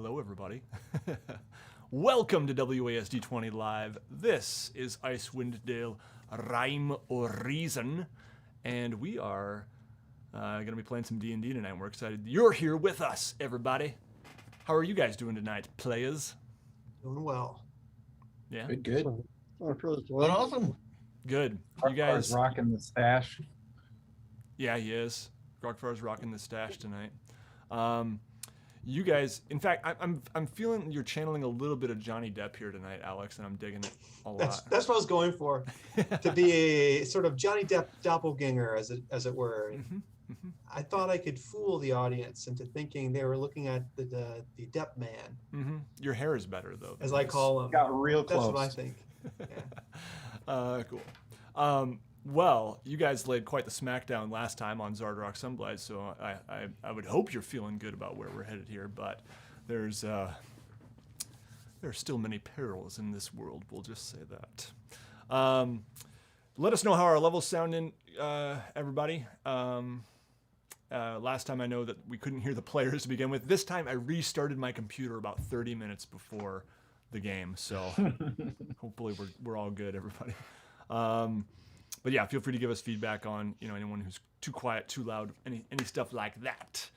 Hello, everybody. Welcome to WASD 20 Live. This is Icewind Dale Rime or Reason, and we are going to be playing some D&D tonight. We're excited you're here with us, everybody. How are you guys doing tonight, players? Doing well. Yeah? Good. Awesome. Good. You Guys guys... rocking the stash. Yeah, he is. Grogfar's rocking the stash tonight. You guys, in fact, I'm feeling you're channeling a little bit of Johnny Depp here tonight, Alex, and I'm digging it a lot. That's what I was going for, to be a sort of Johnny Depp doppelganger, as it were. I thought I could fool the audience into thinking they were looking at the Depp man. Your hair is better, though. As I call him. Got real close. That's what I think. Yeah. Cool. Well, you guys laid quite the smackdown last time on Zardarok Sunblight, so I would hope you're feeling good about where we're headed here, but there are still many perils in this world, we'll just say that. Let us know how our levels sound in, everybody. Last time I know that we couldn't hear the players to begin with. This time I restarted my computer about 30 minutes before the game, so hopefully we're all good, everybody. But yeah, feel free to give us feedback on anyone who's too quiet, too loud, any stuff like that.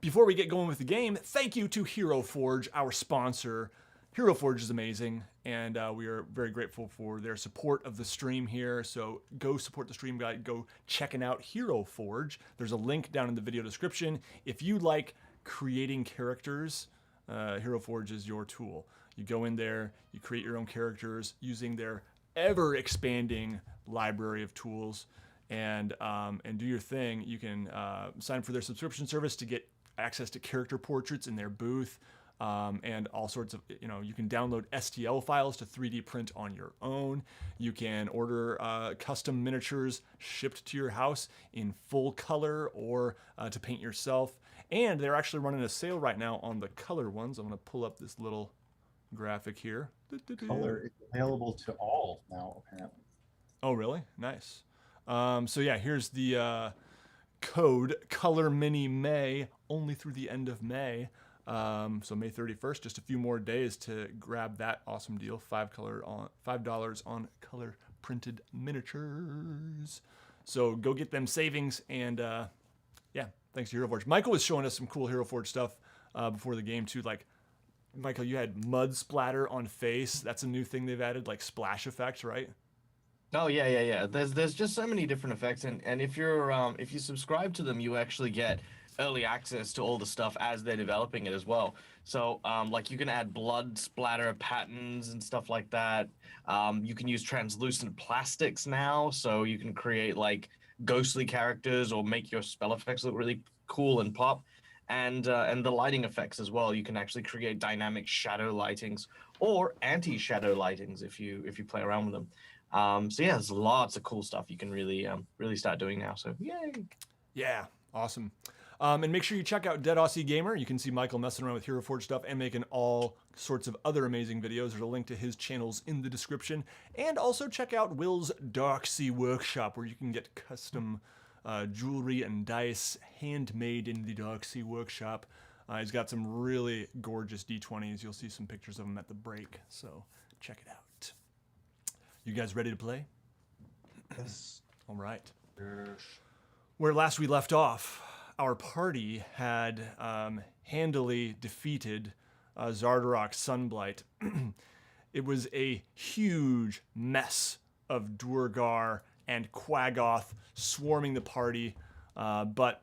Before we get going with the game, thank you to Hero Forge, our sponsor. Hero Forge is amazing, and we are very grateful for their support of the stream here. So go support the stream guide. Go checking out Hero Forge. There's a link down in the video description. If you like creating characters, Hero Forge is your tool. You go in there, you create your own characters using their ever-expanding library of tools, and do your thing. You can sign up for their subscription service to get access to character portraits in their booth, and all sorts of, you can download STL files to 3D print on your own. You can order custom miniatures shipped to your house in full color or to paint yourself. And they're actually running a sale right now on the color ones. I'm going to pull up this little graphic here. Color is available to all now, apparently. Oh, really? Nice. So yeah, here's the code Color Mini May, only through the end of May. So May 31st, just a few more days to grab that awesome deal. $5 on color printed miniatures. So go get them savings, and yeah, thanks to Hero Forge. Michael was showing us some cool Hero Forge stuff before the game too. Like, Michael, you had mud splatter on face. That's a new thing they've added, like splash effects, right? Oh yeah. There's just so many different effects, and if you subscribe to them, you actually get early access to all the stuff as they're developing it as well. So like you can add blood splatter patterns and stuff like that. You can use translucent plastics now, so you can create like ghostly characters or make your spell effects look really cool and pop. And the lighting effects as well. You can actually create dynamic shadow lightings or anti-shadow lightings if you play around with them. So yeah, there's lots of cool stuff you can really start doing now. So yay! Yeah, awesome. And make sure you check out Dead Aussie Gamer. You can see Michael messing around with Hero Forge stuff and making all sorts of other amazing videos. There's a link to his channels in the description. And also check out Will's Darksea Workshop, where you can get custom jewelry and dice handmade in the Darksea Workshop. He's got some really gorgeous D20s. You'll see some pictures of them at the break, so check it out. You guys ready to play? Yes. All right. Where last we left off, our party had handily defeated Zardarok Sunblight. It was a huge mess of Duergar and Quaggoth swarming the party, but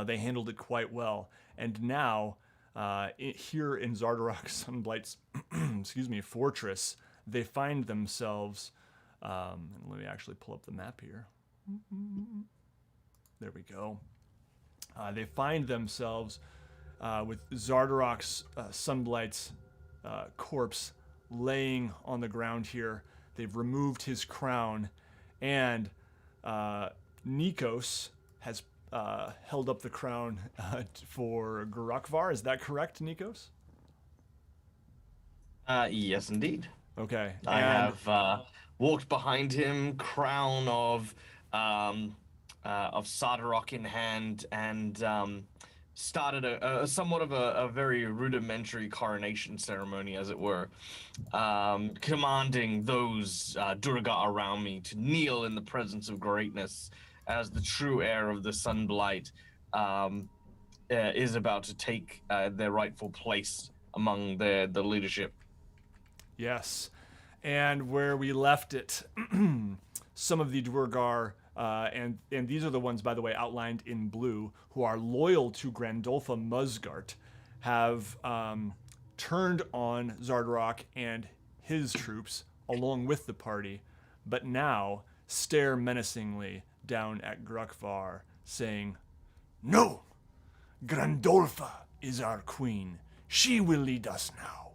they handled it quite well. And now, here in Zardarok Sunblight's fortress, they find themselves, and let me actually pull up the map here. There we go. They find themselves with Zardarok Sunblight's corpse laying on the ground here. They've removed his crown, and Nikos has held up the crown for Grokvar. Is that correct, Nikos? Yes, indeed. Okay. I have walked behind him, crown of Sardarok in hand, and started a somewhat of a very rudimentary coronation ceremony, as it were, commanding those Durga around me to kneel in the presence of greatness as the true heir of the Sunblight is about to take their rightful place among the leadership. Yes. And where we left it, some of the Duergar, and these are the ones, by the way, outlined in blue, who are loyal to Grandolpha Musgart, have turned on Zardarok and his troops along with the party, but now stare menacingly down at Grukvar, saying, "No! Grandolpha is our queen. She will lead us now."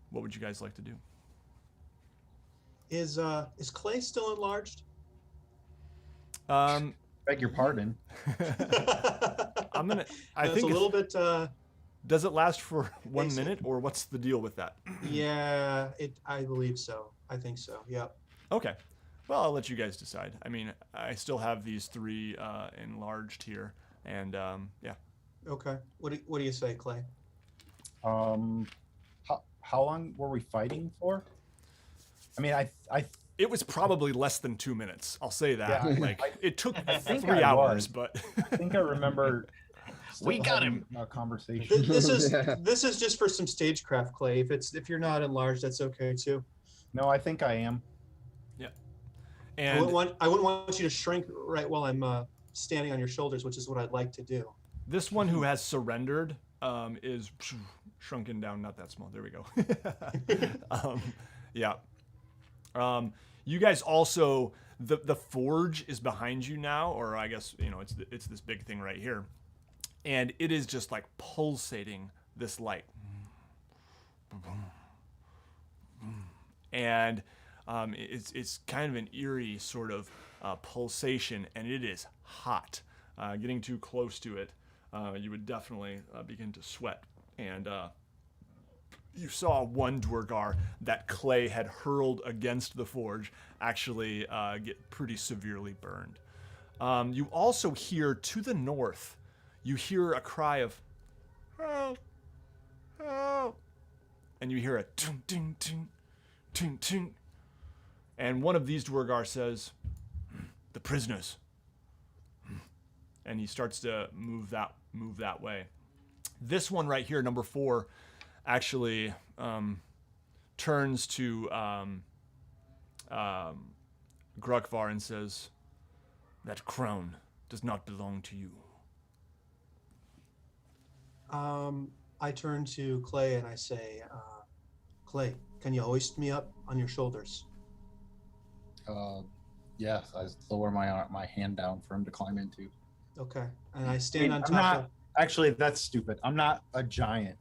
What would you guys like to do? Is Clay still enlarged? Beg your pardon. I'm gonna. I That's think a little bit. Does it last for 1 Basic. minute, or what's the deal with that? Yeah, I believe so. I think so. Yep. Okay. Well, I'll let you guys decide. I mean, I still have these 3 enlarged here, and yeah. Okay. What do you say, Clay? How long were we fighting for? I mean, I It was probably less than 2 minutes. I'll say that. Yeah, Like it took think 3 I hours, was. but think I remember. We got having a conversation. This is just for some stagecraft, Clay. If you're not enlarged, that's okay too. No, I think I am. I and wouldn't want you to shrink right while I'm standing on your shoulders, which is what I'd like to do. this one who has surrendered is shrunken down, not that small. There we go. Yeah. You guys also the forge is behind you now, or I guess it's this big thing right here, and it is just like pulsating this light, and it's kind of an eerie sort of pulsation, and it is hot. Getting too close to it, you would definitely begin to sweat, and you saw one Duergar that Clay had hurled against the forge actually get pretty severely burned. You also hear to the north, you hear a cry of help, help, and you hear a ting ting ting ting ting, and one of these Duergar says, "The prisoners," and he starts to move that way. This one right here, number 4, actually turns to Grukvar and says, "That crown does not belong to you." I turn to Clay and I say, Clay, can you hoist me up on your shoulders? Yes, I lower my hand down for him to climb into. Okay. And I stand on I'm top not, of. actually, that's stupid. I'm not a giant.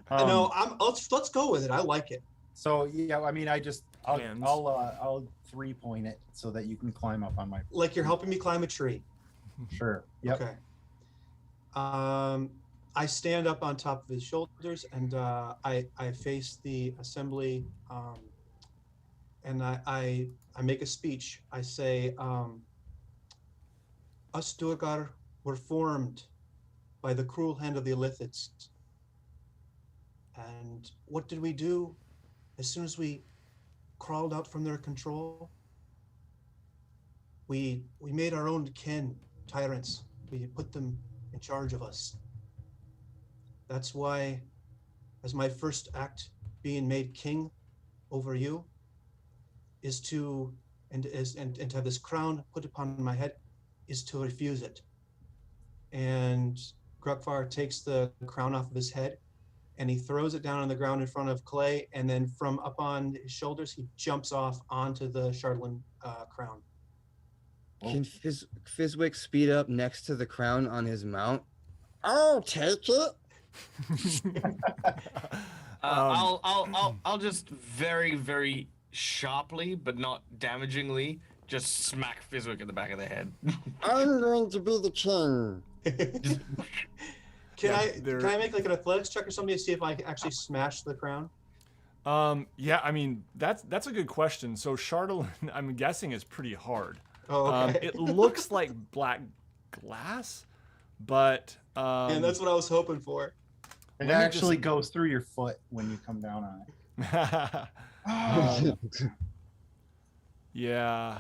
No, let's go with it. I like it. So yeah, I mean, Hands. I'll 3-point it so that you can climb up on my. Like you're helping me climb a tree. Sure. Yep. Okay. I stand up on top of his shoulders and I face the assembly, and I make a speech. I say, us Duergar were formed by the cruel hand of the Illithids. And what did we do as soon as we crawled out from their control? We made our own kin tyrants. We put them in charge of us. That's why, as my first act being made king over you, is to have this crown put upon my head, is to refuse it. And Grukvar takes the crown off of his head and he throws it down on the ground in front of Clay, and then from up on his shoulders he jumps off onto the Chardlin crown. Can Fizwick speed up next to the crown on his mount? Oh, take it. I'll just very, very sharply, but not damagingly, just smack Fizwick in the back of the head. I'm going to be the king. Can I make like an athletics check or something to see if I can actually smash the crown? Yeah, I mean that's a good question. So Chardalin, I'm guessing, is pretty hard. Oh, okay. It looks like black glass, But And that's what I was hoping for. It Let me actually goes through your foot when you come down on it. Oh, yeah.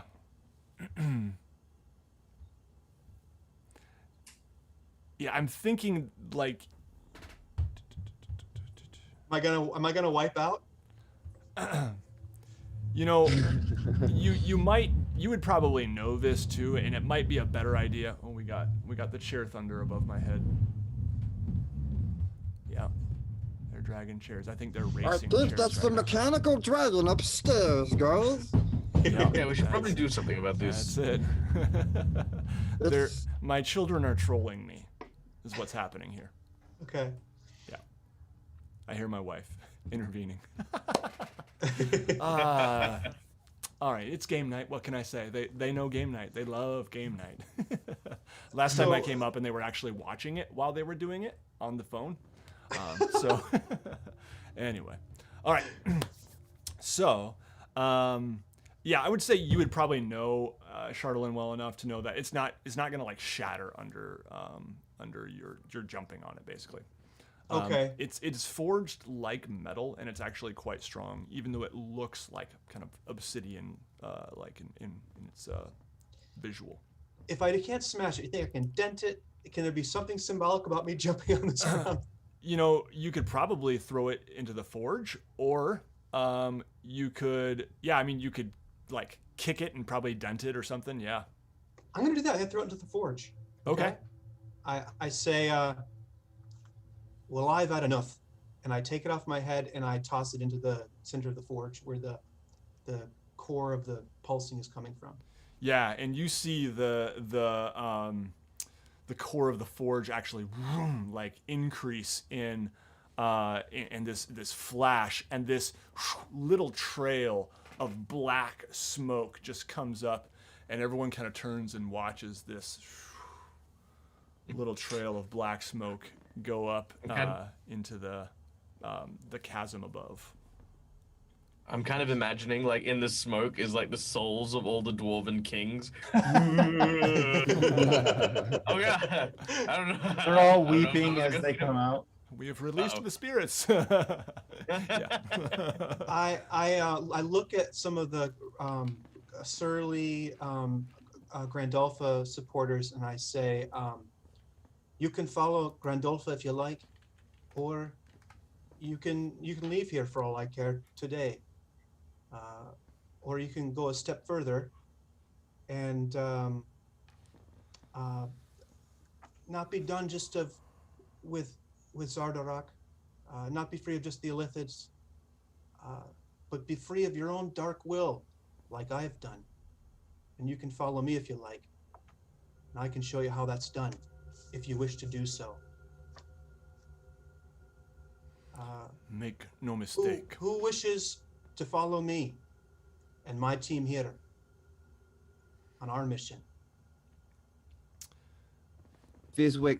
Yeah, I'm thinking like Am I gonna wipe out? you know, you would probably know this too, and it might be a better idea. Oh, we got the chair thunder above my head. Yeah, they're dragging chairs. I think they're I racing think chairs that's right the now. mechanical dragon upstairs, guys. Yeah, Yeah, we should probably that's- do something about this. That's it. They're, It's- my children are trolling me, is what's happening here. Okay. I hear my wife intervening. All right, it's game night. What can I say? They know game night. They love game night. Last time I So- came up and they were actually watching it while they were doing it on the phone. So anyway, all right. So yeah, I would say you would probably know Chardolin well enough to know that it's not gonna like shatter under your jumping on it basically. Okay. It's forged like metal, and it's actually quite strong, even though it looks like kind of obsidian, like in its visual. If I can't smash it, you think I can dent it? Can there be something symbolic about me jumping on this ground? You know, you could probably throw it into the forge, or you could, yeah, I mean, you could like kick it and probably dent it or something. Yeah. I'm gonna do that. I throw it into the forge. Okay. I say, well, I've had enough, and I take it off my head and I toss it into the center of the forge where the core of the pulsing is coming from. Yeah, and you see the core of the forge actually like increase in this flash, and this little trail of black smoke just comes up, and everyone kind of turns and watches this little trail of black smoke go up into the chasm above. I'm kind of imagining, like, in the smoke is like the souls of all the dwarven kings. Oh yeah, I don't know. they're all I don't know if weeping that was as they come out. We have released Uh-oh. the spirits. Yeah. I look at some of the surly Grandolpha supporters and I say, you can follow Grandolpha if you like, or you can leave here for all I care today, or you can go a step further and not be done just with Zardarak, not be free of just the Illithids, but be free of your own dark will, like I've done. And you can follow me if you like, and I can show you how that's done, if you wish to do so. Make no mistake. Who wishes to follow me and my team here on our mission? Fizwick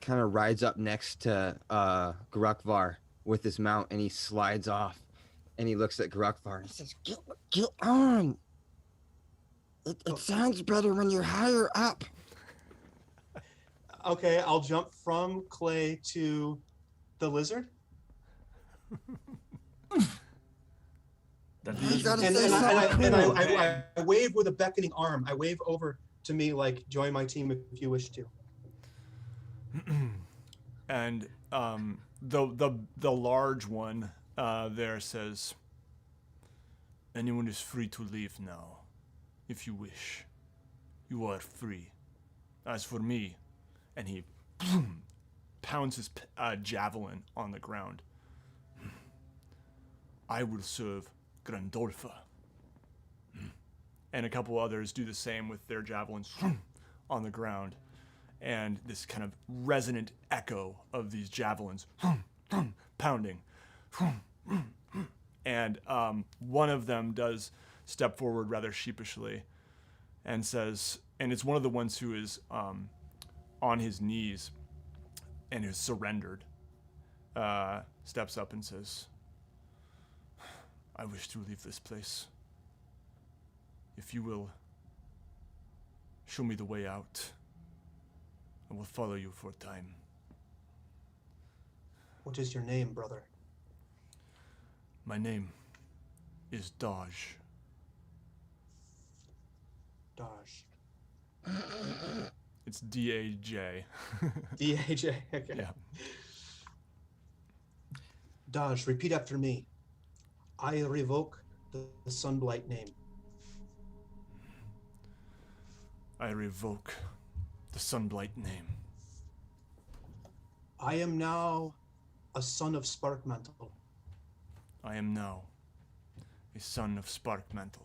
kind of rides up next to Garukvar with his mount, and he slides off, and he looks at Garukvar and he says, "Get on! It sounds better when you're higher up." Okay, I'll jump from Clay to the lizard. You gotta And, say and, I, something and cool. I wave with a beckoning arm. I wave over to me like, join my team if you wish to. And the large one there says, anyone is free to leave now, if you wish. You are free. As for me, and he pounds his javelin on the ground. I will serve Grandolpha. And a couple others do the same with their javelins on the ground. And this kind of resonant echo of these javelins pounding. And one of them does step forward rather sheepishly and says, and it's one of the ones who is on his knees and is surrendered, steps up and says, I wish to leave this place. If you will show me the way out, I will follow you for a time. What is your name, brother? My name is Dodge. Dodge. It's D-A-J. D-A-J. Okay. Yeah. Dodge, repeat after me. I revoke the Sunblight name. I revoke the Sunblight name. I am now a son of Sparkmantle. I am now a son of Sparkmantle.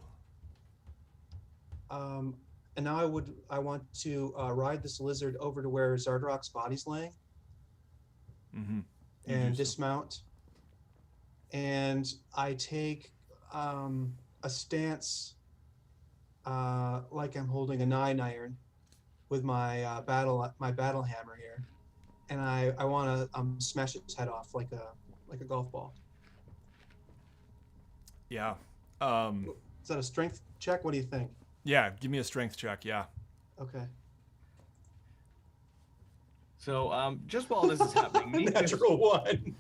And now I want to ride this lizard over to where Zardrock's body's laying. Mm-hmm. And dismount. And I take a stance like I'm holding a 9-iron with my battle hammer here, and I want to smash his head off like a golf ball. Yeah. Is that a strength check? What do you think? Yeah, give me a strength check, yeah. Okay. So, just while this is happening, Natural 1.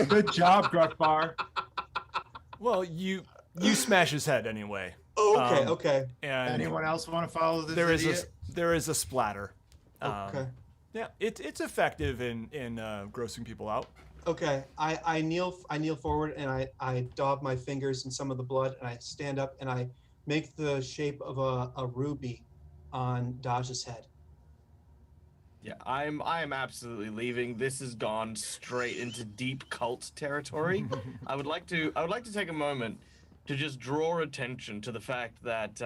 Good job, Gruckbar. Well, you smash his head anyway. Oh, okay, okay. And Anyone else want to follow this there idiot? there is a splatter. Okay. Yeah, it's effective in grossing people out. Okay. I kneel forward and I daub my fingers in some of the blood and I stand up and I make the shape of a ruby on Dodge's head. Yeah, I am absolutely leaving. This has gone straight into deep cult territory. I would like to take a moment to just draw attention to the fact that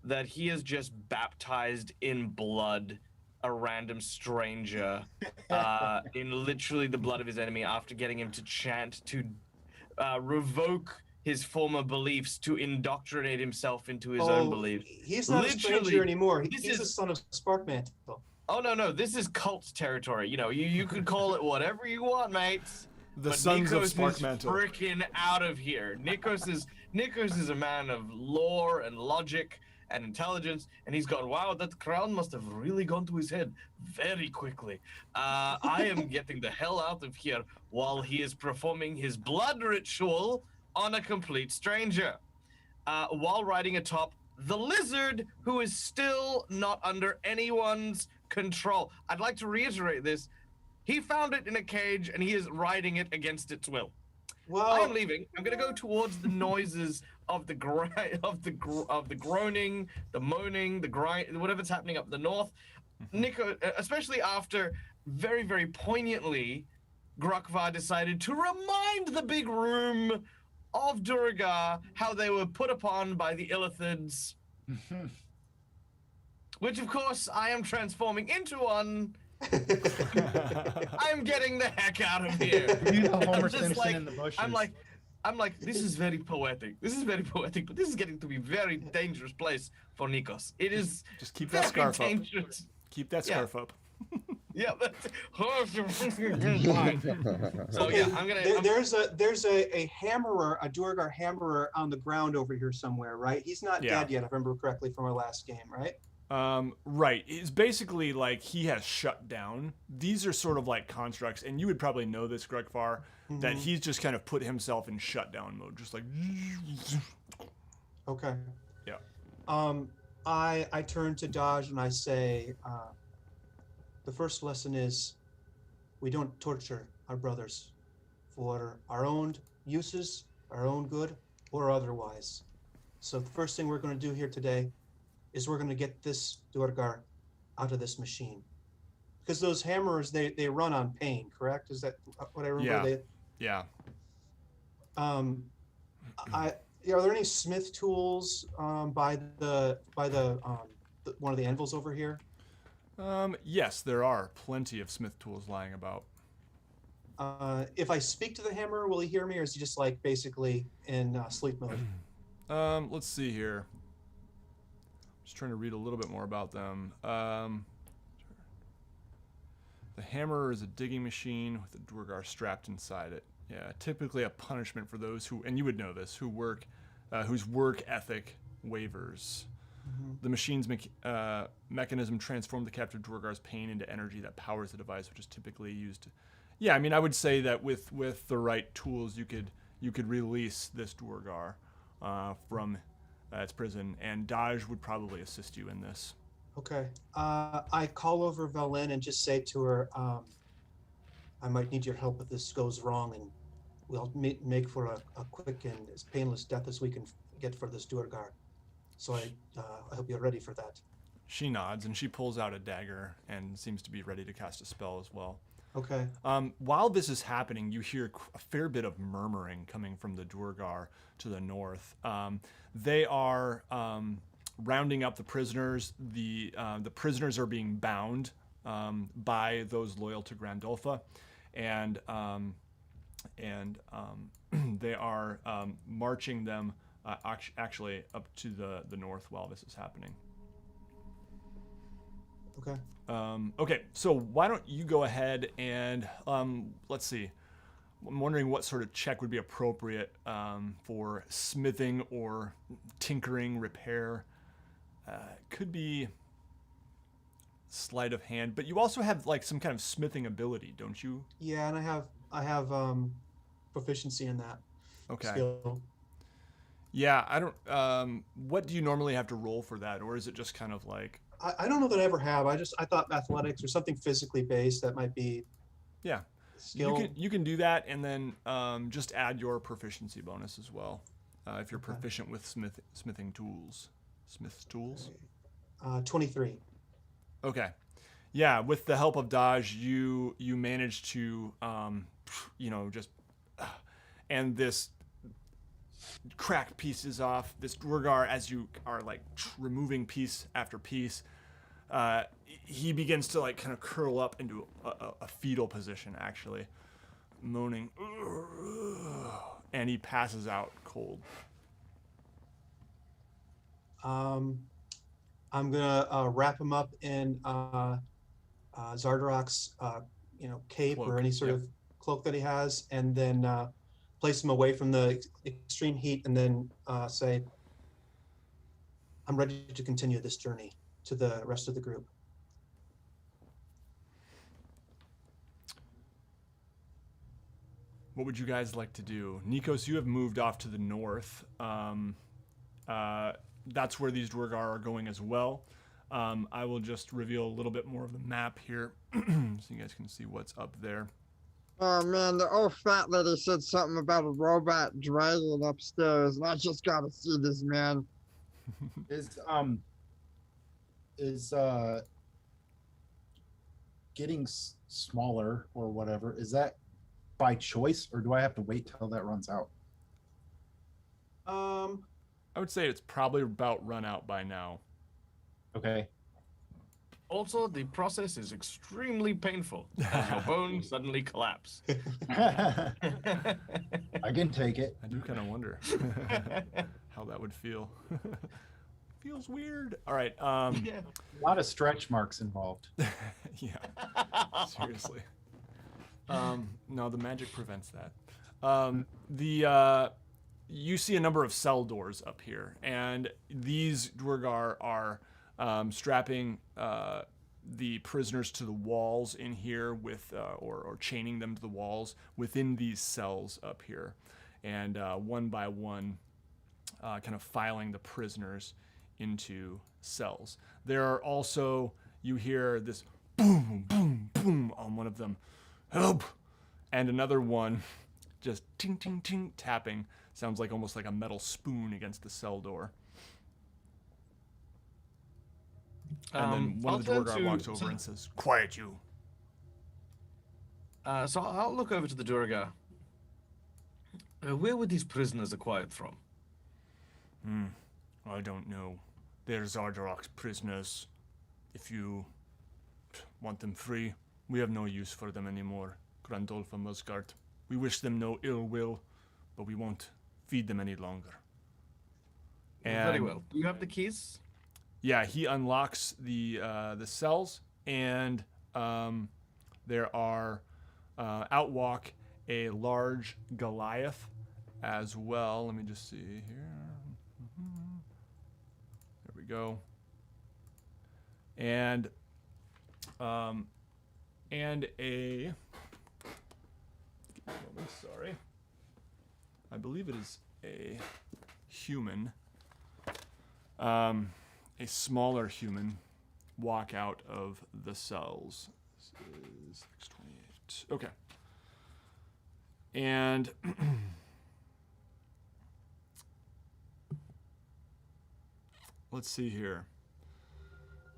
that he has just baptized in blood a random stranger in literally the blood of his enemy after getting him to chant to revoke his former beliefs to indoctrinate himself into his own beliefs. He's not a stranger anymore. He's is a son of Sparkmantle. Oh no, this is cult territory. You know, you could call it whatever you want, mates. The but sons of Nikos is Sparkmantle. freaking out of here. Nikos is a man of lore and logic and intelligence, and he's gone, wow, that crown must have really gone to his head very quickly. I am getting the hell out of here while he is performing his blood ritual on a complete stranger. While riding atop the lizard, who is still not under anyone's control. I'd like to reiterate this. He found it in a cage, and he is riding it against its will. Well, I am leaving. I'm going to go towards the noises of the groaning, the moaning, the grind, whatever's happening up the north. Nico, especially after very, very poignantly, Grokvar decided to remind the big room of Durgar how they were put upon by the Illithids. Which, of course, I am transforming into one. I'm getting the heck out of here. You the Homer I'm just Simpson like- in the bushes. I'm like, this is very poetic. This is very poetic, but this is getting to be a very dangerous place for Nikos. It is Just keep that very scarf up. dangerous. Keep that Yeah. scarf up. Yeah, that's So okay, yeah, I'm gonna. there's a hammerer, a Durgar hammerer on the ground over here somewhere, right? He's not Yeah. dead yet, if I remember correctly from our last game, right? Right. It's basically like he has shut down. These are sort of like constructs, and you would probably know this, Gregfar, that he's just kind of put himself in shutdown mode, just like. Okay. Yeah. I turn to Dodge and I say, the first lesson is we don't torture our brothers for our own uses, our own good, or otherwise. So the first thing we're going to do here today is we're going to get this Durgar out of this machine. Because those hammerers, they run on pain, correct? Is that what I remember? Yeah. Yeah. Are there any smith tools by the one of the anvils over here? Yes, there are plenty of smith tools lying about. If I speak to the hammerer, will he hear me, or is he just like basically in sleep mode? Let's see here. Just trying to read a little bit more about them. The hammerer is a digging machine with a Durgar strapped inside it. Yeah, typically a punishment for those who, and you would know this, whose work ethic wavers. The machine's mechanism transformed the captive Duergar's pain into energy that powers the device, which is typically used. Yeah, I mean, I would say that with the right tools, you could release this Duergar from its prison, and Daj would probably assist you in this. Okay. I call over Valen and just say to her, I might need your help if this goes wrong, and we'll make for a quick and as painless death as we can get for this Duergar. So I hope you're ready for that. She nods, and she pulls out a dagger and seems to be ready to cast a spell as well. Okay. While this is happening, you hear a fair bit of murmuring coming from the Duergar to the north. They are rounding up the prisoners. The prisoners are being bound by those loyal to Grandolpha, and they are marching them actually up to the north while this is happening. Okay. Okay, so why don't you go ahead and let's see. I'm wondering what sort of check would be appropriate for smithing or tinkering, repair. Could be sleight of hand, but you also have like some kind of smithing ability, don't you? Yeah, and I have proficiency in that skill. Yeah, I don't. What do you normally have to roll for that, or is it just kind of like? I don't know that I ever have. I thought athletics or something physically based that might be. Yeah, skill. You can do that, and then just add your proficiency bonus as well, if you're proficient with smithing tools. Smith's tools. 23. Okay. Yeah, with the help of Daj, you manage to just and this crack pieces off this Duergar as you are like removing piece after piece. He begins to like kind of curl up into a fetal position, actually, moaning, and he passes out cold. I'm gonna wrap him up in Zardarok's cape Cloak, or any sort of cloak that he has, and then place him away from the extreme heat, and then say, I'm ready to continue this journey to the rest of the group. What would you guys like to do? Nikos, you have moved off to the north. That's where these Duergar are going as well. I will just reveal a little bit more of the map here so you guys can see what's up there. Oh man, the old fat lady said something about a robot dragon upstairs, and I just gotta see this, man. Is getting smaller or whatever, is that by choice, or do I have to wait till that runs out? I would say it's probably about run out by now. Okay. Also, the process is extremely painful as your bones suddenly collapse. I can take it. I do kind of wonder how that would feel. Feels weird. All right. Yeah. A lot of stretch marks involved. Yeah. Seriously. No, the magic prevents that. You see a number of cell doors up here, and these Duergar are strapping the prisoners to the walls in here with, or chaining them to the walls within these cells up here, and one by one, kind of filing the prisoners into cells. There are also, you hear this boom, boom, boom on one of them, help, and another one just ting, ting, ting, tapping. Sounds like almost like a metal spoon against the cell door. And then one of the Duergar walks over and says, "Quiet, you." So I'll look over to the Duergar. Where were these prisoners acquired from? I don't know. They're Zardarok's prisoners. If you want them free, we have no use for them anymore. Grandolpha Musgard. We wish them no ill will, but we won't feed them any longer. Very well. Do you have the keys? Yeah, he unlocks the cells, and there are outwalk a large Goliath as well. Let me just see here. There we go. And a. Give me a moment, sorry. I believe it is a human. A smaller human walk out of the cells. This is X28. Okay. And let's see here.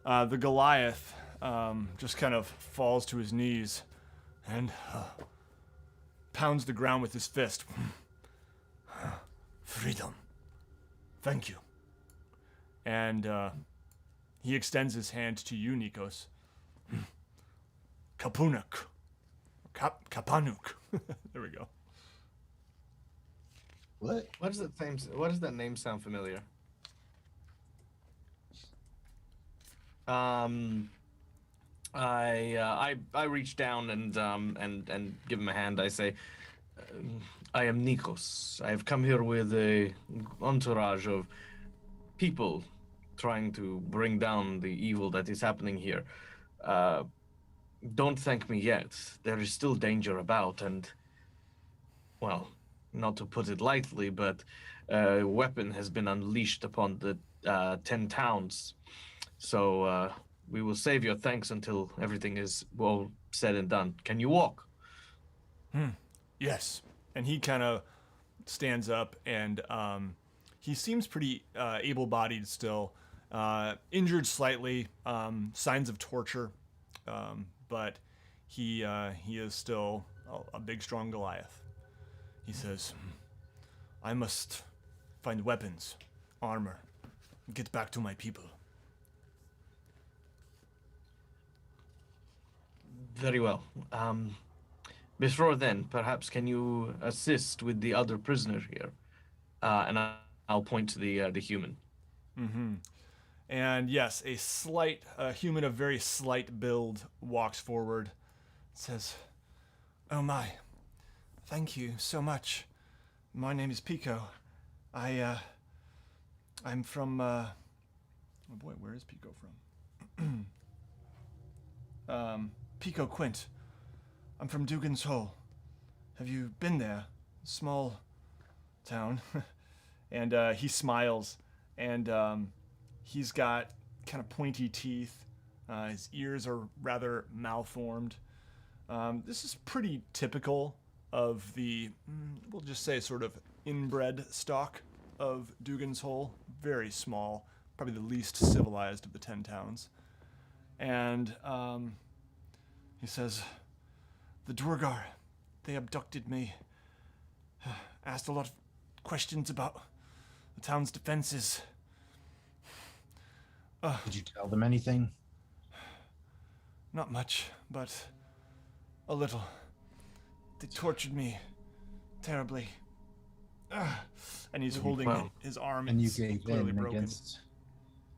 The Goliath just kind of falls to his knees and pounds the ground with his fist. Freedom. Thank you. And he extends his hand to you, Nikos. Kapunuk. Kapanuk. There we go. What? What does that name sound familiar? I reach down and give him a hand. I say, I am Nikos. I have come here with a entourage of people trying to bring down the evil that is happening here. Don't thank me yet. There is still danger about, and, well, not to put it lightly, but a weapon has been unleashed upon the 10 towns. So we will save your thanks until everything is well said and done. Can you walk? Yes. And he kind of stands up, and he seems pretty able-bodied still. Injured slightly, signs of torture, but he is still a big, strong Goliath. He says, I must find weapons, armor, get back to my people. Very well. Before then, perhaps can you assist with the other prisoner here? And I'll point to the human. Mm-hmm. And yes, a slight human of very slight build walks forward. Says, "Oh my, thank you so much. My name is Pico. I'm from. Oh boy, where is Pico from? Pico Quint. I'm from Dugan's Hole. Have you been there? Small town." And he smiles, and he's got kind of pointy teeth. His ears are rather malformed. This is pretty typical of the, we'll just say, sort of inbred stock of Dugan's Hole. Very small, probably the least civilized of the 10 towns. And he says, the Duergar, they abducted me. Asked a lot of questions about the town's defenses. Did you tell them anything? Not much, but a little. They tortured me terribly. And he's holding his arm. And you It's gave clearly in broken.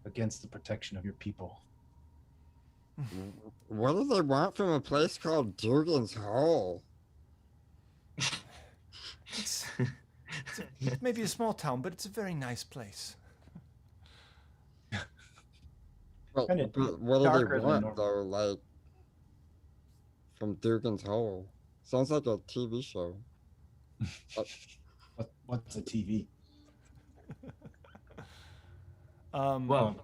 against the protection of your people. What do they want from a place called Dugan's Hole? It's maybe a small town, but it's a very nice place. Well, Kinda but what do darker they than want, normal. though, like, from Dugan's Hole? Sounds like a TV show. What's a TV? Well,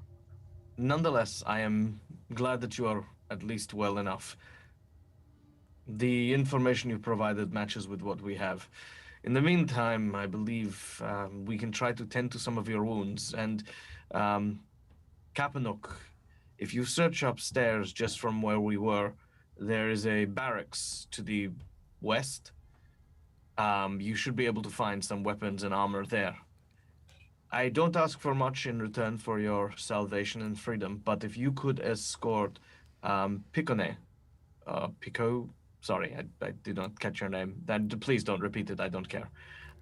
nonetheless, I am glad that you are at least well enough. The information you provided matches with what we have. In the meantime, I believe we can try to tend to some of your wounds. And Kapanuk, if you search upstairs just from where we were, there is a barracks to the west. You should be able to find some weapons and armor there. I don't ask for much in return for your salvation and freedom, but if you could escort Pico, sorry, I did not catch your name. Then please don't repeat it. I don't care.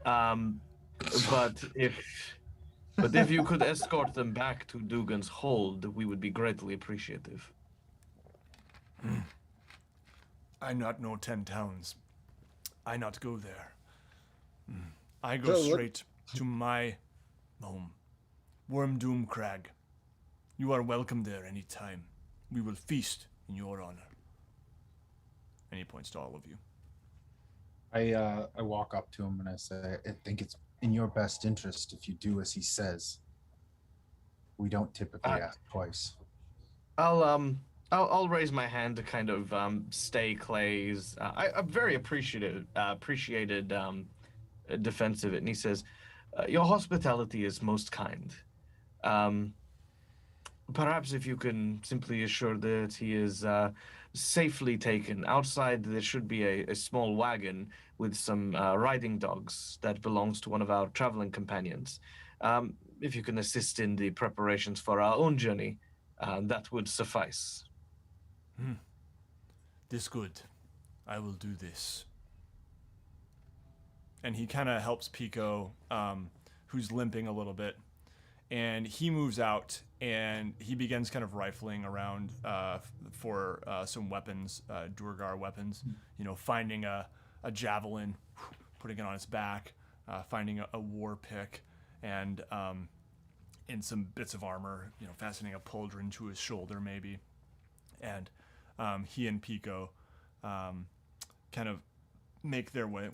But if you could escort them back to Dugan's Hold, we would be greatly appreciative. I not know 10 towns. I not go there. I go So what- straight to my home, Wormdoom Crag. You are welcome there any time. We will feast in your honor. And he points to all of you. I walk up to him and I say, I think it's in your best interest if you do as he says. We don't typically ask twice. I'll raise my hand to kind of stay Clay's. I'm very appreciated defense of it, and he says, "Your hospitality is most kind. Perhaps if you can simply assure that he is safely taken outside, there should be a small wagon with some riding dogs that belongs to one of our traveling companions. If you can assist in the preparations for our own journey, that would suffice." This good. I will do this. And he kind of helps Pico, who's limping a little bit. And he moves out and he begins kind of rifling around for some weapons, Durgar weapons. You know, finding a javelin, putting it on its back, finding a war pick, and some bits of armor. You know, fastening a pauldron to his shoulder maybe. And he and Pico kind of make their way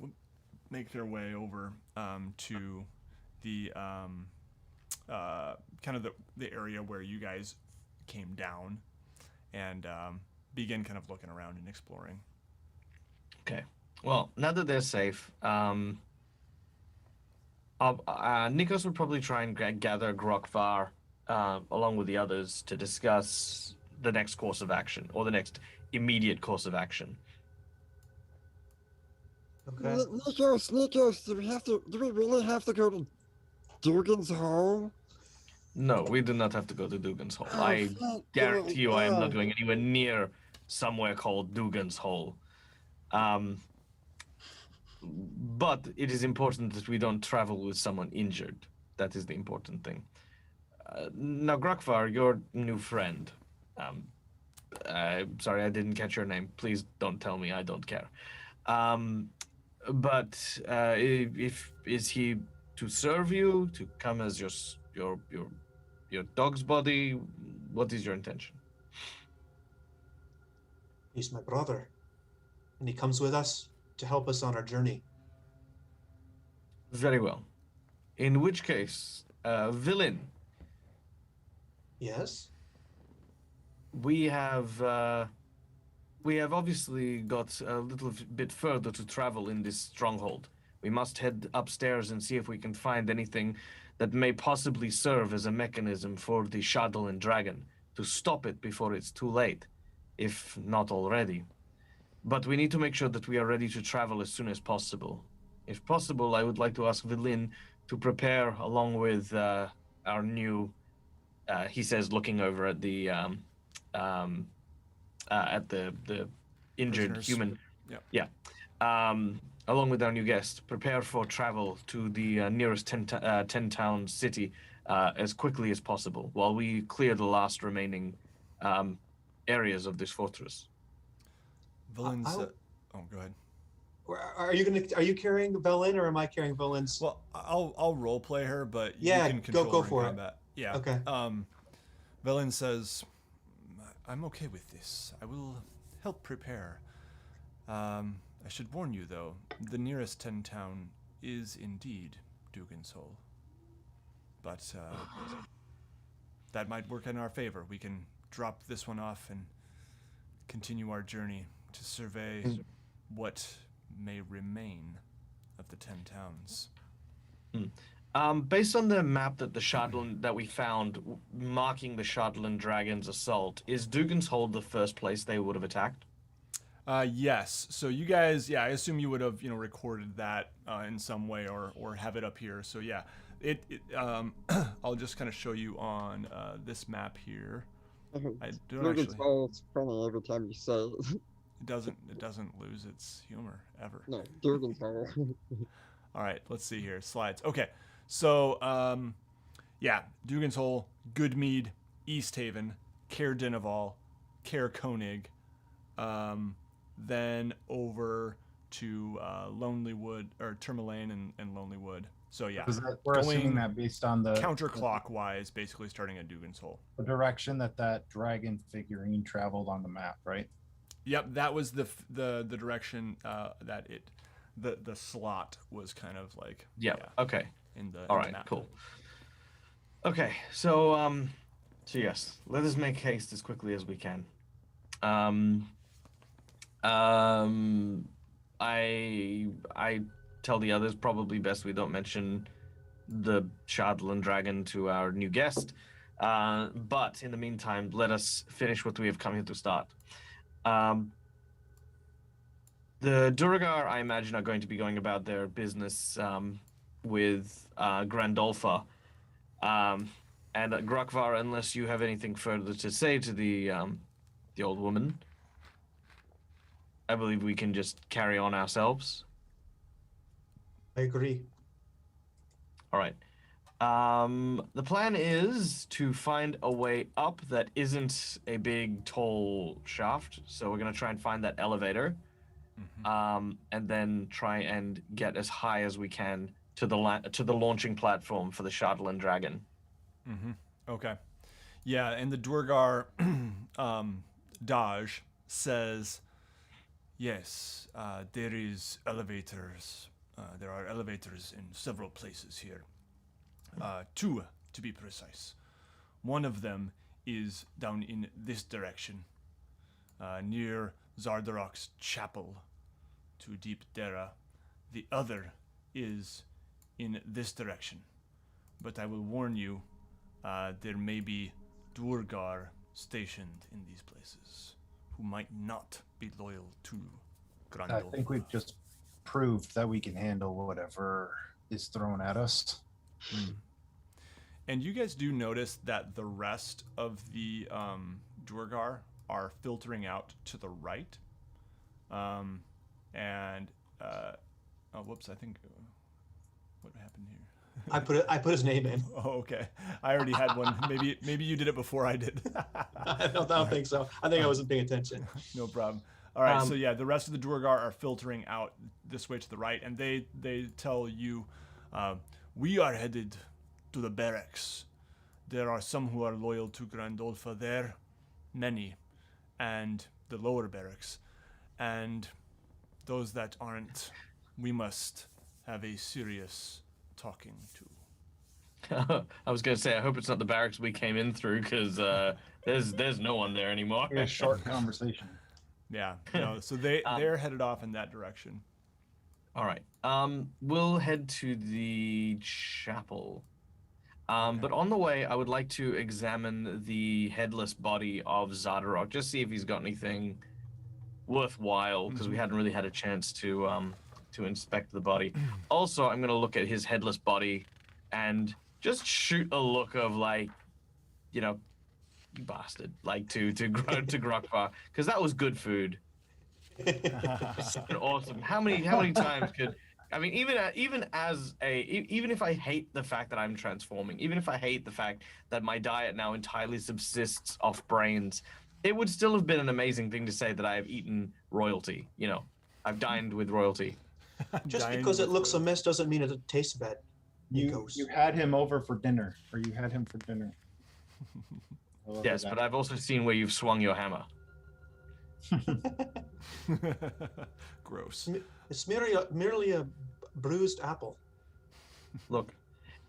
over to the kind of the area where you guys came down, and begin kind of looking around and exploring. Okay. Well, now that they're safe, Nikos would probably try and gather Grokvar along with the others to discuss the next course of action, or the next immediate course of action. Okay. Nikos, do we really have to go to Dugan's home? No, we do not have to go to Dugan's Hole. Oh, I thank guarantee you I am not God. going anywhere near somewhere called Dugan's Hole. But it is important that we don't travel with someone injured. That is the important thing. Now, Grokvar, your new friend. Sorry, I didn't catch your name. Please don't tell me. I don't care. But is he to serve you, to come as your dog's body? What is your intention? He's my brother, and he comes with us to help us on our journey. Very well. In which case, villain, Yes? we have obviously got a little bit further to travel in this stronghold. We must head upstairs and see if we can find anything that may possibly serve as a mechanism for the Shadowland Dragon to stop it before it's too late, if not already. But we need to make sure that we are ready to travel as soon as possible. If possible, I would like to ask Vilin to prepare along with our new, he says, looking over at the injured Prisoners. human. Yep. Yeah. Along with our new guest, prepare for travel to the nearest 10-town city as quickly as possible while we clear the last remaining areas of this fortress. Villains. I'll- Oh, go ahead. Are you carrying Belen, or am I carrying Belen's? Well, I'll role play her, but Yeah, you can go control her in for it. combat. Yeah. Okay. Velen says, "I'm okay with this. I will help prepare. I should warn you, though, the nearest 10 town is indeed Dugan's Hole. But that might work in our favor. We can drop this one off and continue our journey to survey what may remain of the 10 towns." Based on the map that we found marking the Shadowland Dragon's assault, is Dugan's Hold the first place they would have attacked? Yes. So you guys, I assume you would have, recorded that in some way or have it up here. So yeah, I'll just kind of show you on this map here. I don't Dugan's actually. hole, it's funny every time you say it. It doesn't lose its humor ever. No, Dugan's hole. All right, let's see here. Slides. Okay, so Dugan's Hole, Goodmead, East Haven, Caer Dineval, Caer Koenig, then over to Lonely Wood or Tourmaline and Lonely Wood. So yeah, We're assuming going that based on the counterclockwise, basically starting at Dugan's Hole. the direction that dragon figurine traveled on the map, right? Yep, that was the direction that the slot was kind of like. Yeah. Okay. In the All in the right. map. Cool. Okay. So yes, let us make haste as quickly as we can. I tell the others probably best we don't mention the Shardland dragon to our new guest. But in the meantime, let us finish what we have come here to start. The Duragar, I imagine, are going to be going about their business with Grandolpha. And Grukvar, unless you have anything further to say to the old woman, I believe we can just carry on ourselves. I agree. All right. The plan is to find a way up that isn't a big, tall shaft. So we're going to try and find that elevator. And then try and get as high as we can to the launching platform for the Shardland dragon. Okay. Yeah, and the Dwargar Daj says, yes, there is elevators. There are elevators in several places here. Two, to be precise. One of them is down in this direction, near Zardarok's chapel to Deep Dera. The other is in this direction. But I will warn you, there may be Dwargar stationed in these places who might not be loyal to I Grandolph. think we've just proved that we can handle whatever is thrown at us. And you guys do notice that the rest of the Dwargar are filtering out to the right. Whoops, I think, what happened here? I put his name in. Oh, okay. I already had one. Maybe you did it before I did. I don't think so. I think I wasn't paying attention. No problem. All right, so yeah, the rest of the Dwargar are filtering out this way to the right, and they tell you, we are headed to the barracks. There are some who are loyal to Grandolpha there, many, and the lower barracks, and those that aren't, we must have a serious talking to. I was going to say, I hope it's not the barracks we came in through, because there's no one there anymore. A short conversation. Yeah, no, so they're headed off in that direction. All right. We'll head to the chapel. But on the way, I would like to examine the headless body of Zardarok, just see if he's got anything worthwhile, because we hadn't really had a chance to inspect the body. Also, I'm going to look at his headless body and just shoot a look of, like, you know, you bastard, like to Grukvar, because that was good food. Awesome. How many times could, I mean, even if I hate the fact that I'm transforming, even if I hate the fact that my diet now entirely subsists off brains, it would still have been an amazing thing to say that I have eaten royalty. You know, I've dined with royalty. Just because it looks amiss doesn't mean it tastes bad. You had him over for dinner, or you had him for dinner. Yes, but I've also seen where you've swung your hammer. Gross. It's merely a bruised apple. Look,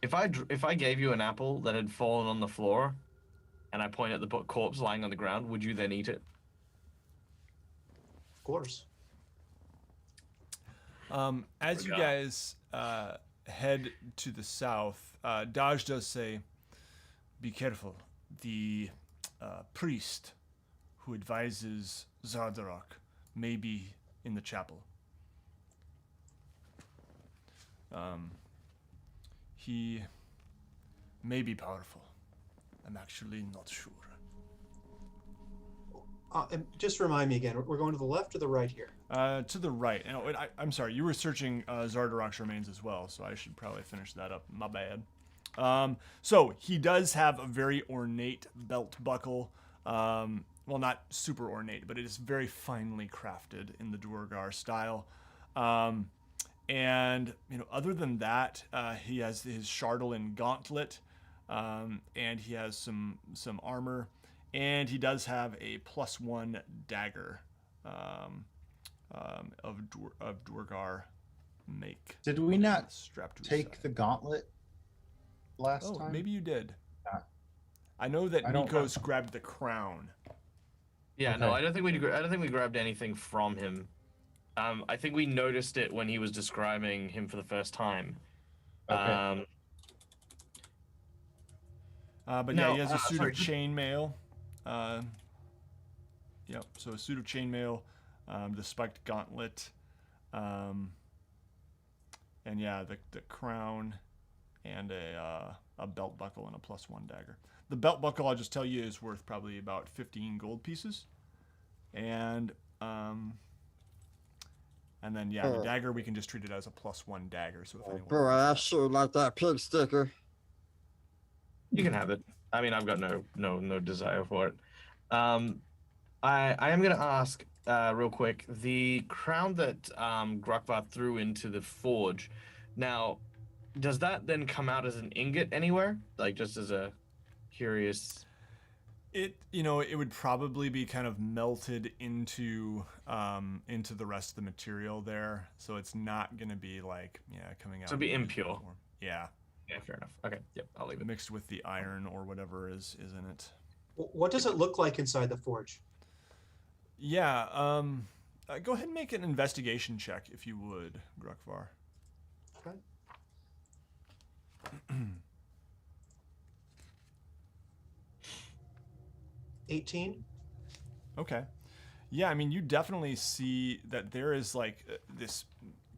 if I gave you an apple that had fallen on the floor, and I point at the corpse lying on the ground, would you then eat it? Of course. As you guys head to the south, Dodge does say, be careful. The priest who advises Zardarok may be in the chapel. He may be powerful. I'm actually not sure. And just remind me again, we're going to the left or the right here? To the right. I'm sorry, you were searching Zardarok's remains as well, so I should probably finish that up. My bad. So he does have a very ornate belt buckle. Well, not super ornate, but it is very finely crafted in the Duergar style. And other than that, he has his Chardolin gauntlet, and he has some armor, and he does have a +1 dagger of Dwargar make. Did we not strapped to his take side. the gauntlet last Oh, time? maybe you did. Yeah. I know that I don't Nikos grabbed the crown. Yeah, no, Okay. I don't think we grabbed anything from him. I think we noticed it when he was describing him for the first time. Okay. But No, yeah, he has a suit sorry. of chainmail. Yep, so a suit of chainmail, the spiked gauntlet, and yeah, the crown, and a belt buckle and a +1 dagger. The belt buckle, I'll just tell you, is worth probably about 15 gold pieces, and then yeah, the dagger we can just treat it as a +1 dagger. So if anyone Boy, I sure like that pig sticker. You can have it. I mean, I've got no desire for it. I am gonna ask real quick, the crown that Grukvar threw into the forge. Now, does that then come out as an ingot anywhere? Like just as a curious. it would probably be kind of melted into the rest of the material there, so it's not gonna be like coming out. So it'd be in impure. form. Yeah, Yeah, fair enough. Okay, yep, I'll leave it. mixed with the iron or whatever is in it. What does it look like inside the forge? Yeah, go ahead and make an investigation check if you would, Grukvar. Okay. 18. Okay. Yeah, I mean, you definitely see that there is like this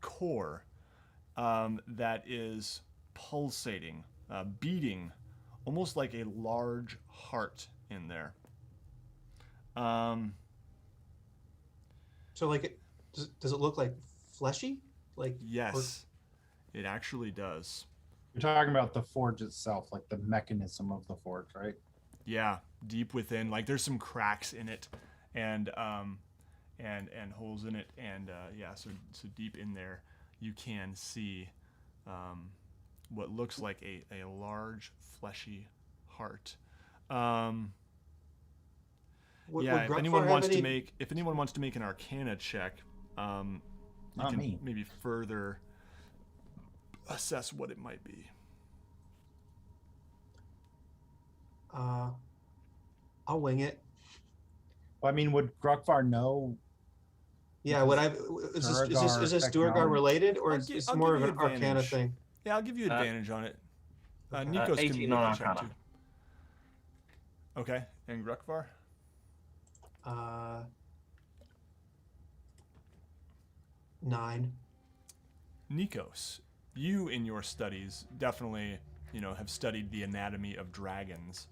core that is pulsating, beating, almost like a large heart in there. So like, does it look like fleshy? Like Yes, it actually does. You're talking about the forge itself, like the mechanism of the forge, right? Yeah, deep within, like there's some cracks in it, and holes in it, and yeah, so deep in there, you can see what looks like a large fleshy heart. Would Yeah, if Grukvar anyone have wants to any- make an Arcana check, you Not can me. maybe further assess what it might be. I'll wing it. Well, I mean, would Grukvar know? Yeah, would I? Is this Duergar technology. related, or I'll is gi- it's I'll more of give an you Arcana advantage. thing? Yeah, I'll give you advantage on it. Okay. Nikos can 18 make on a check Arcana. too. Okay, and Grukvar? 9. Nikos, you in your studies definitely, have studied the anatomy of dragons,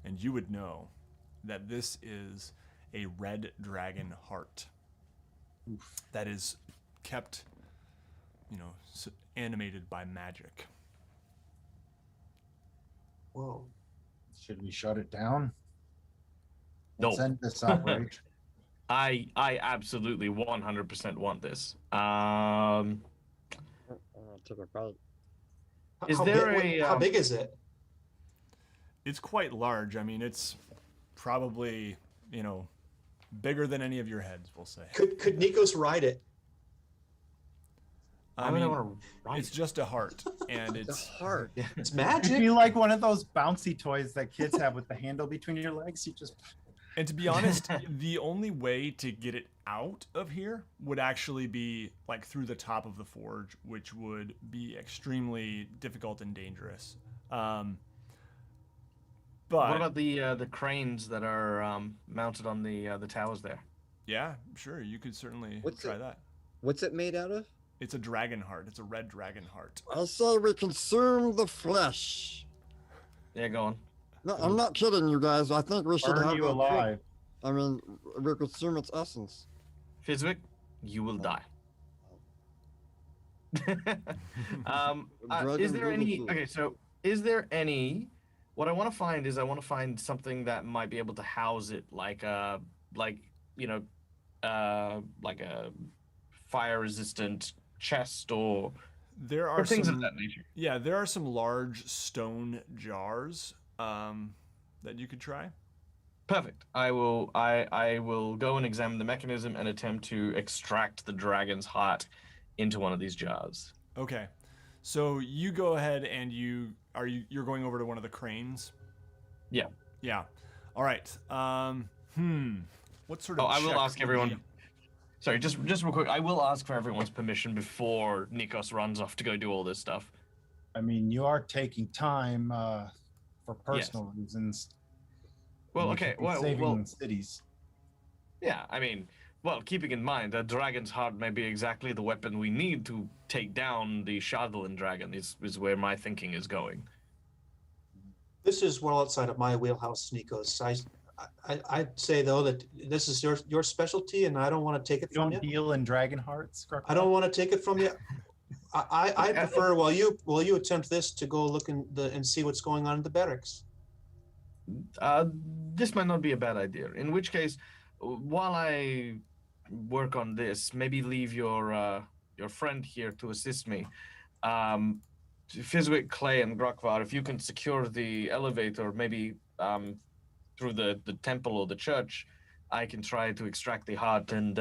and you would know that this is a red dragon heart that is kept, animated by magic. Whoa. Should we shut it down? No. Let's end this operation. I absolutely 100% want this. Take a bite. Is How there big, a, how big is it? It's quite large. I mean, it's probably, bigger than any of your heads, we'll say. Could Nikos ride it? I I'm mean, gonna ride it's it. just a heart, and The it's heart. It's It'd magic. be like one of those bouncy toys that kids have with the handle between your legs. You just And to be honest, the only way to get it out of here would actually be like through the top of the forge, which would be extremely difficult and dangerous. But What about the cranes that are mounted on the towers there? yeah, sure, you could certainly What's try it? that. What's it made out of? It's a dragon heart. It's a red dragon heart. I say we consume the flesh. Yeah, go on. No, I'm not kidding you guys. I think we should burn have you a alive. I mean, we consume its essence. Fizwick, you will die. Is Dragon there any? Bluetooth. Okay, so is there any? What I want to find is I want to find something that might be able to house it, like a fire-resistant chest or There are things some, of that nature. yeah, there are some large stone jars that you could try. Perfect. I will go and examine the mechanism and attempt to extract the dragon's heart into one of these jars. Okay, so you go ahead and you're going over to one of the cranes. Yeah. Yeah. All right. What sort of? Oh, I will check ask would everyone. be- Sorry, just real quick. I will ask for everyone's permission before Nikos runs off to go do all this stuff. I mean, you are taking time for personal reasons. Well, and you okay. could be Well, saving cities. yeah. I mean, well, keeping in mind that dragon's heart may be exactly the weapon we need to take down the Shadowland dragon. Is where my thinking is going. This is well outside of my wheelhouse, Nikos. I'd say though that this is your specialty, and I don't want to take it You from don't you. deal in dragon hearts. I don't want to take it from you. I prefer while you attempt this to go look and see what's going on in the barracks. This might not be a bad idea. In which case, while I work on this, maybe leave your friend here to assist me. Fizwick, Clay, and Grokvar, if you can secure the elevator, maybe through the temple or the church, I can try to extract the heart and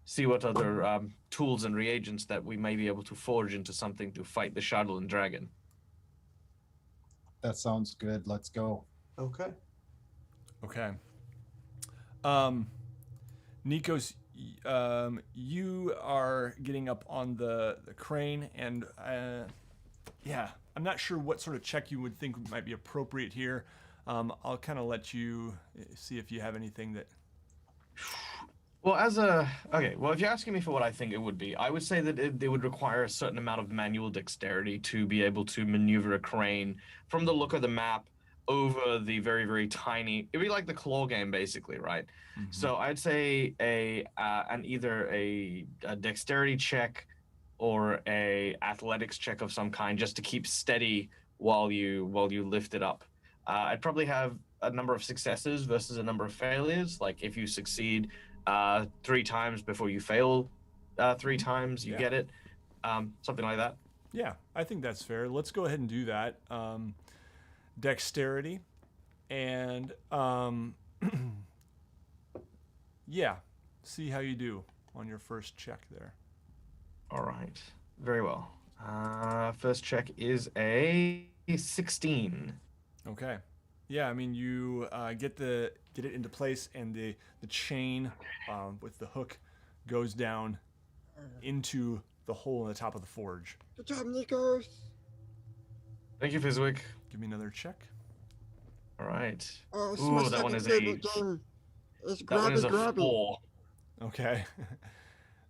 see what other tools and reagents that we may be able to forge into something to fight the Shadowland dragon. That sounds good. Let's go. Okay. Okay. Nikos, you are getting up on the crane, and yeah, I'm not sure what sort of check you would think might be appropriate here. I'll kind of let you see if you have anything that. Well, well, if you're asking me for what I think it would be, I would say that it would require a certain amount of manual dexterity to be able to maneuver a crane from the look of the map over the very, very tiny. It'd be like the claw game, basically, right? Mm-hmm. So I'd say either a dexterity check or a athletics check of some kind, just to keep steady while you lift it up. I'd probably have a number of successes versus a number of failures. Like if you succeed 3 times before you fail 3 times, you get it. Something like that. Yeah, I think that's fair. Let's go ahead and do that. Dexterity, and yeah, see how you do on your first check there. All right, very well. First check is a 16. Okay. Yeah, I mean you get it into place, and the chain with the hook goes down into the hole in the top of the forge. Good job, Nikos. Thank you, Fizwick. Give me another check. All right. Oh, it's Ooh, my that second one is favorite game. It's that one is a grabby. 4. Okay.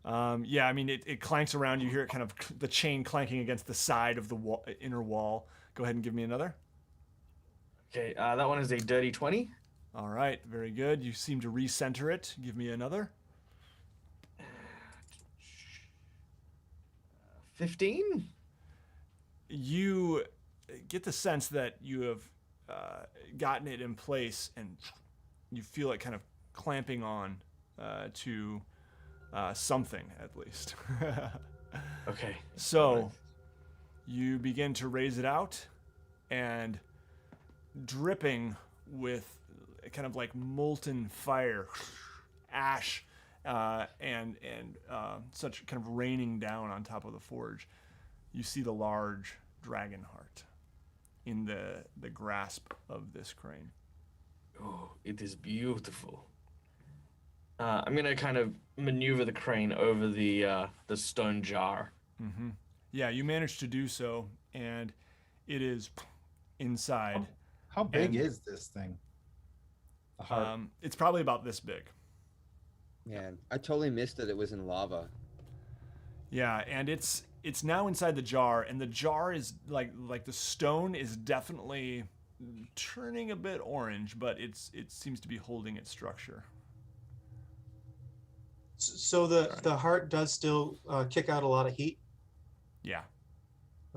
Yeah, I mean it clanks around. You hear it kind of the chain clanking against the side of the inner wall. Go ahead and give me another. Okay, that one is a dirty 20. All right, very good. You seem to recenter it. Give me another. 15. You get the sense that you have gotten it in place, and you feel it kind of clamping on to something at least. Okay. So you begin to raise it out, and dripping with kind of like molten fire, ash, and such kind of raining down on top of the forge, you see the large dragon heart in the grasp of this crane. Oh, it is beautiful. I'm gonna kind of maneuver the crane over the stone jar. Mm-hmm. Yeah, you managed to do so, and it is inside. How big And- is this thing? The heart. It's probably about this big. Man, I totally missed that it was in lava. Yeah, and it's now inside the jar, and the jar is like the stone is definitely turning a bit orange, but it seems to be holding its structure. So the heart does still kick out a lot of heat. Yeah.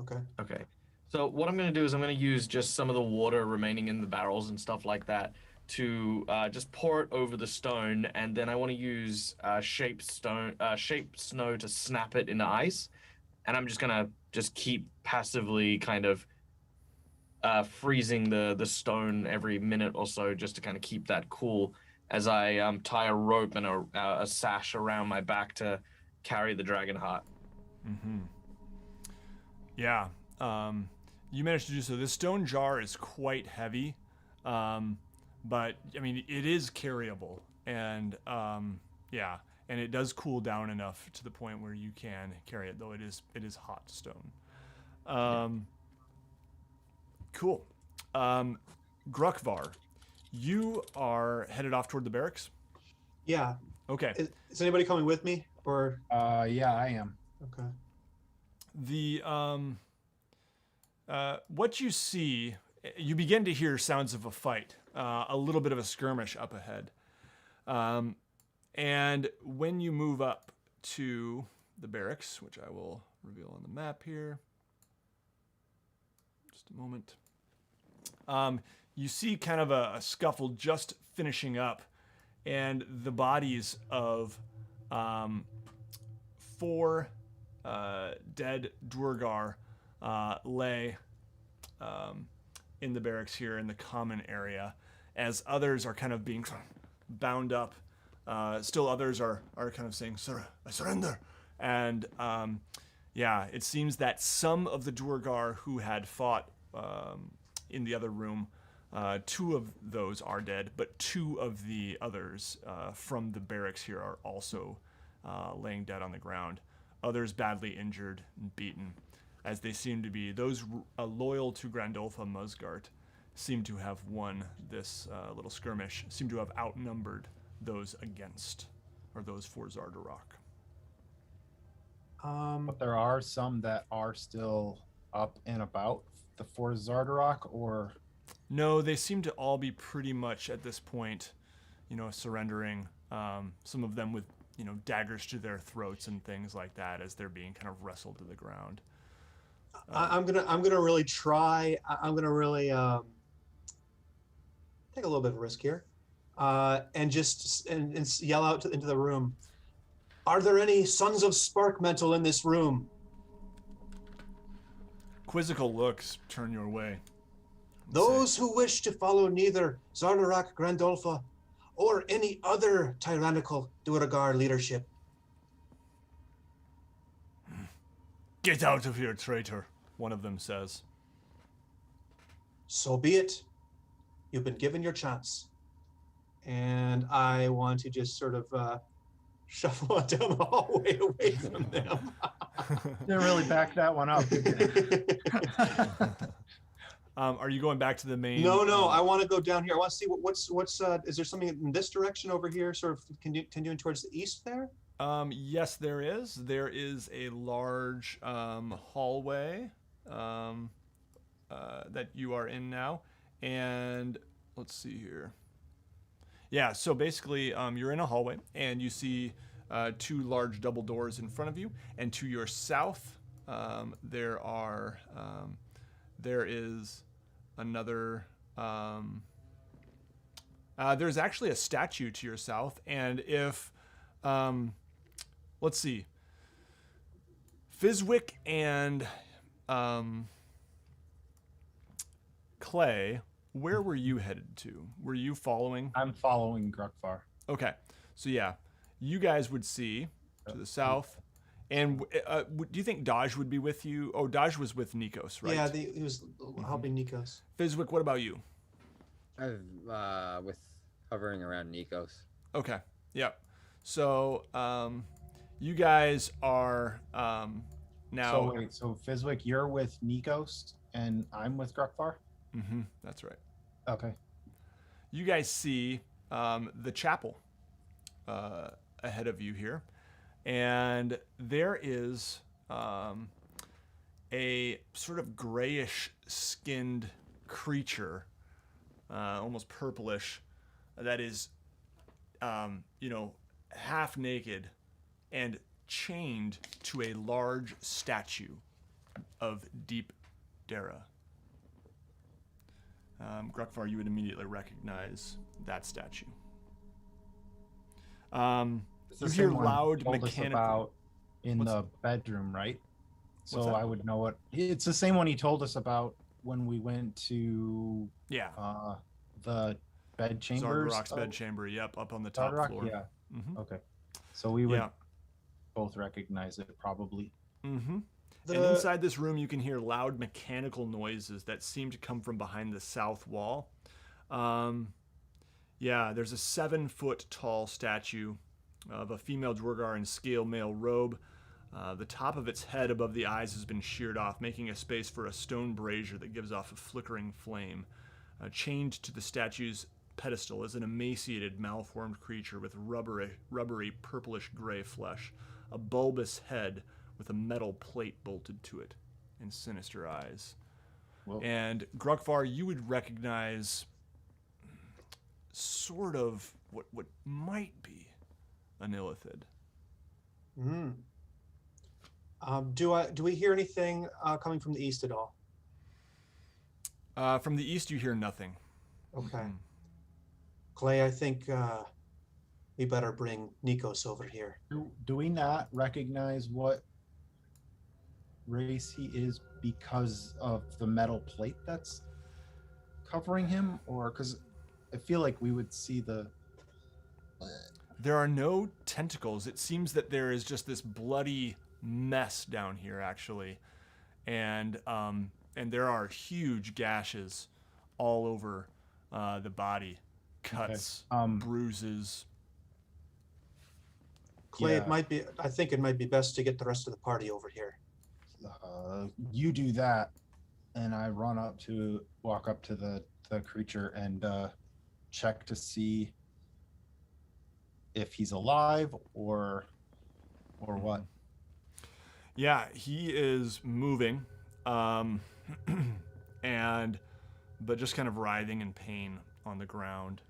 Okay. Okay. So what I'm gonna do is I'm gonna use just some of the water remaining in the barrels and stuff like that to just pour it over the stone, and then I want to use shape snow to snap it into ice, and I'm just gonna keep passively kind of freezing the stone every minute or so, just to kind of keep that cool as I tie a rope and a sash around my back to carry the dragon heart. Mm-hmm. Yeah. You managed to do so. This stone jar is quite heavy, but I mean it is carryable, and yeah, and it does cool down enough to the point where you can carry it, though it is hot stone. Cool. Grukvar, you are headed off toward the barracks. Yeah. Okay. Is anybody coming with me? Or Yeah, I am. okay. The what you see, you begin to hear sounds of a fight, a little bit of a skirmish up ahead, and when you move up to the barracks, which I will reveal on the map here, just a moment, you see kind of a scuffle just finishing up, and the bodies of 4 dead Duergar lay in the barracks here in the common area, as others are kind of being bound up. Still others are kind of saying, "Sir, I surrender." And yeah, it seems that some of the Duergar who had fought in the other room, 2 of those are dead, but 2 of the others from the barracks here are also laying dead on the ground. Others badly injured and beaten, as they seem to be. Those loyal to Grandolpha Musgart seem to have won this little skirmish, seem to have outnumbered those against, or those for Zardarok. But there are some that are still up and about the Fort Zardarok, or No, they seem to all be pretty much at this point, surrendering. Some of them with, daggers to their throats and things like that, as they're being kind of wrestled to the ground. I'm gonna really try. I'm gonna really take a little bit of risk here, and just and yell out into the room. Are there any sons of Sparkmental in this room? Quizzical looks turn your way. Those who wish to follow neither Zardarak Grandolpha or any other tyrannical Duergar leadership. Get out of here, traitor, one of them says. So be it. You've been given your chance. And I want to just sort of shuffle on down the hallway away from them. didn't really back that one up. Are you going back to the main? No, I want to go down here. I want to see what's is there something in this direction over here, sort of continuing towards the east there? Yes, there is. There is a large hallway that you are in now. And let's see here. Yeah, so basically you're in a hallway and you see 2 large double doors in front of you. And to your south, there is another... there's actually a statue to your south. And if... let's see. Fizwick and Clay, where were you headed to? Were you following? I'm following Grukvar. Okay. So yeah, you guys would see to the south. And do you think Dodge would be with you? Oh, Dodge was with Nikos, right? Yeah, he was helping Nikos. Fizwick, what about you? With hovering around Nikos. Okay. Yep. So you guys are now... So Fizwick, you're with Nikos and I'm with Grukvar? Mm-hmm. That's right. Okay. You guys see the chapel ahead of you here. And there is a sort of grayish skinned creature, almost purplish, that is, half naked and chained to a large statue of Deep Dara. Grukvar, you would immediately recognize that statue. It's the You same hear one loud he told us mechanical. about in What's- the bedroom, right? What's So that? I would know what it's the same one he told us about when we went to Yeah, the bed chambers. Zargarok's of bedchamber. Yep, up on the top Zargarok? floor. Yeah. Mm-hmm. Okay. So we would Yeah. both recognize it probably. Mm-hmm. The, And inside this room, you can hear loud mechanical noises that seem to come from behind the south wall. Yeah, there's a 7-foot tall statue of a female Dwargar in scale mail robe. The top of its head above the eyes has been sheared off, making a space for a stone brazier that gives off a flickering flame. Chained to the statue's pedestal is an emaciated, malformed creature with rubbery purplish gray flesh, a bulbous head with a metal plate bolted to it, and sinister eyes. Well, And Grukvar, you would recognize sort of what might be an illithid. mm. Do we hear anything coming from the east at all? From the east, you hear nothing. Okay. Mhm. Clay, I think we better bring Nikos over here. do we not recognize what race he is because of the metal plate that's covering him, or because I feel like we would see the There are no tentacles. It seems that there is just this bloody mess down here, actually, and there are huge gashes all over the body, cuts, bruises. Clay, Yeah. I think it might be best to get the rest of the party over here. you do that, and I walk up to the creature and check to see if he's alive or what. Yeah, he is moving, but just kind of writhing in pain on the ground.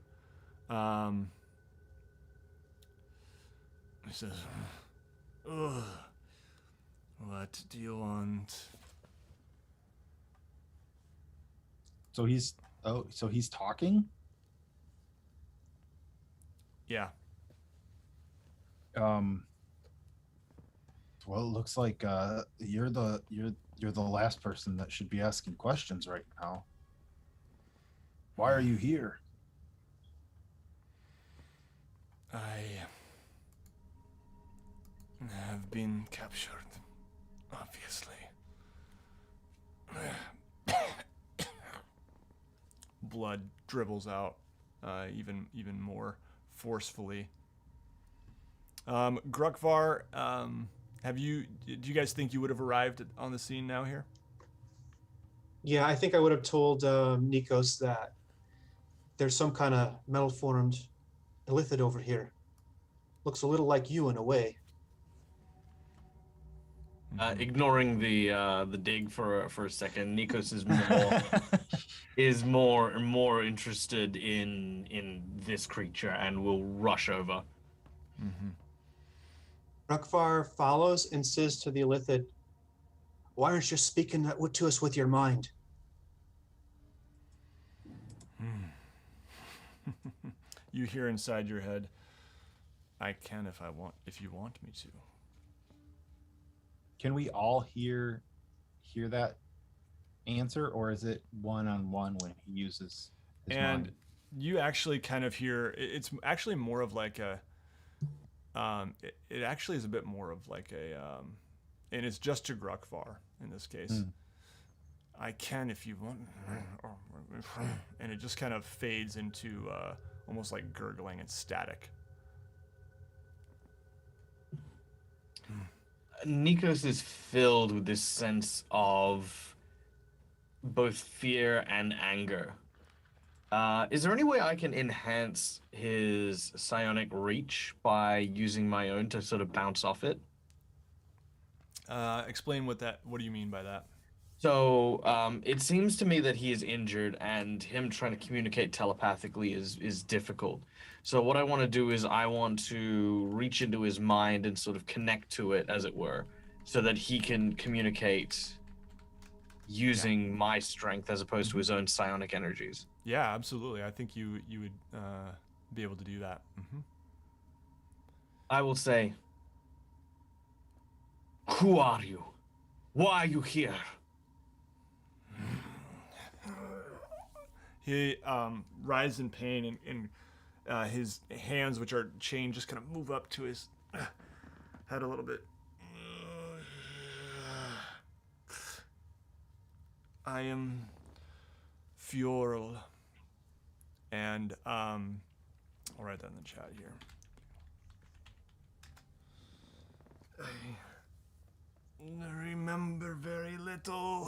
He says, "Ugh, what do you want?" So he's talking. Yeah. Well, it looks like you're the last person that should be asking questions right now. Why are you here? I have been captured, obviously. Blood dribbles out even more forcefully. Grukvar, do you guys think you would have arrived on the scene now here? Yeah, I think I would have told Nikos that there's some kind of metal-formed illithid over here. Looks a little like you in a way. Ignoring the dig for a second, Nikos is more interested in this creature and will rush over. Mm-hmm. Rukvar follows and says to the illithid, "Why aren't you speaking to us with your mind?" You hear inside your head, "I can if you want me to." Can we all hear that answer, or is it one-on-one when he uses his And mind? you actually kind of hear it's actually more of like a it actually is a bit more of like a and it's just to Grukvar in this case. "I can if you want," and it just kind of fades into almost like gurgling and static. Nikos is filled with this sense of both fear and anger. Is there any way I can enhance his psionic reach by using my own to sort of bounce off it? Explain what do you mean by that? So it seems to me that he is injured, and him trying to communicate telepathically is difficult. So what I want to do is I want to reach into his mind and sort of connect to it, as it were, so that he can communicate using my strength as opposed to his own psionic energies. Yeah, absolutely. I think you would be able to do that. I will say, who are you? Why are you here? He writhes in pain, and his hands, which are chained, just kind of move up to his head a little bit. I am Fjorl, and I'll write that in the chat here. I remember very little.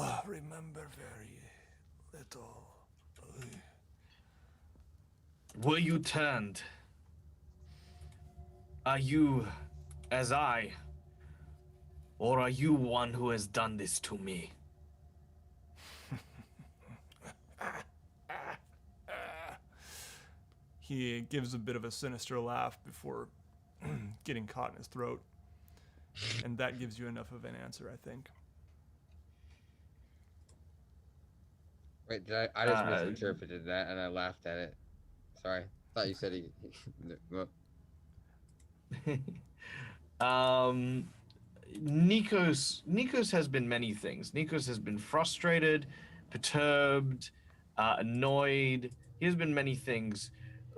Were you turned? Are you as I? Or are you one who has done this to me? He gives a bit of a sinister laugh before getting caught in his throat. And that gives you enough of an answer, I think. Wait, I just misinterpreted that and I laughed at it. Sorry. Thought you said he well, Nikos has been many things. Nikos has been frustrated, perturbed, annoyed. He has been many things,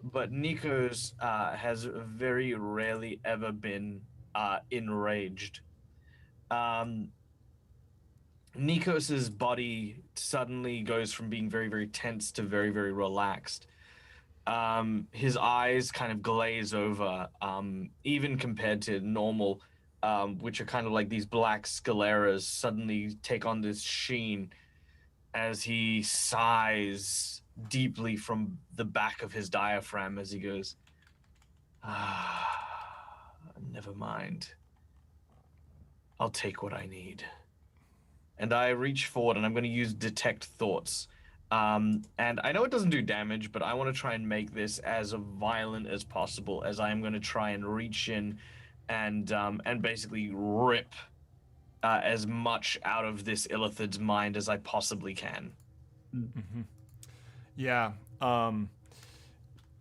but Nikos has very rarely ever been enraged. Nikos's body suddenly goes from being very, very tense to very, very relaxed. His eyes kind of glaze over, even compared to normal, which are kind of like these black scleras suddenly take on this sheen as he sighs deeply from the back of his diaphragm as he goes, never mind. I'll take what I need. And I reach forward and I'm going to use Detect Thoughts. And I know it doesn't do damage, but I want to try and make this as violent as possible, as I am going to try and reach in and basically rip as much out of this Illithid's mind as I possibly can. Mm-hmm. Yeah.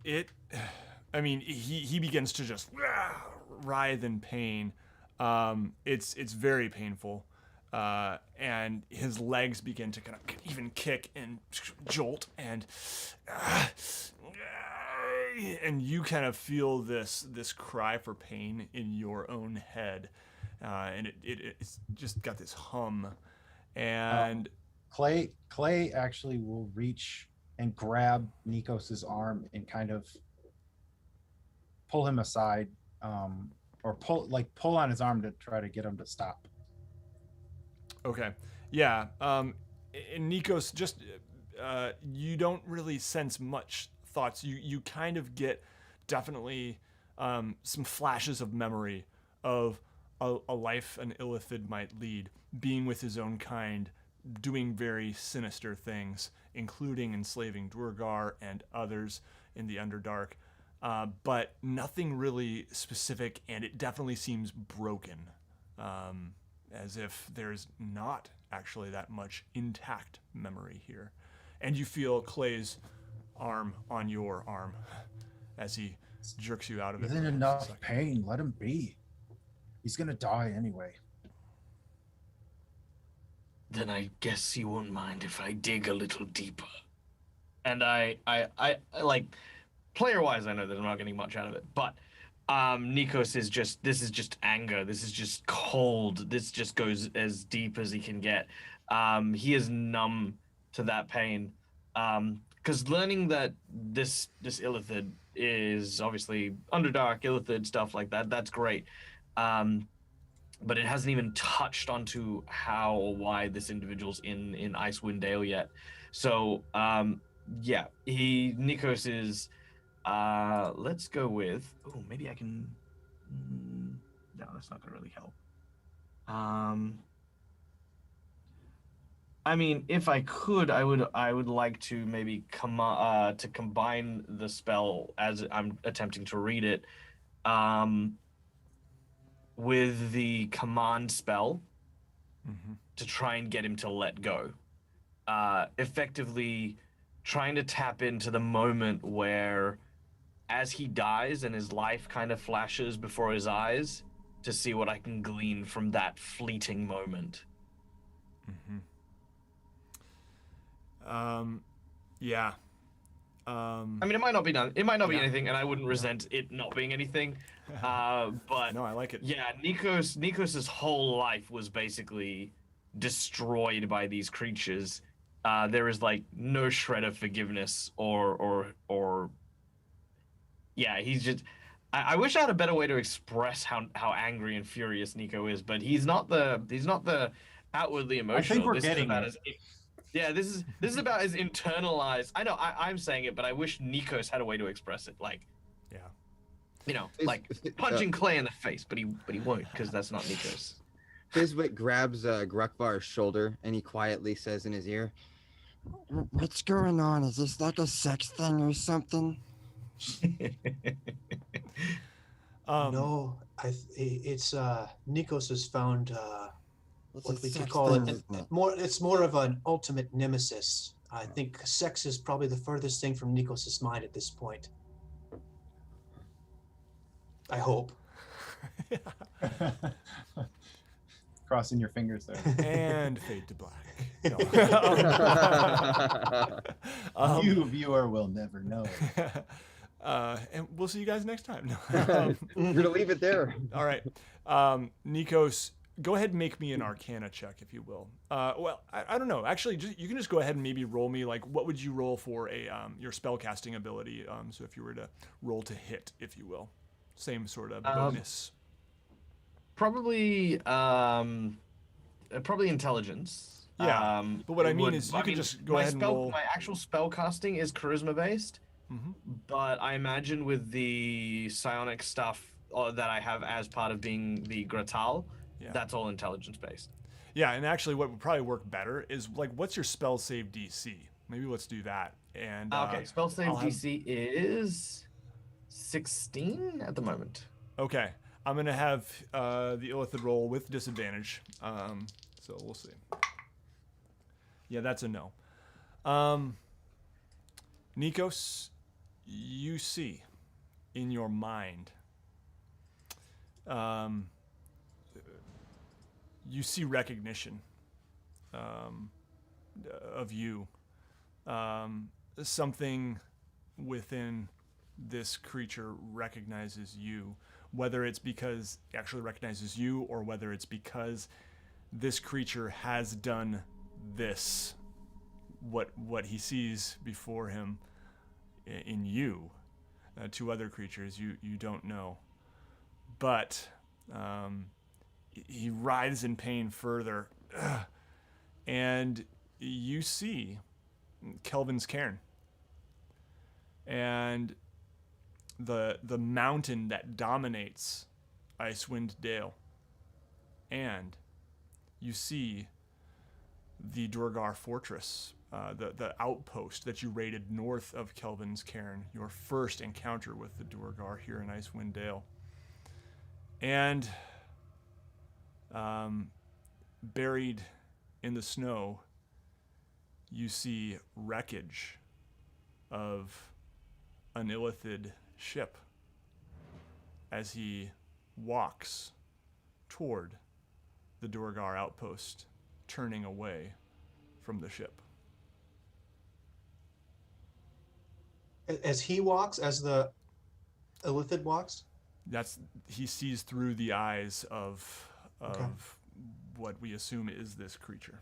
He begins to just writhe in pain. It's very painful. And his legs begin to kind of even kick and jolt, and you kind of feel this cry for pain in your own head, and it's just got this hum, and Clay actually will reach and grab Nikos's arm and kind of pull him aside, or pull on his arm to try to get him to stop. Okay. Yeah. And Nikos, just you don't really sense much thoughts. You kind of get definitely some flashes of memory of a life an Illithid might lead, being with his own kind, doing very sinister things, including enslaving Duergar and others in the Underdark. But nothing really specific, and it definitely seems broken. As if there's not actually that much intact memory here. And you feel Clay's arm on your arm as he jerks you out of it. He's in enough pain. Let him be. He's going to die anyway. Then I guess you won't mind if I dig a little deeper. And I like, player-wise, I know that I'm not getting much out of it, but Nikos this is just anger. This is just cold. This just goes as deep as he can get. He is numb to that pain. Because learning that this Illithid is obviously Underdark, Illithid, stuff like that, that's great. But it hasn't even touched onto how or why this individual's in Icewind Dale yet. So, Nikos is... let's go with, maybe I can, no, that's not gonna really help. I mean, if I could, I would like to maybe to combine the spell as I'm attempting to read it, with the command spell, to try and get him to let go. effectively trying to tap into the moment where, as he dies and his life kind of flashes before his eyes, to see what I can glean from that fleeting moment. Yeah. I mean, it might not be done. It might not be anything, and I wouldn't resent it not being anything. But No, I like it. yeah, Nikos's whole life was basically destroyed by these creatures. There is like no shred of forgiveness or yeah, he's just. I wish I had a better way to express how angry and furious Nico is, but he's not the outwardly emotional. we're This getting is about it. yeah, this is about his internalized. I know I'm saying it, but I wish Nikos had a way to express it, like, Yeah. you know, like punching Clay in the face, but he won't, because that's not Nikos. Fizwick grabs Grukvar's shoulder and he quietly says in his ear, What's going on? Is this like a sex thing or something? No, it's Nikos has found It's what a we could sex call thing, it isn't it? it's more of an ultimate nemesis. I think sex is probably the furthest thing from Nikos' mind at this point. I hope. Crossing your fingers there. And fade to black. You viewer will never know. And we'll see you guys next time. we're gonna leave it there. All right. Nikos, go ahead and make me an Arcana check, if you will. Well, I don't know. Actually, you can just go ahead and maybe roll me, like, what would you roll for your spellcasting ability? So if you were to roll to hit, if you will. Same sort of bonus. Probably intelligence. Yeah, but what I mean is you can just go ahead and roll. My actual spell casting is charisma based, but I imagine with the psionic stuff that I have as part of being the Gratal, that's all intelligence based. Yeah, and actually what would probably work better is, like, what's your spell save DC? Maybe let's do that. And Okay, spell save DC is 16 at the moment. Okay, I'm gonna have the Illithid roll with disadvantage. So we'll see. Yeah, that's a no. Nikos, you see in your mind. You see recognition of you. Something within this creature recognizes you, whether it's because it actually recognizes you or whether it's because this creature has done this, what he sees before him in you, to other creatures you don't know. But he writhes in pain further, and you see Kelvin's cairn and the mountain that dominates Icewind Dale, and you see the Durgar fortress, the outpost that you raided north of Kelvin's cairn, your first encounter with the Durgar here in Icewind Dale. And buried in the snow, you see wreckage of an Illithid ship as he walks toward the Durgar outpost, turning away from the ship. As he walks, as the Illithid walks? He sees through the eyes of what we assume is this creature.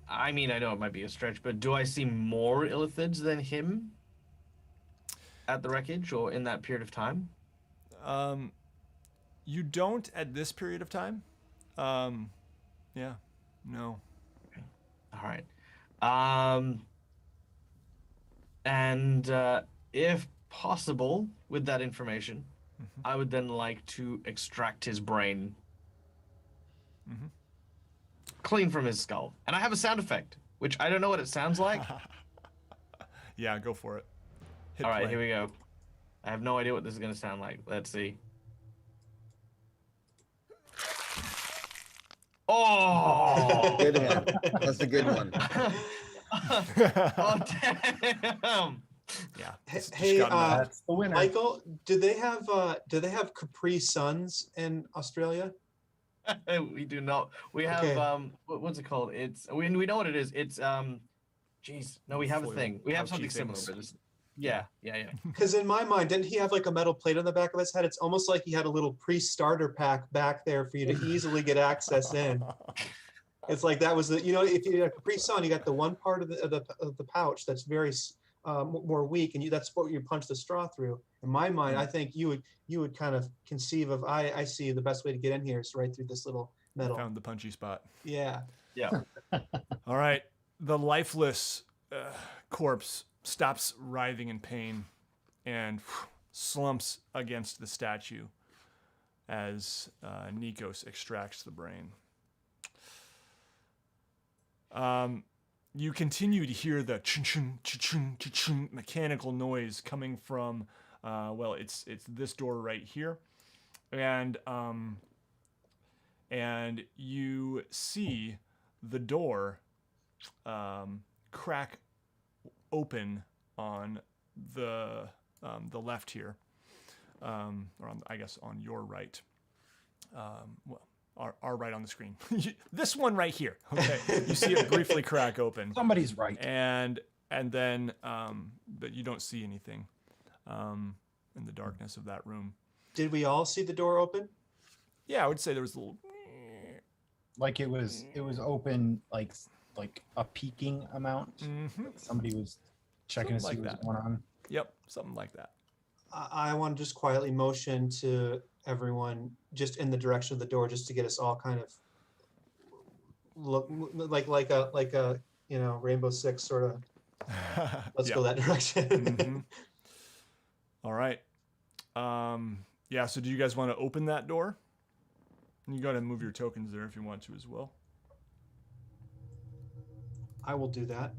I mean, I know it might be a stretch, but do I see more Illithids than him at the wreckage or in that period of time? You don't at this period of time. Yeah, no. Okay. All right. And if possible, with that information, I would then like to extract his brain clean from his skull. And I have a sound effect, which I don't know what it sounds like. Yeah, go for it. Hit All right, play. here we go. I have no idea what this is going to sound like. Let's see. Oh. Good one. That's a good one. Oh damn. Yeah. Hey, it's just hey, gotten that. That's the winner. Michael, do they have Capri Suns in Australia? We do not. We have Okay. what's it called? It's we know what it is. It's jeez. No, we have a Foil thing. We have pouchy something similar, things. but it's yeah. Because in my mind, didn't he have like a metal plate on the back of his head? It's almost like he had a little pre-starter pack back there for you to easily get access in. It's like that was the, if you had a Capri Sun, you got the one part of the pouch that's very more weak, and that's what you punch the straw through. In my mind, I think you would kind of conceive of, I see the best way to get in here is right through this little metal. Found the punchy spot. Yeah. Yeah. All right. The lifeless corpse stops writhing in pain and slumps against the statue as Nikos extracts the brain. You continue to hear the ching ching ching mechanical noise coming from it's this door right here, and you see the door crack open on the left here, or on, I guess on your right. Our right on the screen. This one right here. Okay, you see it briefly crack open. Somebody's right. And then, but you don't see anything in the darkness of that room. Did we all see the door open? Yeah, I would say there was a little. Like it was open like a peaking amount. Mm-hmm. Like somebody was checking Something to see like what was going on. Yep, something like that. I want to just quietly motion to everyone just in the direction of the door, just to get us all kind of look like a Rainbow Six sort of. Let's Yeah. go that direction. Mhm. All right. Yeah. So, do you guys want to open that door? You go ahead and move your tokens there if you want to as well. I will do that.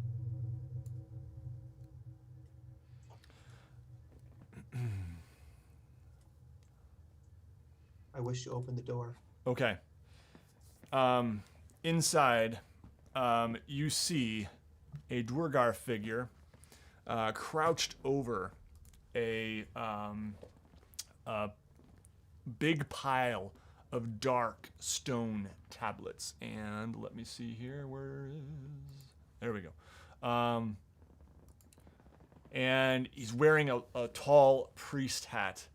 I wish you opened the door. Okay. Inside, you see a Dwargar figure crouched over a big pile of dark stone tablets. And let me see here. There we go. And he's wearing a tall priest hat.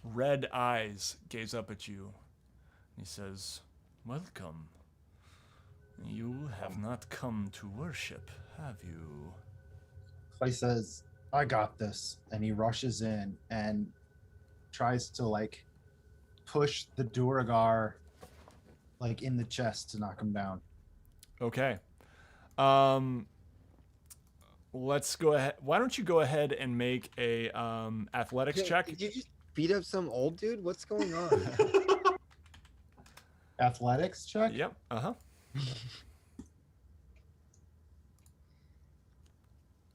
Red eyes gaze up at you. He says, "Welcome. You have not come to worship, have you?" Clay says, "I got this," and he rushes in and tries to push the Duragar in the chest to knock him down. Okay. Let's go ahead. Why don't you go ahead and make a athletics check? Did you just beat up some old dude? What's going on? Athletics check? Yep. Uh-huh.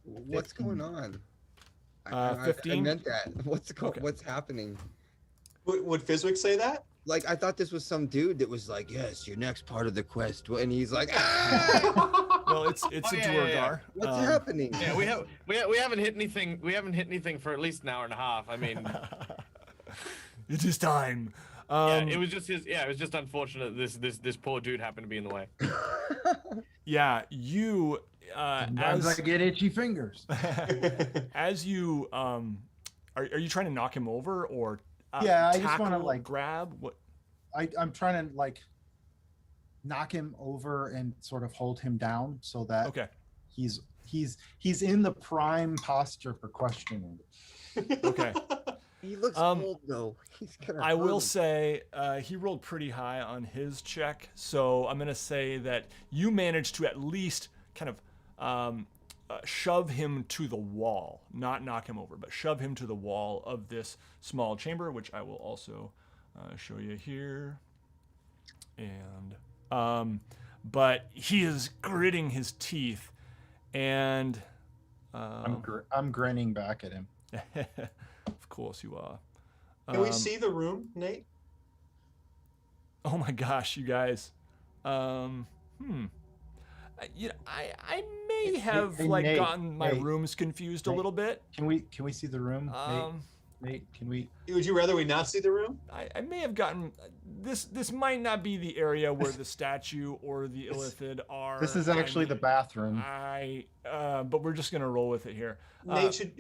What's going on? 15? I meant that. Okay. What's happening? Would Fizwick say that? Like, I thought this was some dude that was like, "Yes, your next part of the quest," and he's like, "Ah!" Well, it's Oh, a yeah, Dwargar. yeah. What's happening? Yeah, we haven't hit anything. We haven't hit anything for at least an hour and a half. I mean, It is time. it was just it was just unfortunate this poor dude happened to be in the way. Yeah, you Sometimes I get itchy fingers. as you are you trying to knock him over or Yeah, I just wanna, tackle, grab what? I'm trying to knock him over and sort of hold him down so that Okay. he's in the prime posture for questioning. Okay. He looks old though. He's kind of. I will say he rolled pretty high on his check, so I'm gonna say that you managed to at least kind of shove him to the wall, not knock him over, but shove him to the wall of this small chamber, which I will also show you here. And but he is gritting his teeth, and I'm grinning back at him. of course you are. Can we see the room, Nate? Oh my gosh, you guys. I may Hey, have hey, like Nate, gotten my Nate, rooms confused a Nate. little bit. Can we see the room, Nate? Um, Nate, can we? Would you rather we not see the room? I may have gotten this might not be the area where the statue or the illithid are. This is actually the bathroom. But we're just gonna roll with it here. Nate,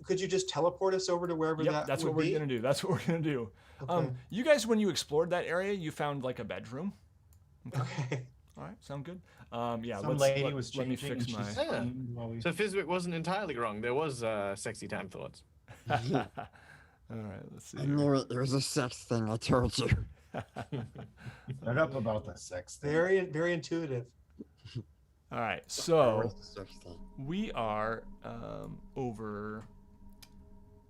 could you just teleport us over to wherever Yep, that that's would what we're be? gonna do. That's what we're gonna do. Okay. You guys, when you explored that area, you found like a bedroom. Okay. All right, sound good. Yeah, Some lady was let me changing fix and my. she Yeah. screamed while we. So Fizwick wasn't entirely wrong. There was sexy time thoughts. All right, let's see. I knew it. It was a sex thing. I told you. Shut up about the sex thing. Very intuitive. All right, so Where's the sex thing? we are over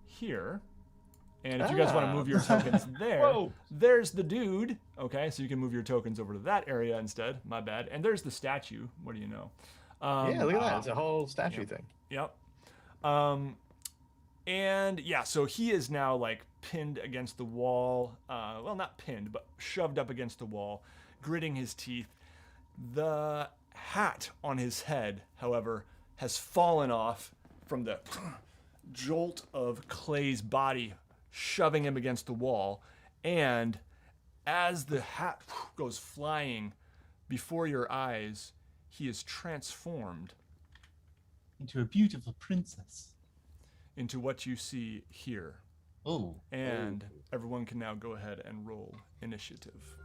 here. And if you guys want to move your tokens there, Whoa. there's the dude. Okay, so you can move your tokens over to that area instead. My bad. And there's the statue. What do you know? Yeah, look at that. It's a whole statue thing. Yep. And yeah, so he is now like pinned against the wall. Well, not pinned, but shoved up against the wall, gritting his teeth. The hat on his head, however, has fallen off from the jolt of Clay's body shoving him against the wall. And as the hat goes flying before your eyes, he is transformed Into a beautiful princess. into what you see here. Oh. And everyone can now go ahead and roll initiative.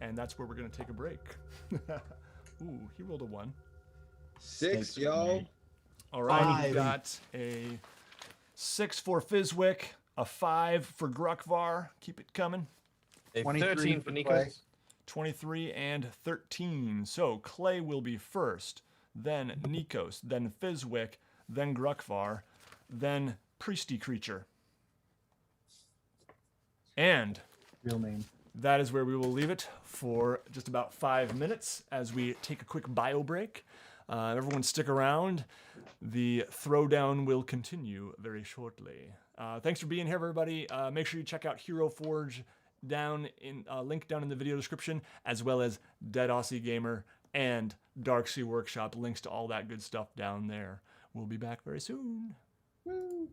And that's where we're going to take a break. Ooh, he rolled a 1. 6, yo. All right, Five. we got a 6 for Fizwick, a 5 for Gruckvar. Keep it coming. A 23 13 for for Nikos. Clay. 23 and 13. So Clay will be first, then Nikos, then Fizwick, then Gruckvar, then Priesty Creature. And Real name. that is where we will leave it for just about 5 minutes as we take a quick bio break. Everyone stick around. The throwdown will continue very shortly. Thanks for being here, everybody. Make sure you check out Hero Forge link down in the video description, as well as Dead Aussie Gamer and Darksea Workshop. Links to all that good stuff down there. We'll be back very soon. Woo.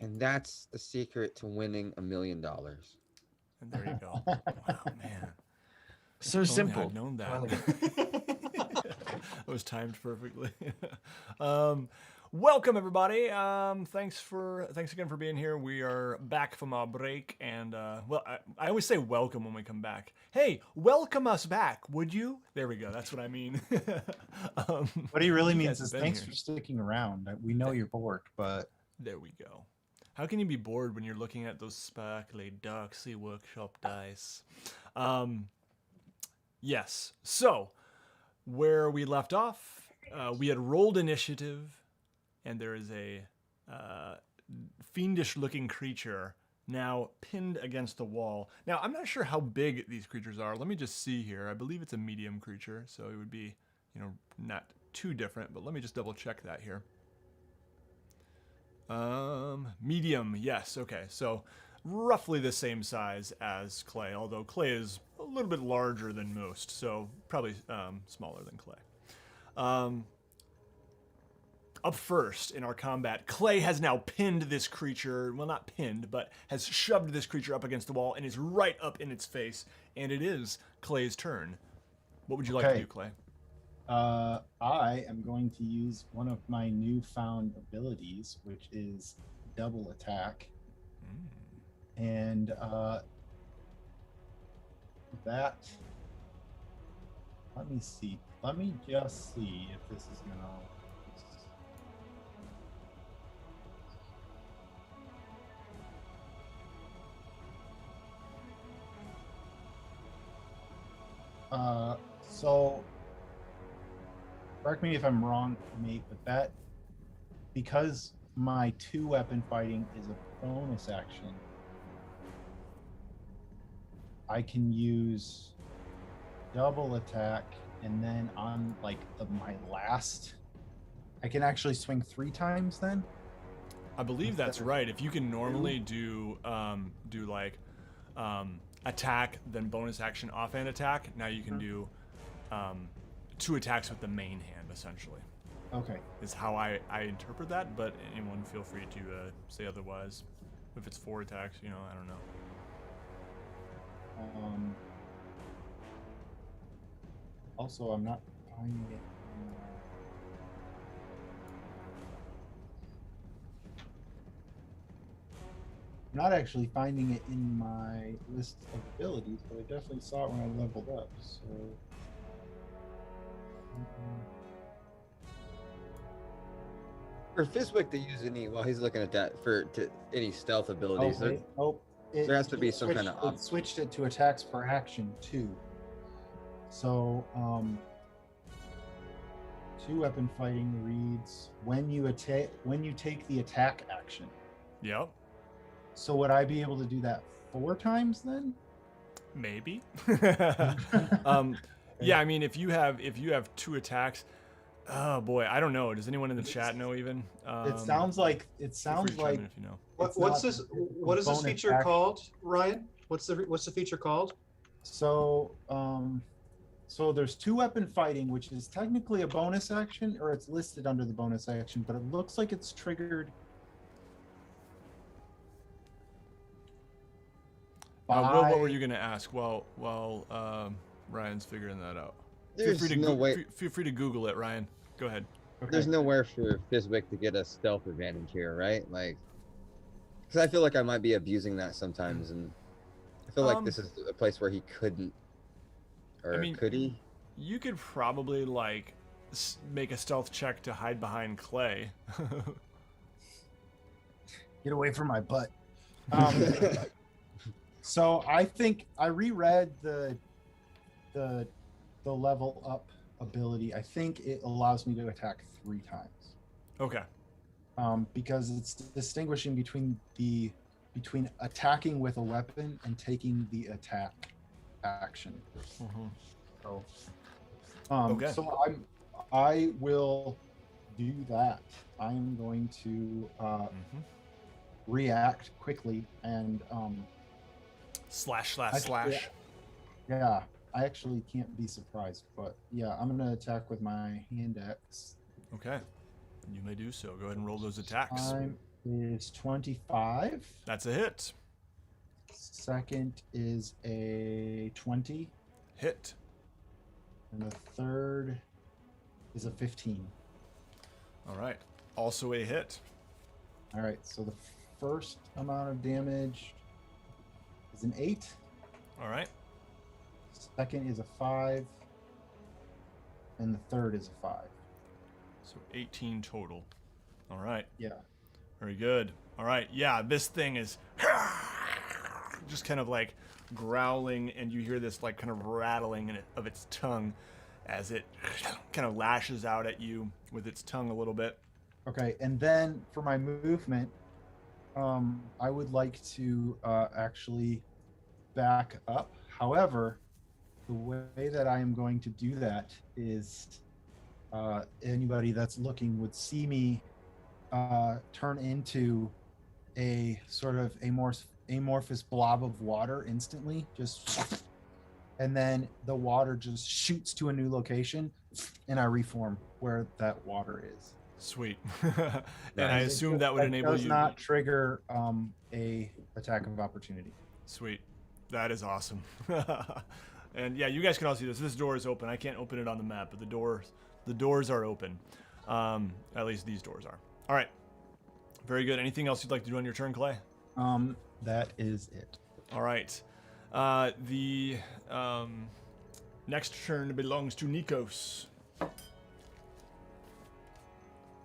And that's the secret to winning $1 million. And there you go. Wow, man. So If only simple. I'd known that. Finally. That was timed perfectly. Welcome everybody. Thanks again for being here. We are back from our break, and well, I always say welcome when we come back. Hey, welcome us back, would you? There we go. That's what I mean. What he really you means guys is have been thanks here. for sticking around. We know you're bored, but There we go. How can you be bored when you're looking at those sparkly Darksea Workshop dice? Yes. So, where we left off, we had rolled initiative, and there is a fiendish-looking creature now pinned against the wall. Now, I'm not sure how big these creatures are. Let me just see here. I believe it's a medium creature, so it would be, not too different, but let me just double-check that here. Medium, yes, okay. So roughly the same size as Clay, although Clay is a little bit larger than most, so probably smaller than Clay. Up first in our combat, Clay has now pinned this creature, well, not pinned, but has shoved this creature up against the wall and is right up in its face, and it is Clay's turn. What would you like to Okay. do, Clay? I am going to use one of my newfound abilities, which is double attack. And that, let me see. Let me just see if this is gonna. So correct me if I'm wrong, mate, but that, because my 2-weapon fighting is a bonus action, I can use double attack, and then on like my last, I can actually swing 3 times then. I believe that's right. If you can normally do attack, then bonus action, offhand attack, now you can do 2 attacks with the main hand, essentially. Okay. Is how I interpret that, but anyone feel free to say otherwise. If it's 4 attacks, I don't know. Also, I'm not finding it. I'm not actually finding it in my list of abilities, but I definitely saw it when I leveled up. So. For Fizwick to use any while he's looking at that any stealth abilities, Okay. there has to be some kind of It switched it to attacks per action too. So 2-weapon fighting reads when you take the attack action. Yep. So would I be able to do that 4 times then? Maybe. Yeah, I mean, if you have 2 attacks, oh boy, I don't know. Does anyone in the chat know even? It sounds like feel free to chime in if you know. What is this feature called, Ryan? What's the feature called? So so there's 2-weapon fighting, which is technically a bonus action, or it's listed under the bonus action, but it looks like it's triggered. What were you gonna ask while Ryan's figuring that out? There's no way. Feel free to Google it, Ryan. Go ahead. Okay. There's nowhere for Fizwick to get a stealth advantage here, right? Like, because I feel like I might be abusing that sometimes, and I feel like this is a place where he couldn't, or could he? You could probably make a stealth check to hide behind Clay. Get away from my butt. So I think I reread the level up ability. I think it allows me to attack 3 times. Okay. Because it's distinguishing between attacking with a weapon and taking the attack action. Mm-hmm. So, Okay. so I will do that. I'm going to react quickly and Slash. Yeah, I actually can't be surprised, but yeah, I'm gonna attack with my hand axe. Okay. You may do so. Go ahead and roll those attacks. is 25. That's a hit. Second is a 20. Hit. And the third is a 15. All right. Also a hit. All right, so the first amount of damage is an 8. All right. Second is a 5. And the third is a 5. So 18 total. All right. Yeah. Very good. All right. Yeah, this thing is just kind of like growling, and you hear this like kind of rattling of its tongue as it kind of lashes out at you with its tongue a little bit. Okay, and then for my movement, I would like to actually back up. However, the way that I am going to do that is anybody that's looking would see me turn into a sort of amorphous blob of water instantly, just, and then the water just shoots to a new location, and I reform where that water is. Sweet. And I assume that would enable does you. not trigger a attack of opportunity. Sweet. That is awesome. And yeah, you guys can all see this. This door is open. I can't open it on the map, but the doors are open. At least these doors are. All right. Very good. Anything else you'd like to do on your turn, Clay? That is it. All right. The next turn belongs to Nikos.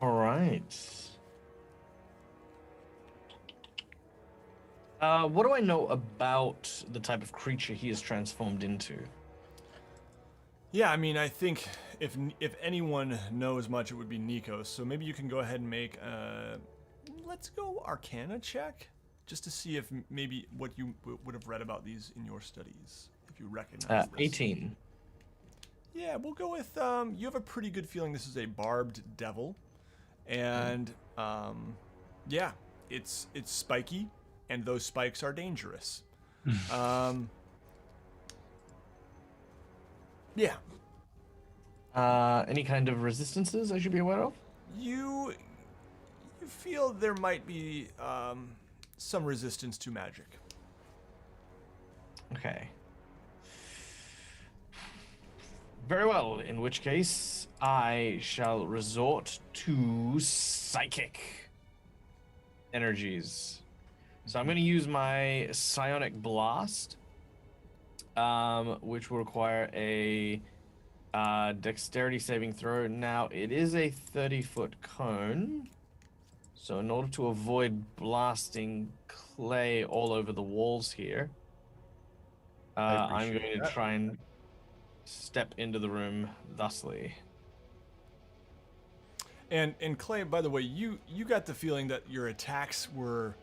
All right. What do I know about the type of creature he is transformed into? Yeah, I mean, I think if anyone knows much, it would be Nikos. So maybe you can go ahead and make let's go Arcana check, just to see if maybe what you would have read about these in your studies, if you recognize this. 18. Yeah, we'll go with you have a pretty good feeling this is a barbed devil, and yeah, it's spiky, and those spikes are dangerous. Yeah. Any kind of resistances I should be aware of? You feel there might be some resistance to magic. Okay. Very well, in which case I shall resort to psychic energies. So I'm going to use my psionic blast, which will require a dexterity saving throw. Now, it is a 30-foot cone. So in order to avoid blasting clay all over the walls here, I'm going to try and step into the room thusly. And Clay, by the way, you got the feeling that your attacks were,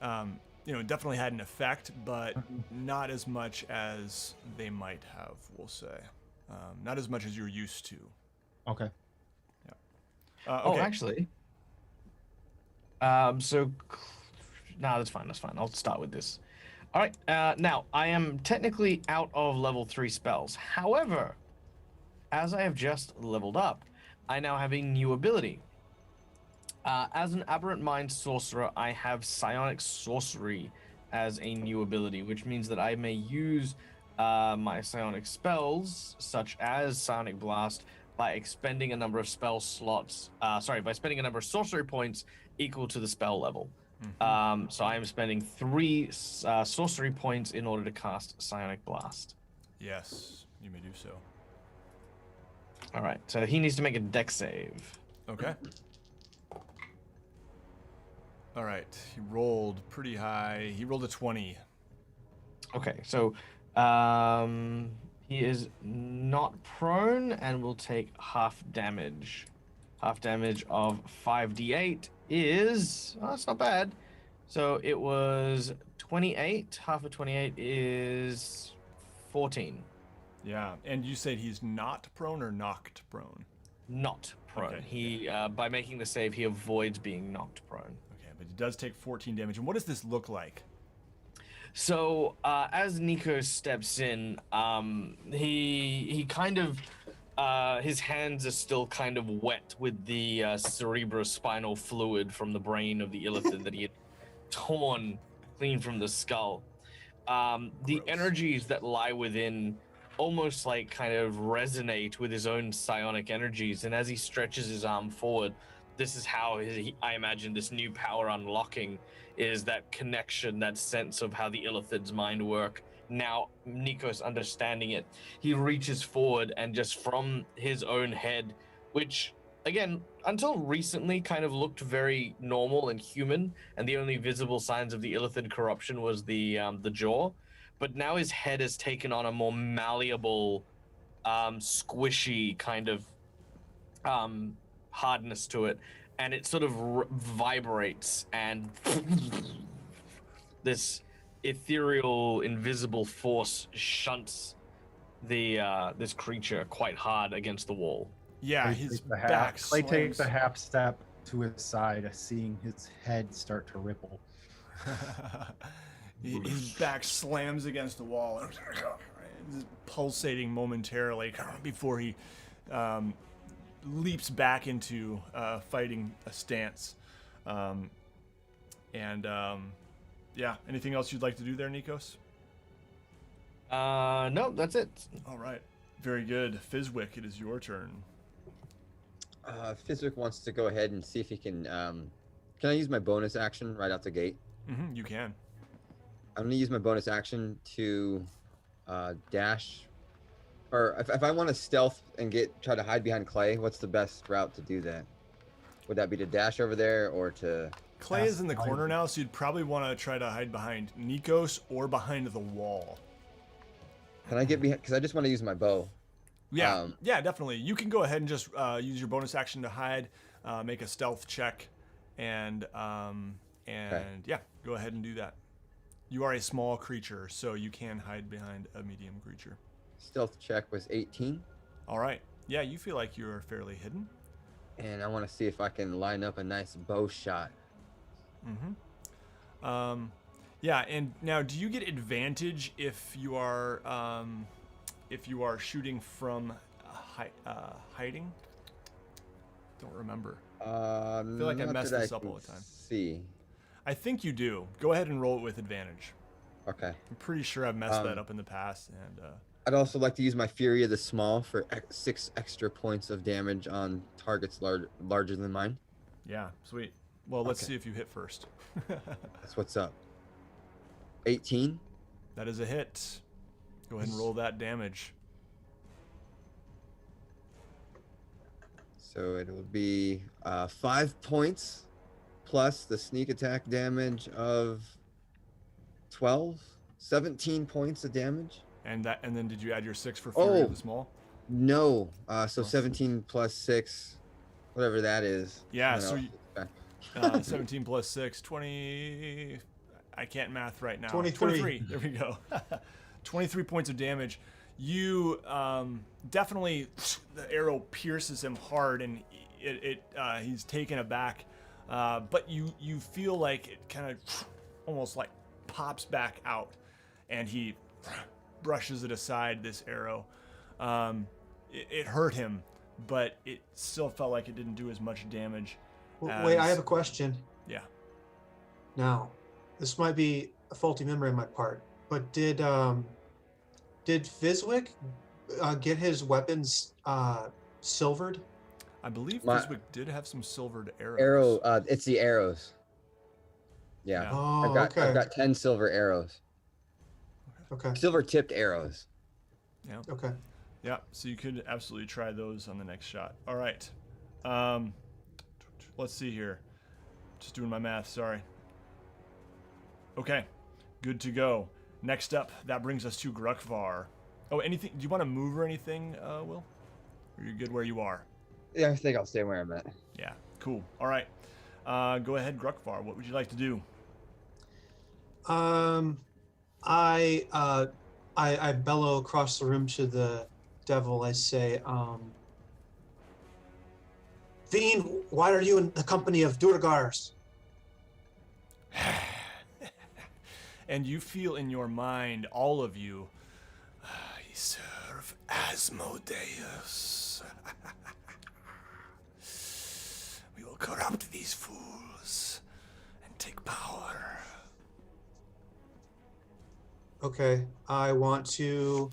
definitely had an effect, but not as much as they might have. We'll say, not as much as you're used to. Okay. Yeah. Okay. Oh, actually. No, that's fine. That's fine. I'll start with this. All right. Now, I am technically out of level 3 spells. However, as I have just leveled up, I now have a new ability. As an Aberrant Mind sorcerer, I have Psionic Sorcery as a new ability, which means that I may use my psionic spells, such as Psionic Blast, by expending a number of spell slots. By spending a number of sorcery points equal to the spell level. So I am spending 3 sorcery points in order to cast Psionic Blast. Yes, you may do so. All right, so he needs to make a dex save. Okay. All right, he rolled pretty high. He rolled a 20. Okay, so he is not prone and will take half damage. Half damage of 5d8 is... Oh, that's not bad. So it was 28. Half of 28 is 14. Yeah, and you said he's not prone or knocked prone? Not prone. Okay. He, by making the save, he avoids being knocked prone. Okay, but he does take 14 damage. And what does this look like? So, as Nico steps in, he kind of his hands are still kind of wet with the cerebrospinal fluid from the brain of the illithid that he had torn clean from the skull. The Gross. energies that lie within almost like kind of resonate with his own psionic energies, and as he stretches his arm forward, this is how I imagine this new power unlocking is that connection, that sense of how the illithid's mind work. Now Nikos understanding it, he reaches forward and just from his own head, which again until recently kind of looked very normal and human, and the only visible signs of the illithid corruption was the jaw, but now his head has taken on a more malleable, squishy kind of hardness to it, and it sort of vibrates, and this ethereal, invisible force shunts the this creature quite hard against the wall. Yeah, Clay his takes the back Clay takes slams. a half step to his side, seeing his head start to ripple. His back slams against the wall, pulsating momentarily before he leaps back into fighting a stance. Yeah, anything else you'd like to do there, Nikos? No, that's it. All right, very good. Fizwick, it is your turn. Fizwick wants to go ahead and see if he can. Can I use my bonus action right out the gate? You can. I'm gonna use my bonus action to dash, or if I want to stealth and try to hide behind Clay, what's the best route to do that? Would that be to dash over there or to? Clay is in the corner now, so you'd probably want to try to hide behind Nikos or behind the wall. Can I get behind? Because I just want to use my bow. Yeah, yeah, definitely. You can go ahead and just use your bonus action to hide, make a stealth check, and yeah, go ahead and do that. You are a small creature, so you can hide behind a medium creature. Stealth check was 18. All right. Yeah, you feel like you're fairly hidden. And I want to see if I can line up a nice bow shot. Yeah, and now do you get advantage if you are shooting from hiding? Don't remember. I feel like I messed this up all the time. See. I think you do. Go ahead and roll it with advantage. Okay. I'm pretty sure I've messed that up in the past, and I'd also like to use my Fury of the Small for 6 extra points of damage on targets larger than mine. yeah, sweet. Well, let's Okay. see if you hit first. That's what's up. 18. That is a hit. Go ahead and roll that damage. So it will be 5 points plus the sneak attack damage of 12, 17 points of damage. And then did you add your 6 for Fury of the Small? No, so 17 plus 6, whatever that is. Yeah, No, so okay. 17 plus 6, 20. I can't math right now. 23. There we go. 23 points of damage. You definitely, the arrow pierces him hard, and he's taken aback. But you feel like it kind of almost like pops back out, and he brushes it aside, this arrow. It hurt him, but it still felt like it didn't do as much damage. Wait, I have a question. Yeah. Now, this might be a faulty memory on my part, but did Fizwick get his weapons silvered? I believe Fizwick did have some silvered arrows. It's the arrows. Yeah. Oh, I've okay. got 10 silver arrows. Okay. Silver tipped arrows. Yeah. Okay. Yeah. So you could absolutely try those on the next shot. All right. Let's see here. Just doing my math. Sorry. Okay. Good to go. Next up, that brings us to Grukvar. Oh, anything? Do you want to move or anything, Will? Or are you good where you are? Yeah, I think I'll stay where I'm at. Yeah. Cool. All right. Go ahead, Grukvar. What would you like to do? I bellow across the room to the devil. I say, Fiend, why are you in the company of Durgars? And you feel in your mind, all of you, I serve Asmodeus. We will corrupt these fools and take power. Okay, I want to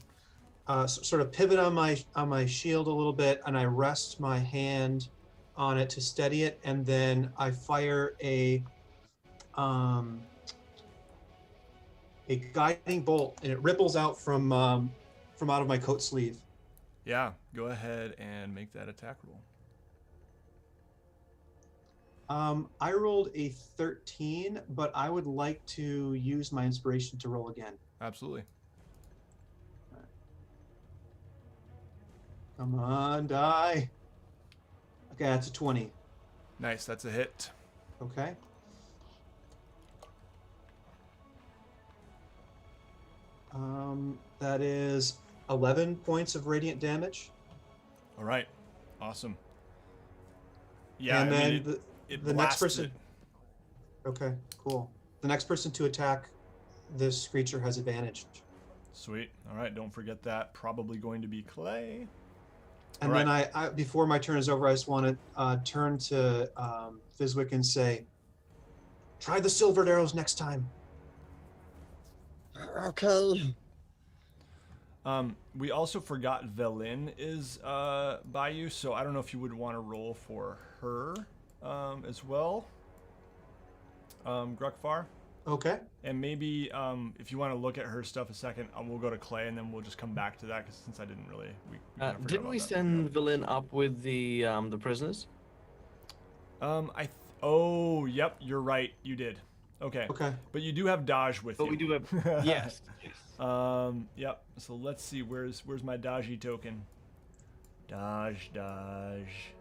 sort of pivot on my shield a little bit, and I rest my hand on it to steady it, and then I fire a guiding bolt, and it ripples out from out of my coat sleeve. Yeah, go ahead and make that attack roll. I rolled a 13, but I would like to use my inspiration to roll again. Absolutely. Come on, die. Okay, that's a 20. Nice, that's a hit. Okay. That is 11 points of radiant damage. All right, awesome. Yeah, And I then mean, it the next blasted person. it. Okay, cool. The next person to attack this creature has advantage. Sweet. All right, don't forget that. Probably going to be Clay. And All then I before my turn is over, I just want to turn to Fizwick and say, try the silvered arrows next time. Okay. We also forgot Velin is by you, so I don't know if you would want to roll for her as well, Gruckfar. Okay. And maybe if you want to look at her stuff a second, we'll go to Clay, and then we'll just come back to that, because since I didn't really, we kinda forgot Didn't about we that. send Villain up with the prisoners? Oh, yep, you're right, you did. Okay. Okay. But you do have Dodge with you. But we do have yes. Yep. So let's see. Where's my Dodgy token? Dodge. Dodge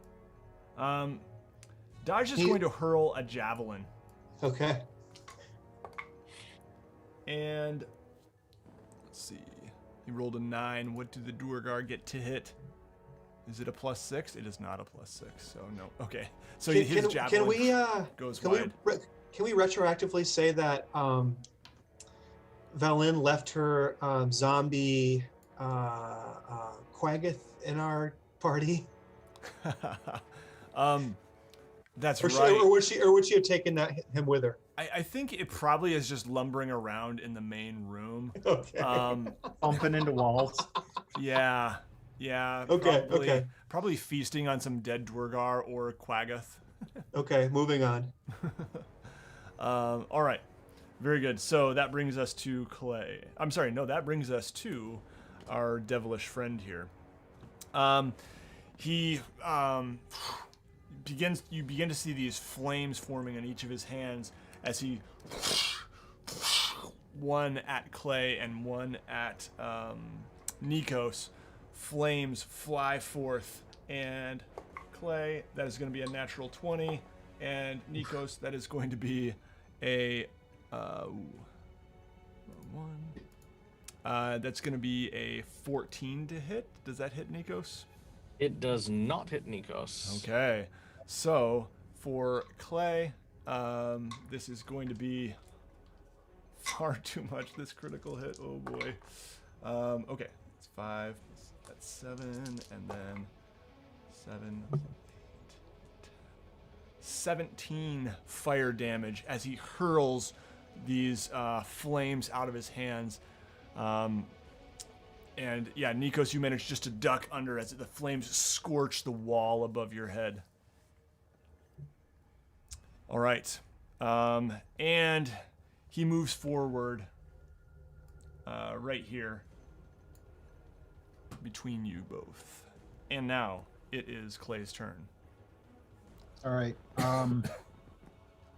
is going to hurl a javelin, Okay. and let's see. He rolled a 9. What do the Duergar get to hit? Is it a +6? It is not a +6. So no. Okay. So his javelin goes wide. Can we retroactively say that Valin left her zombie Quaggoth in our party? That's Or right. would she have taken him with her? I think it probably is just lumbering around in the main room. Okay. Bumping into walls. Yeah. Okay, Probably, okay. Probably feasting on some dead Dwergar or Quaggoth. Okay, moving on. All right. Very good. So that brings us to Clay. I'm sorry. No, that brings us to our devilish friend here. He you begin to see these flames forming on each of his hands as he one at Clay and one at Nikos. Flames fly forth, and Clay, that is going to be a natural 20, and Nikos, that is going to be a that's going to be a 14 to hit. Does that hit Nikos? It does not hit Nikos. Okay, so for Clay, this is going to be far too much, this critical hit. Oh boy. Okay, it's 5, that's 7, and then 7, 8, 10, 17 fire damage as he hurls these flames out of his hands. And yeah, Nikos, you manage just to duck under as the flames scorch the wall above your head. All right. And he moves forward right here between you both. And now it is Clay's turn. All right.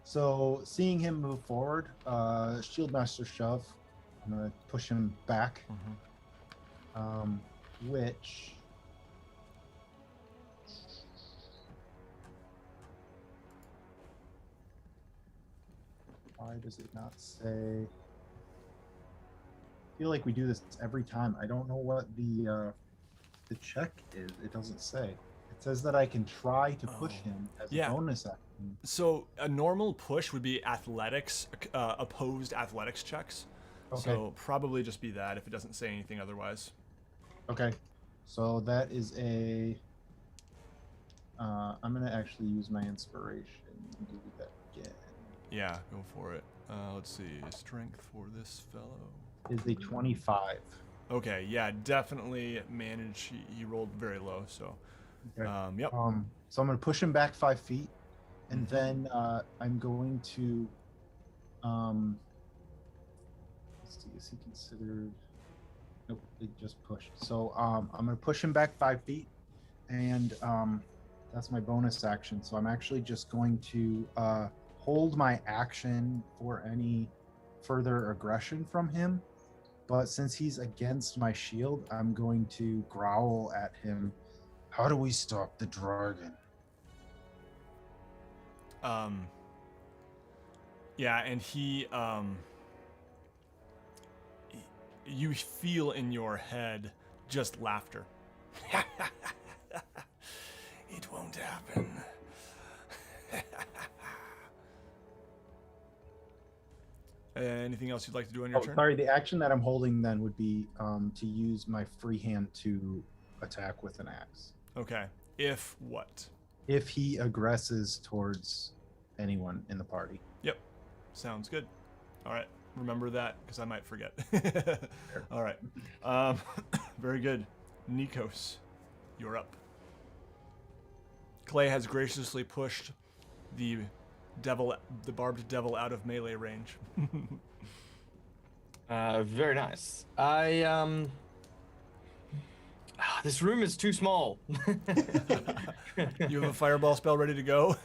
So seeing him move forward, Shieldmaster shove. I'm gonna push him back. Which why does it not say? I feel like we do this every time. I don't know what the check is. It doesn't say. It says that I can try to push him as a bonus action. So a normal push would be athletics, opposed athletics checks. Okay. So probably just be that if it doesn't say anything otherwise. Okay. So that is a I'm gonna actually use my inspiration and do that again. Yeah, go for it. Let's see. Strength for this fellow Is a 25. Okay, yeah, definitely managed. He rolled very low, so Okay. yep. So I'm gonna push him back 5 feet, and Mhm. then I'm going to let's see, is he considered? Nope, it just pushed. So I'm gonna push him back 5 feet, and that's my bonus action. So I'm actually just going to hold my action for any further aggression from him. But since he's against my shield, I'm going to growl at him. How do we stop the dragon? Yeah, and you feel in your head just laughter. It won't happen. Anything else you'd like to do on your turn? Sorry, the action that I'm holding then would be to use my free hand to attack with an axe. Okay. If what? If he aggresses towards anyone in the party. Yep. Sounds good. All right. Remember that because I might forget. All right. Very good. Nikos, you're up. Clay has graciously pushed the barbed devil out of melee range. Very nice. This room is too small. You have a fireball spell ready to go?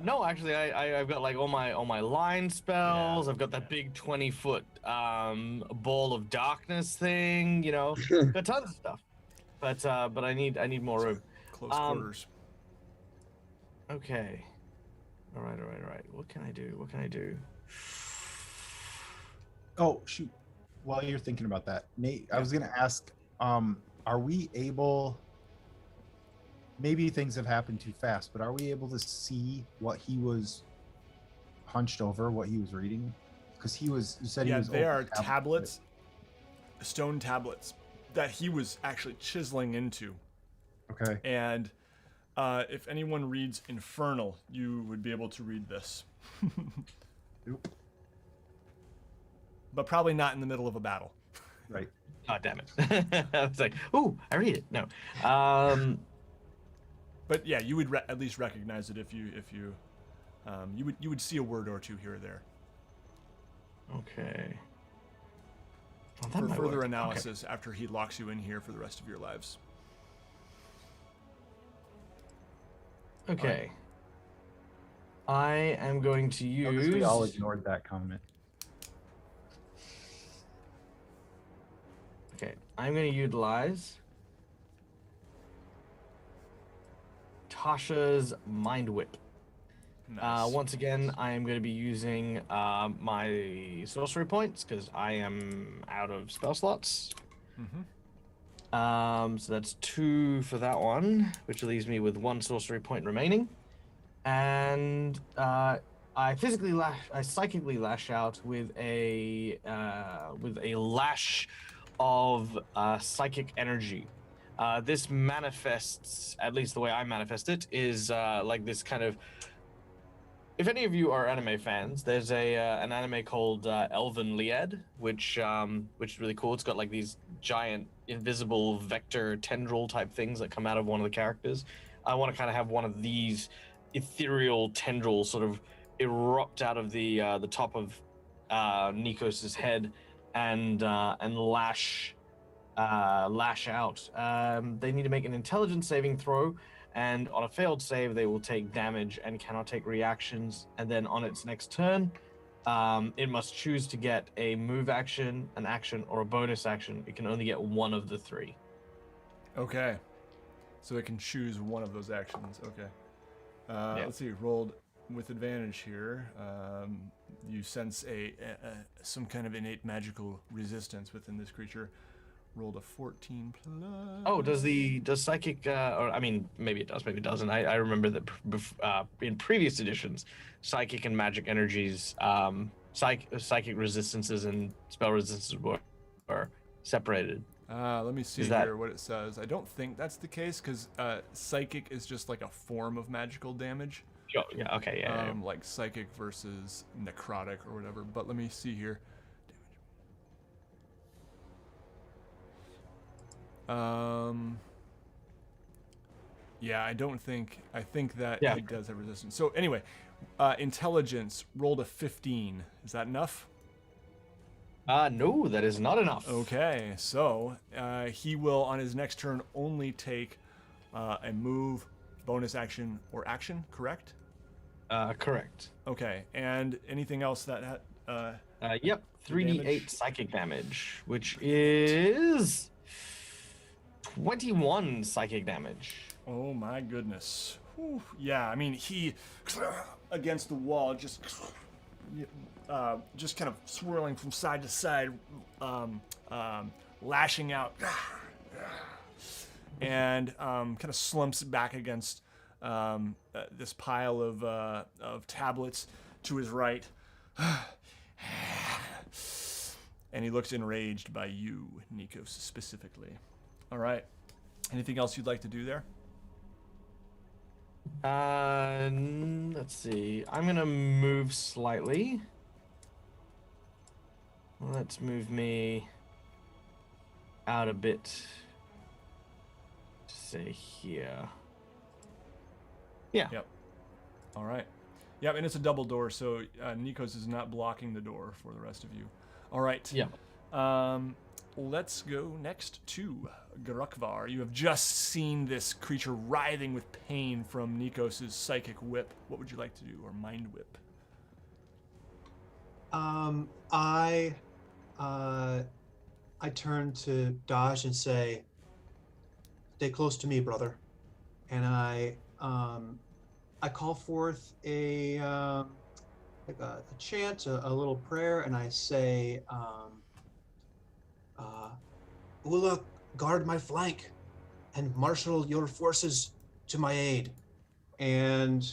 No, actually, I've got like all my line spells. Yeah. I've got that big 20-foot ball of darkness thing. You know, got tons of stuff. But I need more room. Close quarters. Okay. All right. What can I do? Oh, shoot. While you're thinking about that, Nate, I was going to ask, are we able, maybe things have happened too fast, but are we able to see what he was hunched over, what he was reading? Because you said he was they over are tablets, stone tablets, that he was actually chiseling into. Okay. And if anyone reads Infernal, you would be able to read this. Oop. But probably not in the middle of a battle. Right. Oh, damn it. I was like, ooh, I read it. No. But yeah, you would at least recognize it if you would see a word or two here or there. Okay. Well, that For might further work. analysis after he locks you in here for the rest of your lives. Okay. I am going to Notice use. we all ignored that comment. Okay, I'm going to utilize Tasha's Mind Whip. Nice. Once again, I am going to be using my sorcery points because I am out of spell slots. So that's 2 for that one, which leaves me with 1 sorcery point remaining. And I psychically lash out with a lash of psychic energy. This manifests, at least the way I manifest it, is like this kind of. If any of you are anime fans, there's an anime called Elven Lied, which is really cool. It's got like these giant invisible vector tendril type things that come out of one of the characters. I want to kind of have one of these ethereal tendrils sort of erupt out of the top of Nikos's head and lash out. They need to make an intelligence saving throw. And on a failed save, they will take damage and cannot take reactions. And then on its next turn, it must choose to get a move action, an action, or a bonus action. It can only get one of the 3. Okay. So it can choose one of those actions. Okay. Let's see. Rolled with advantage here. You sense some kind of innate magical resistance within this creature. Rolled a 14 plus. Oh, does psychic? Or I mean, maybe it does, maybe it doesn't. I remember that in previous editions, psychic and magic energies, psychic resistances and spell resistances were separated. Let me see Is that- here what it says. I don't think that's the case because psychic is just like a form of magical damage. Sure. Yeah. Okay. Yeah. Like psychic versus necrotic or whatever. But let me see here. Yeah, I don't think. I think that Yeah. he does have resistance. So anyway, intelligence rolled a 15. Is that enough? No, that is not enough. Okay, so he will on his next turn only take a move, bonus action, or action. Correct? Correct. Okay, and anything else that Yep. 3d8 damage? psychic damage, which is 21 psychic damage. Oh my goodness. Whew. Yeah, I mean he against the wall, just kind of swirling from side to side, lashing out, and kind of slumps back against this pile of tablets to his right, and he looks enraged by you, Nikos, specifically. All right. Anything else you'd like to do there? Let's see. I'm gonna move slightly. Let's move me out a bit. Say here. Yeah. Yep. All right. Yep, and it's a double door, so Nikos is not blocking the door for the rest of you. All right. Yeah. Let's go next to Grukvar. You have just seen this creature writhing with pain from Nikos' psychic whip. What would you like to do, or mind whip? I turn to Dodge and say, "Stay close to me, brother," and I call forth a chant, a little prayer, and I say, "Ula, guard my flank, and marshal your forces to my aid." And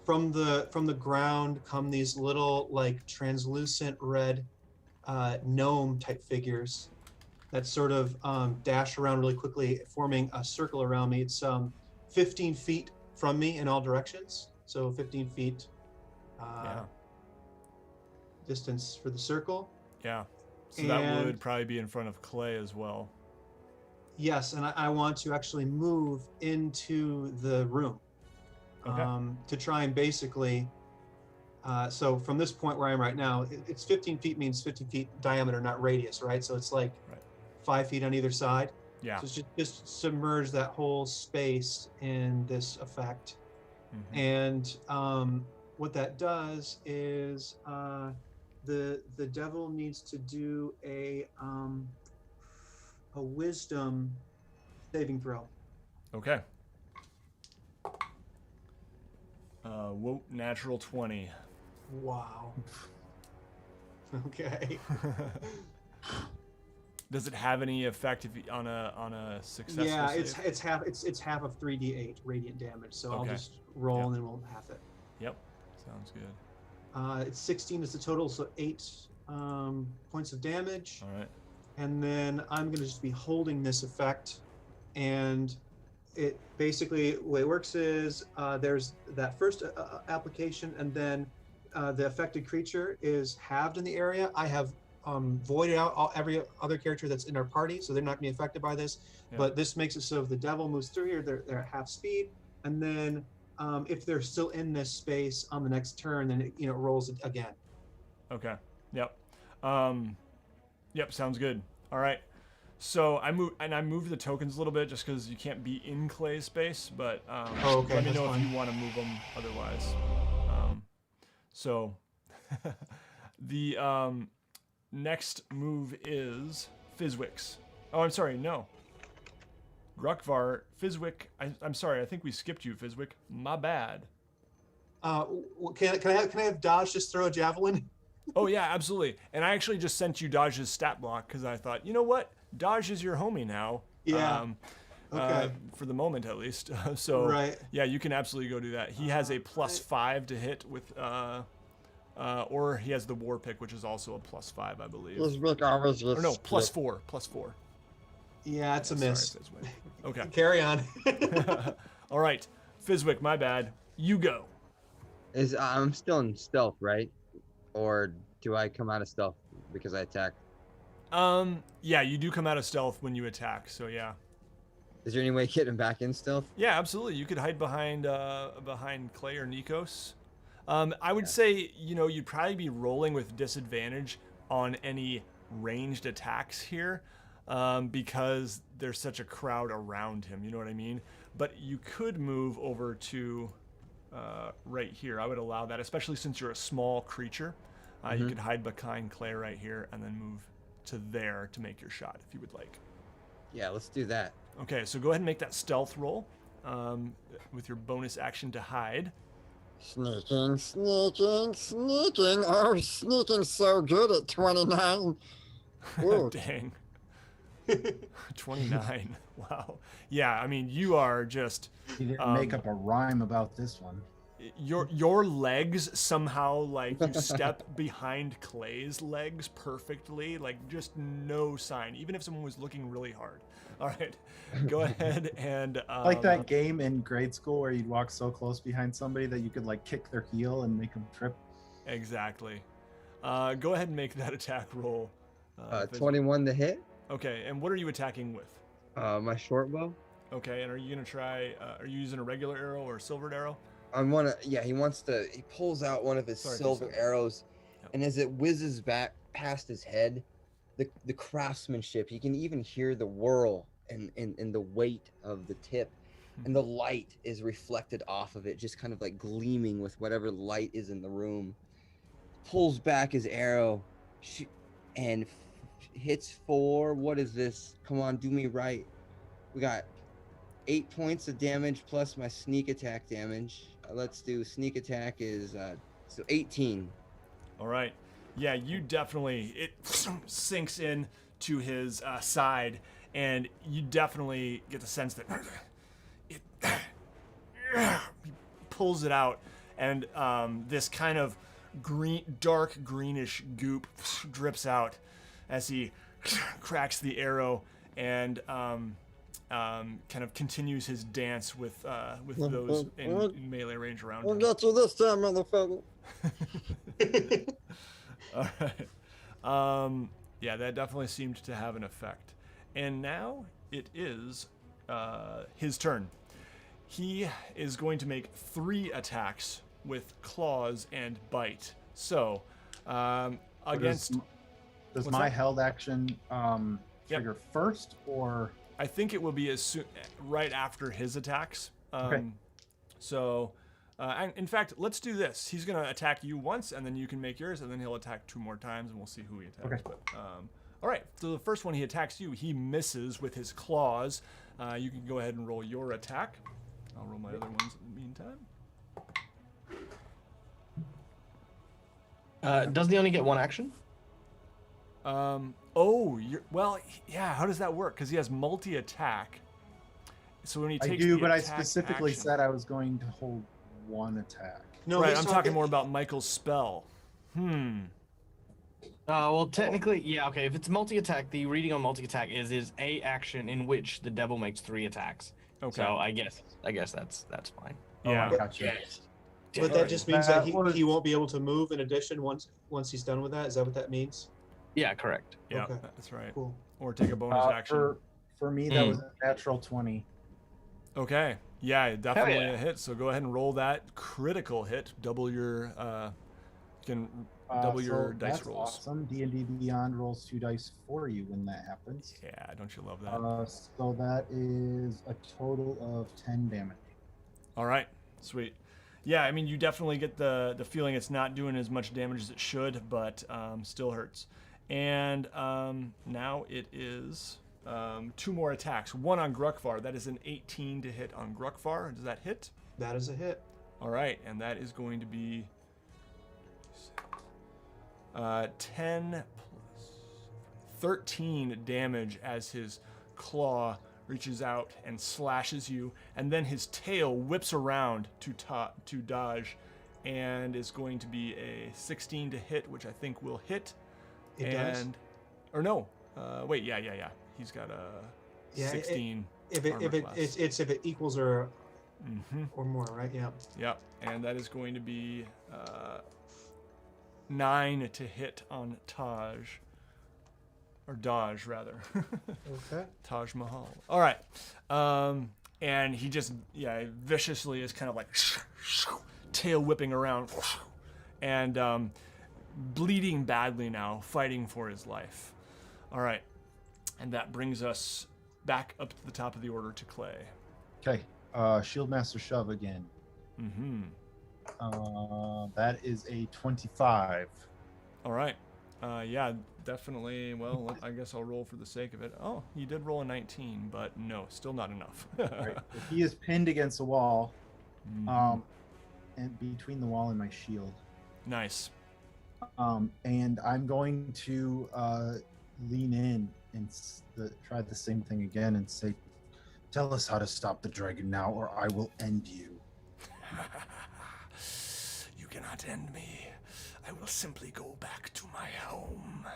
from the ground come these little, like, translucent red gnome type figures that sort of dash around really quickly, forming a circle around me. It's 15 feet from me in all directions, so 15 feet distance for the circle. Yeah. So that And- would probably be in front of Clay as well. Yes, and I want to actually move into the room Okay. to try and basically. So from this point where I am right now, it's 15 feet means 15 feet diameter, not radius, right? So it's like Right. 5 feet on either side. Yeah. So it's just submerge that whole space in this effect. Mhm. And what that does is the devil needs to do a wisdom saving throw. Okay. Whoa, natural 20. Wow. Okay. Does it have any effect if on a successful Yeah, save? it's half of 3d8 radiant damage. So I'll Okay. just roll Yep. and then we'll half it. Yep. Sounds good. It's 16 is the total, so 8 points of damage. All right. And then I'm going to just be holding this effect. And it basically, the way it works is there's that first application, and then the affected creature is halved in the area. I have voided out every other character that's in our party, so they're not going to be affected by this. Yeah. But this makes it so if the devil moves through here, they're at half speed. And then if they're still in this space on the next turn, then it rolls it again. Okay. Yep. Yep. Sounds good. All right. So I moved the tokens a little bit just because you can't be in Clay's space, but okay, let me that's know fine. if you want to move them otherwise. So the next move is Fizwick's. Oh, I'm sorry. No. Grukvar, Fizwick. I'm sorry. I think we skipped you, Fizwick. My bad. Can I have Dodge just throw a javelin? Oh yeah, absolutely. And I actually just sent you Dodge's stat block because I thought, you know what, Dodge is your homie now. Yeah. Okay. For the moment, at least. So Right. yeah, you can absolutely go do that. He has a +5 to hit with Or he has the war pick, which is also a +5, I believe. Fizwick always Or gets no, skipped. +4. Yeah, it's a miss. Sorry, Fizwick. Okay. Carry on. All right, Fizwick, my bad. You go. I'm still in stealth, right? Or do I come out of stealth because I attacked? Yeah, you do come out of stealth when you attack, so yeah. Is there any way of getting back in stealth? Yeah, absolutely. You could hide behind Clay or Nikos. I would say, you'd probably be rolling with disadvantage on any ranged attacks here, because there's such a crowd around him. You know what I mean? But you could move over to right here. I would allow that, especially since you're a small creature. You could hide behind Clay right here and then move to there to make your shot if you would like. Yeah, let's do that. Okay, so go ahead and make that stealth roll with your bonus action to hide. Sneaking. Oh, sneaking so good at 29. Ooh. Dang. 29. Wow. Yeah, I mean, you are just He didn't make up a rhyme about this one. your legs somehow, like, you step behind Clay's legs perfectly, like just no sign, even if someone was looking really hard. All right, go ahead and Like that game in grade school where you'd walk so close behind somebody that you could like kick their heel and make them trip. Exactly. Go ahead and make that attack roll. 21 to hit. Okay, and what are you attacking with? My short bow. Okay, and are you gonna try? Are you using a regular arrow or a silvered arrow? He pulls out one of his Sorry, silver Fizwick. arrows, Yep. and as it whizzes back past his head, the craftsmanship, you can even hear the whirl and the weight of the tip, and the light is reflected off of it, just kind of like gleaming with whatever light is in the room. Pulls back his arrow, and hits for, what is this? Come on, do me right. We got 8 points of damage plus my sneak attack damage. Let's do sneak attack is so 18. All right. Yeah, you definitely, it sinks in to his side, and you definitely get the sense that it he pulls it out, and this kind of dark greenish goop drips out as he cracks the arrow and kind of continues his dance with those in melee range around We'll him. get you this time, motherfucker. All right. Yeah, that definitely seemed to have an effect. And now it is his turn. He is going to make 3 attacks with claws and bite. So, against... Does What's my that? held action trigger first, or I think it will be as soon, right after his attacks. Okay. So, and in fact, let's do this. He's going to attack you once, and then you can make yours, and then he'll attack 2 more times, and we'll see who he attacks. Okay. But, all right. So the first one he attacks you, he misses with his claws. You can go ahead and roll your attack. I'll roll my other ones in the meantime. Doesn't he only get 1 action? Yeah. How does that work? Because he has multi-attack. So when he I takes do, the but I attack specifically action- said I was going to hold 1 attack. No, right, he's I'm talking more about Michael's spell. Well, technically, yeah, okay. If it's multi-attack, the reading on multi-attack is a action in which the devil makes 3 attacks. Okay. So I guess that's fine. Yeah. Oh, I got you. But that just means that That was- he won't be able to move in addition once he's done with that. Is that what that means? Yeah, correct. Yeah, Okay. that's right. Cool. Or take a bonus action. For me, that was a natural 20. Okay. Yeah, definitely yeah. a hit. So go ahead and roll that critical hit. Double your double your dice that's rolls. Awesome. D&D Beyond rolls 2 dice for you when that happens. Yeah, don't you love that? So that is a total of 10 damage. All right. Sweet. Yeah, I mean, you definitely get the feeling it's not doing as much damage as it should, but still hurts. And now it is 2 more attacks. 1 on Grukvar. That is an 18 to hit on Grukvar. Does that hit? That is a hit. All right, and that is going to be 10 plus 13 damage as his claw reaches out and slashes you, and then his tail whips around to dodge and is going to be a 16 to hit, which I think will hit. It does. Or no, wait, yeah. He's got a Yeah, 16. If armor class. if it equals or Mm-hmm. or more, right? Yeah. Yep, and that is going to be 9 to hit on Taj. Or Daj, rather. Okay. Taj Mahal. All right. And he just, viciously is kind of like tail whipping around and bleeding badly now, fighting for his life. All right. And that brings us back up to the top of the order to Clay. Okay. Shieldmaster Shove again. Mm-hmm. That is a 25. All right. Yeah, definitely. Well, I guess I'll roll for the sake of it. Oh, you did roll a 19, but no, still not enough. Right. He is pinned against the wall, Mhm. and between the wall and my shield. Nice. And I'm going to lean in and try the same thing again and say, "Tell us how to stop the dragon now, or I will end you." You cannot end me. I will simply go back to my home.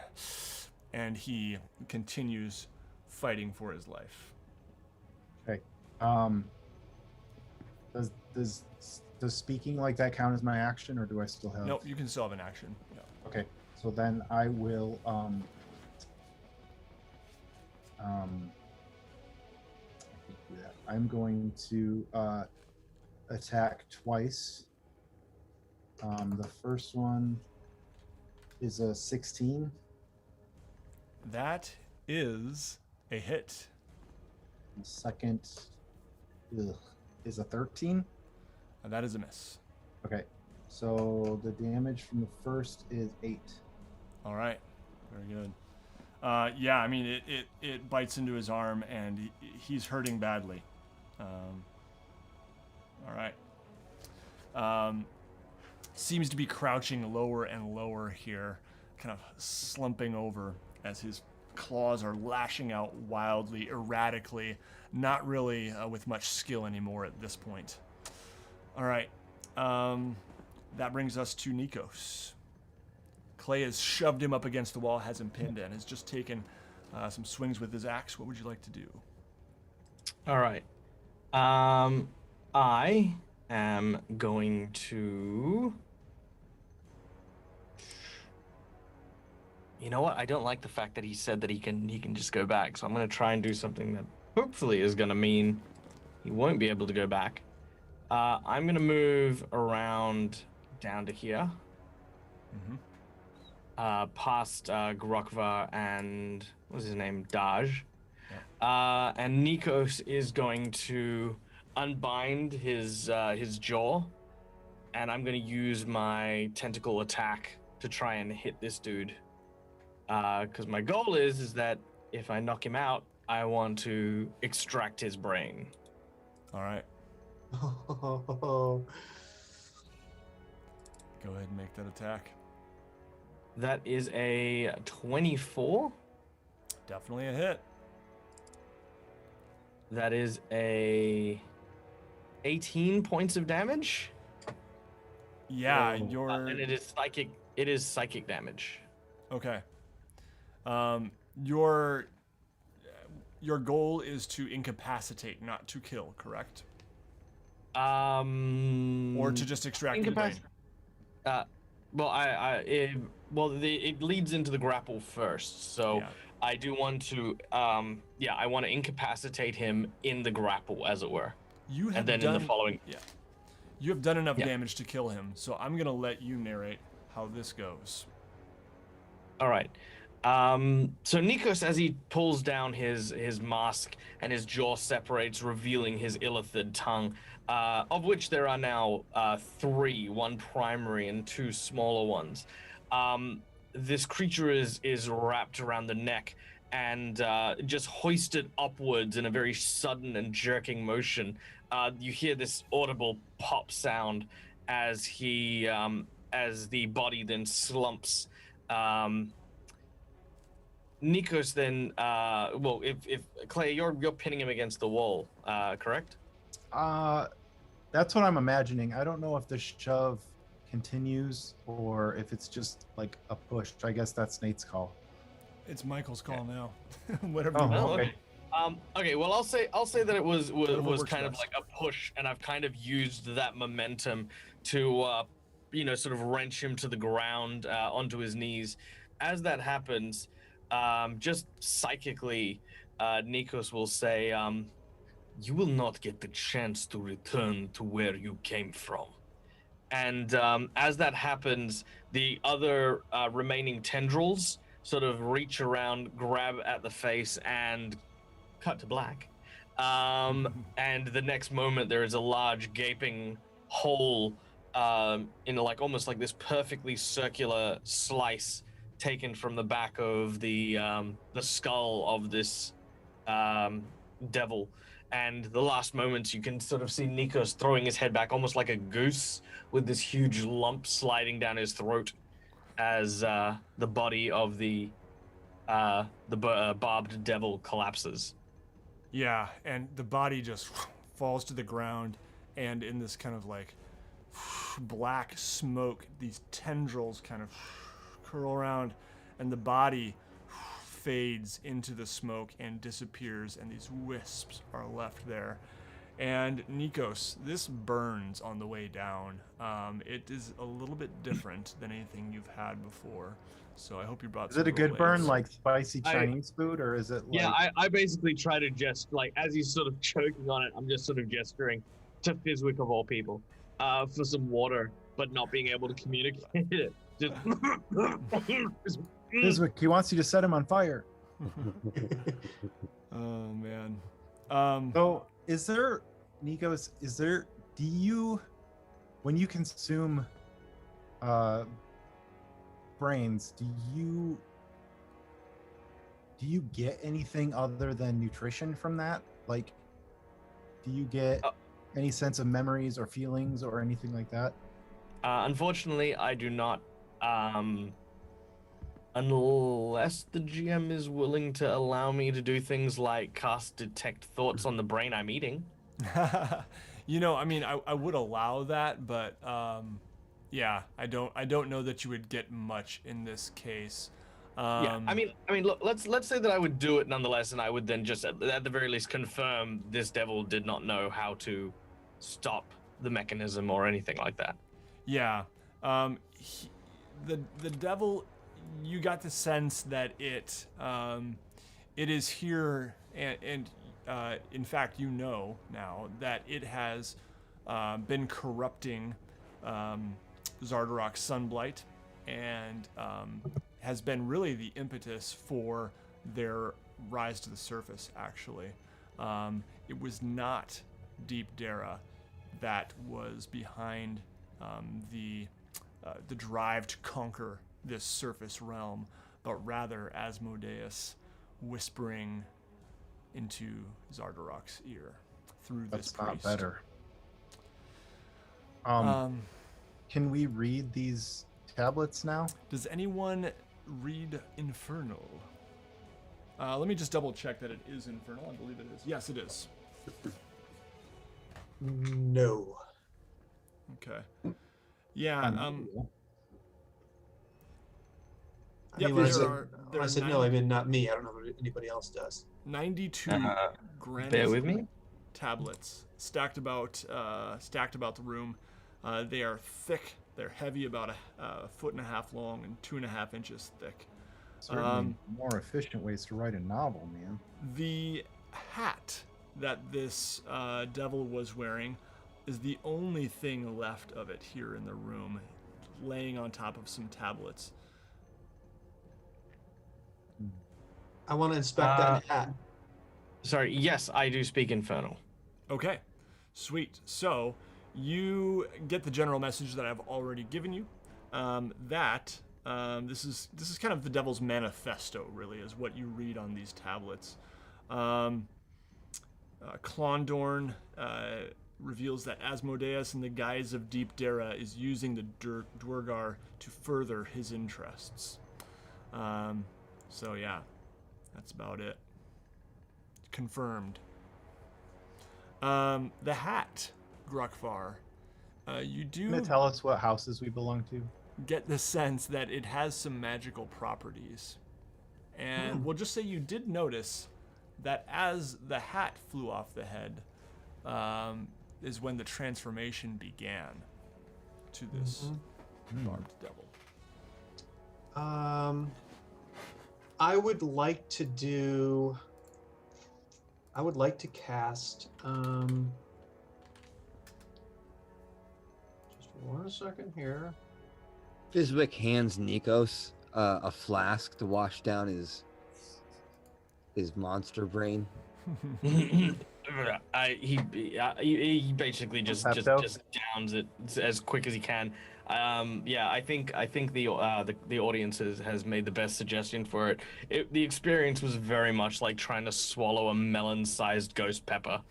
And he continues fighting for his life. Okay. Does speaking like that count as my action, or do I still have? Nope, you can still have an action. Yeah. Okay. So then I will I can do that. I'm going to attack twice. The first one is a 16. That is a hit. The second is a 13. And that is a miss. Okay. So the damage from the first is 8. All right. Very good. Yeah, I mean, it bites into his arm, and he's hurting badly. All right. Seems to be crouching lower and lower here, kind of slumping over as his claws are lashing out wildly, erratically, not really with much skill anymore at this point. All right. That brings us to Nikos. Clay has shoved him up against the wall, has him pinned, and has just taken some swings with his axe. What would you like to do? All right. I am going to. You know what? I don't like the fact that he said that he can just go back. So I'm going to try and do something that hopefully is going to mean he won't be able to go back. I'm going to move around down to here. Mm-hmm. Past Grokvar and what's his name, Daj. Yeah. And Nikos is going to unbind his jaw, and I'm going to use my tentacle attack to try and hit this dude. Because my goal is that if I knock him out, I want to extract his brain. All right. Oh, Go ahead and make that attack. That is a 24. Definitely a hit. That is a 18 points of damage. Yeah, Oh. you're And it is psychic. It is psychic damage. okay. Your goal is to incapacitate, not to kill, correct? Or to just extract the brain. It leads into the grapple first, so Yeah. I do want to, I want to incapacitate him in the grapple, as it were, You have and then done, in the following. You have done enough Yeah. damage to kill him, so I'm gonna let you narrate how this goes. All right. So Nikos, as he pulls down his mask and his jaw separates, revealing his illithid tongue, of which there are now 3, 1 primary and 2 smaller ones. This creature is wrapped around the neck and just hoisted upwards in a very sudden and jerking motion. You hear this audible pop sound as as the body then slumps. Nikos then, if Clay, you're pinning him against the wall, correct? That's what I'm imagining. I don't know if the shove continues or if it's just like a push. I guess that's Nate's call. It's Michael's call now. Whatever Oh, you want. Oh, okay. okay. Well, I'll say that it was Whatever was works kind of best. like a push, and I've kind of used that momentum to, sort of wrench him to the ground onto his knees. As that happens, just psychically, Nikos will say, "You will not get the chance to return to where you came from." And as that happens, the other remaining tendrils sort of reach around, grab at the face, and cut to black. And the next moment, there is a large gaping hole in like almost like this perfectly circular slice taken from the back of the skull of this devil. And the last moments, you can sort of see Nikos throwing his head back, almost like a goose, with this huge lump sliding down his throat as the body of the barbed devil collapses. Yeah, and the body just falls to the ground, and in this kind of like black smoke, these tendrils kind of curl around, and the body fades into the smoke and disappears, and these wisps are left there. And Nikos, this burns on the way down. It is a little bit different than anything you've had before. So I hope you brought. Is it a good burn, like spicy I- Chinese food, or is it like? Yeah, I basically try to just like as he's sort of choking on it, I'm just sort of gesturing to Fizwick of all people for some water, but not being able to communicate it. Just Fizwick, he wants you to set him on fire. Oh man. So, is there, Nikos? Do you, when you consume, brains, do you get anything other than nutrition from that? Like, do you get any sense of memories or feelings or anything like that? Unfortunately, I do not. Unless the GM is willing to allow me to do things like cast detect thoughts on the brain I'm eating. You know, I mean, I would allow that, but yeah, I don't know that you would get much in this case. Yeah, I mean, look, let's say that I would do it nonetheless, and I would then just at the very least confirm this devil did not know how to stop the mechanism or anything like that. Yeah, the devil, you got the sense that it is here, and in fact, you know now that it has been corrupting Zardarok's Sunblight, and has been really the impetus for their rise to the surface, actually. It was not Deep Dara that was behind the drive to conquer this surface realm, but rather Asmodeus whispering into Zardarok's ear through this That's not priest. better. Can we read these tablets now? Does anyone read Infernal? Let me just double check that it is Infernal. I believe it is. Yes, it is. No. Okay. Yeah. I Yep, mean, when I there said, are- when there I are said no, I mean not me. I don't know if anybody else does. 92 Bear granite with me. tablets stacked about the room. They are thick. They're heavy, about a foot and a half long and 2.5 inches thick. Certainly more efficient ways to write a novel, man. The hat that this devil was wearing is the only thing left of it here in the room, laying on top of some tablets. I want to inspect that hat. Sorry, yes, I do speak Infernal. Okay, sweet. So you get the general message that I've already given you. This is kind of the devil's manifesto, really, is what you read on these tablets. Klondorn reveals that Asmodeus, in the guise of Deep Dara, is using the Dwergar to further his interests. So yeah, that's about it. Confirmed. The hat, Grukvar, You Can do it tell us what houses we belong to? get the sense that it has some magical properties. And we'll just say you did notice that as the hat flew off the head, is when the transformation began to this barbed devil. I would like to do. I would like to cast. Just 1 second here. Fizwick hands Nikos a flask to wash down his monster brain. He basically just downs it as quick as he can. I think the audience has made the best suggestion for it. The experience was very much like trying to swallow a melon-sized ghost pepper.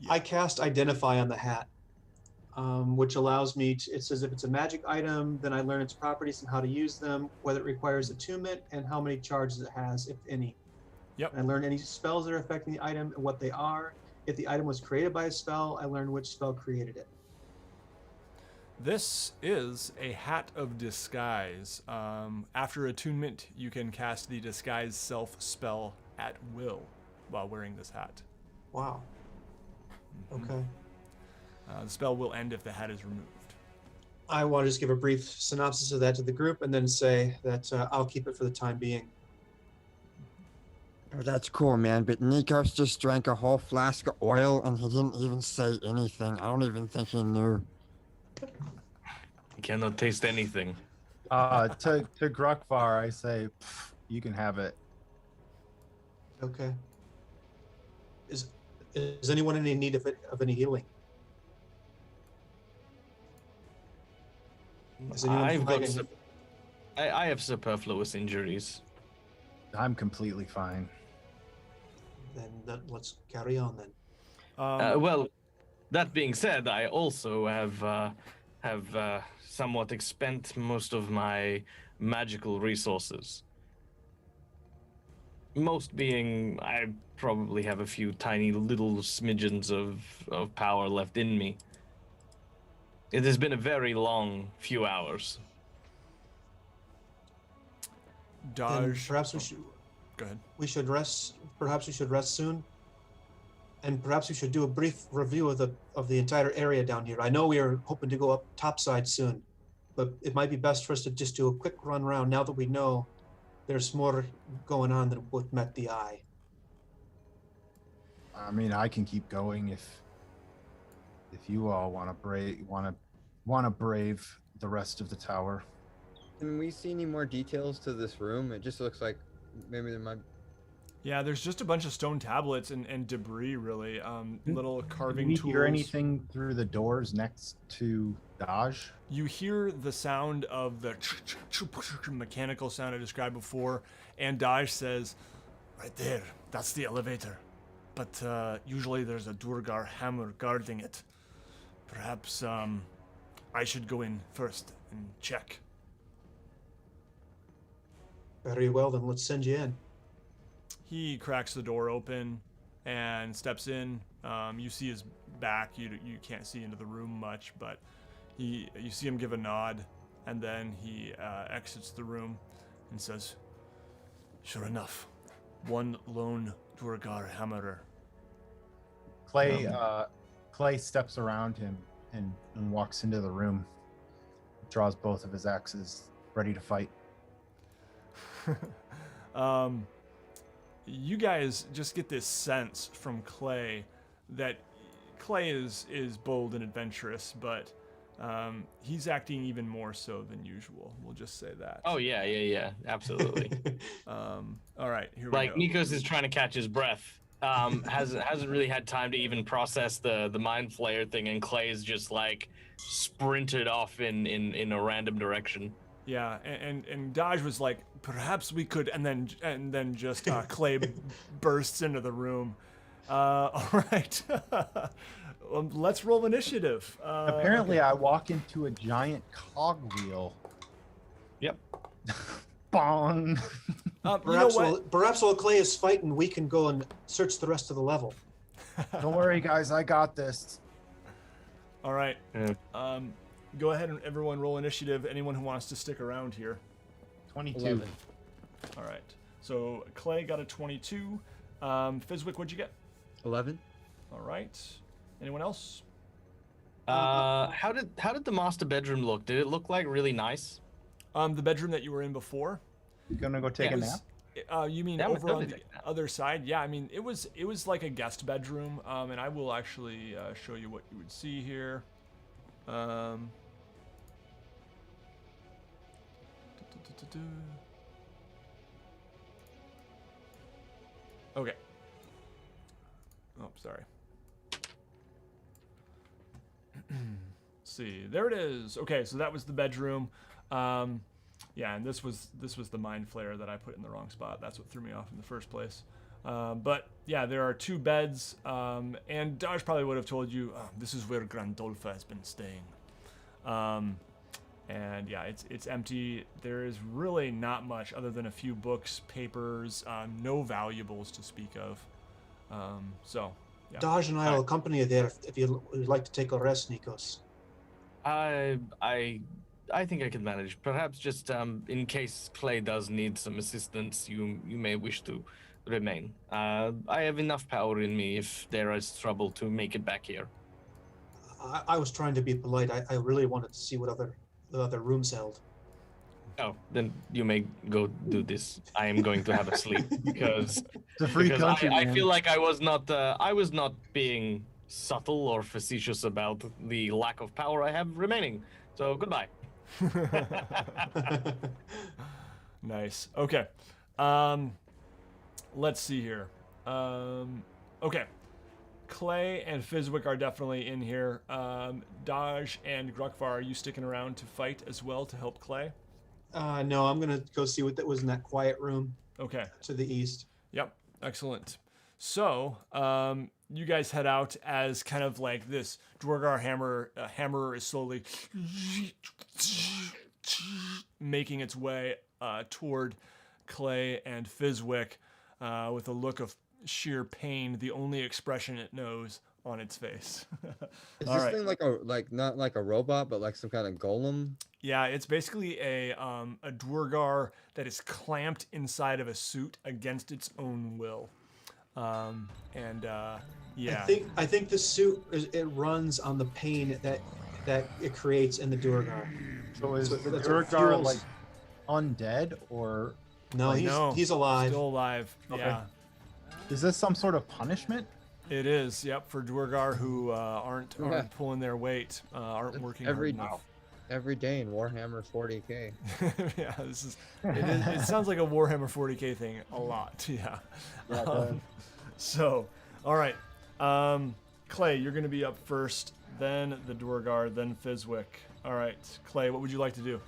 I cast Identify on the hat, which allows me to, it says if it's a magic item, then I learn its properties and how to use them, whether it requires attunement, and how many charges it has, if any. Yep. I learn any spells that are affecting the item and what they are. If the item was created by a spell, I learn which spell created it. This is a hat of disguise. After attunement, you can cast the disguise self spell at will while wearing this hat. Wow. Okay. The spell will end if the hat is removed. I want to just give a brief synopsis of that to the group and then say that I'll keep it for the time being. Oh, that's cool, man. But Nikos just drank a whole flask of oil and he didn't even say anything. I don't even think he knew. He cannot taste anything. To Grukvar, I say, you can have it. Okay. Is anyone in any need of any healing? Is anyone flagging? I have superfluous injuries. I'm completely fine. Then let's carry on then. Well, that being said, I also have somewhat expent most of my magical resources. Most being, I probably have a few tiny little smidgens of power left in me. It has been a very long few hours. Then Dodge. perhaps we should. Go ahead. We should rest. Perhaps we should rest soon. And perhaps we should do a brief review of the entire area down here. I know we are hoping to go up topside soon, but it might be best for us to just do a quick run around now that we know there's more going on than what met the eye. I mean, I can keep going if you all want to brave the rest of the tower. Can we see any more details to this room? It just looks like maybe there might. Yeah, there's just a bunch of stone tablets and debris, really. Little carving Did tools. we hear anything through the doors next to Dodge? You hear the sound of the mechanical sound I described before, and Daj says, "Right there, that's the elevator. But usually there's a Durgar hammer guarding it. Perhaps I should go in first and check." Very well, then let's send you in. He cracks the door open and steps in. You see his back. You can't see into the room much, but you see him give a nod, and then he exits the room and says, "Sure enough, one lone Durgar hammerer." Clay steps around him and walks into the room, draws both of his axes, ready to fight. You guys just get this sense from Clay that Clay is bold and adventurous, but he's acting even more so than usual. We'll just say that. Oh yeah, absolutely. All right, here we Like go. Nikos is trying to catch his breath. Hasn't really had time to even process the mind flayer thing, and Clay's just like sprinted off in a random direction. Yeah, and Dodge was like, "Perhaps we could," and then just Clay bursts into the room. All right, let's roll initiative. Apparently, I walk into a giant cogwheel. Yep. Bong. You know what? Perhaps while Clay is fighting, we can go and search the rest of the level. Don't worry, guys. I got this. All right. Yeah. Go ahead and everyone roll initiative. Anyone who wants to stick around here. 22. 11. All right. So Clay got a 22. Fizwick, what'd you get? 11. All right. Anyone else? How did the master bedroom look? Did it look like really nice? The bedroom that you were in before. You gonna go take a nap? You mean Yeah, I'm over on totally the taking that. other side? Yeah, I mean it was like a guest bedroom. And I will actually show you what you would see here. Okay. Oh, sorry. See, there it is. Okay, so that was the bedroom. Yeah, and this was the mind flare that I put in the wrong spot. That's what threw me off in the first place. But yeah, there are 2 beds, and Dodge probably would have told you this is where Grandolpha has been staying. And yeah, it's empty. There is really not much other than a few books, papers, no valuables to speak of. So yeah. Dodge and I will accompany you there if you'd like to take a rest, Nikos. I think I can manage. Perhaps just in case Clay does need some assistance, you may wish to remain. I have enough power in me if there is trouble to make it back here. I was trying to be polite. I really wanted to see what other rooms held. Oh, then you may go do this. I am going to have a sleep because It's a free country, I man. feel like I was not being subtle or facetious about the lack of power I have remaining. So goodbye. Nice. Okay. Let's see here. Okay. Clay and Fizwick are definitely in here. Dodge and Grukvar, are you sticking around to fight as well to help Clay? No, I'm gonna go see what that was in that quiet room Okay. to the east. Yep. Excellent. So, you guys head out as kind of like this Dwargar hammer is slowly making its way toward Clay and Fizwick with a look of sheer pain, the only expression it knows on its face. Is All this right. thing not like a robot, but like some kind of golem? Yeah, it's basically a Dwargar that is clamped inside of a suit against its own will. Yeah. I think the suit it runs on the pain that it creates in the Durgar. So is That's the what Durgar fuels- like undead, or No, he's alive. Still alive. Okay. Yeah. is this some sort of punishment? It is, yep, for Dwargar who aren't Yeah. pulling their weight, aren't working Every hard enough. every day in Warhammer 40k. Yeah, it sounds like a Warhammer 40k thing a lot. Yeah. Yeah, it does. So, all right, Clay, you're going to be up first, then the Dwargar, then Fizwick. All right, Clay, what would you like to do?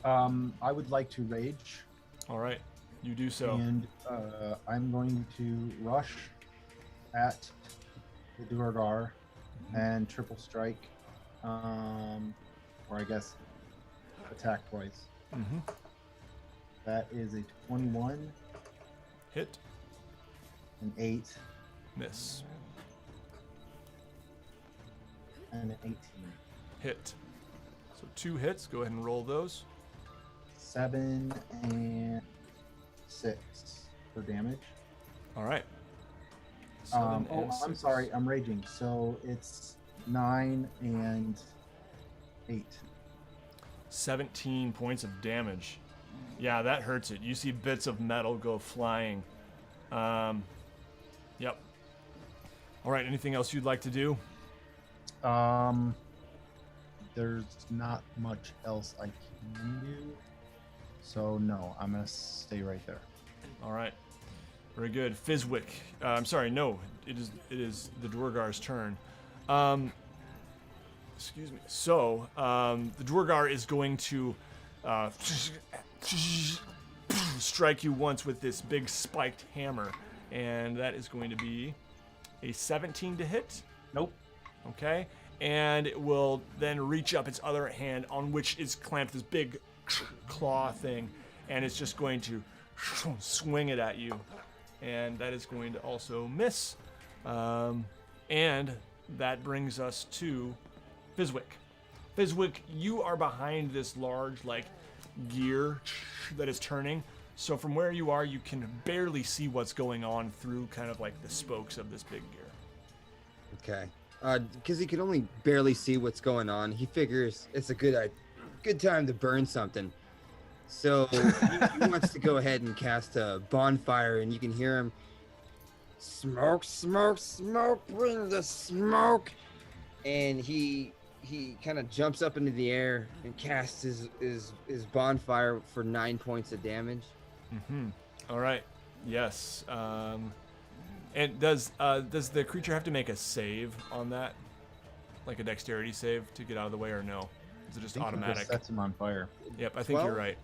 I would like to rage, All right, you do so. and I'm going to rush at the Durgar and triple strike, or I guess attack twice. Mm-hmm. That is a 21, Hit, an 8, miss, and an 18. hit. So 2 hits. Go ahead and roll those. 7 and 6 for damage. All right. 7 and I'm 6. sorry, I'm raging. So it's 9 and 8. 17 points of damage. Yeah, that hurts it. You see bits of metal go flying. Yep. All right, anything else you'd like to do? There's not much else I can do. So no, I'm gonna stay right there. All right. Very good. Fizwick. I'm sorry, no. It is the Dwargar's turn. Excuse me. So, the Dwargar is going to strike you once with this big spiked hammer, and that is going to be a 17 to hit. Nope. Okay, and it will then reach up its other hand on which is clamped this big claw thing, and it's just going to swing it at you, and that is going to also miss. And that brings us to Fizwick. Fizwick, you are behind this large, like, gear that is turning. So from where you are, you can barely see what's going on through kind of like the spokes of this big gear. Okay. Because he can only barely see what's going on, he figures it's a good time to burn something. So he wants to go ahead and cast a bonfire, and you can hear him, smoke, smoke, smoke, bring the smoke. And he kind of jumps up into the air and casts his bonfire for 9 points of damage. Mm-hmm. All right. Yes. And does the creature have to make a save on that, like a dexterity save to get out of the way, or no? Is it just automatic? Just sets him on fire. Yep, I think 12? you're right.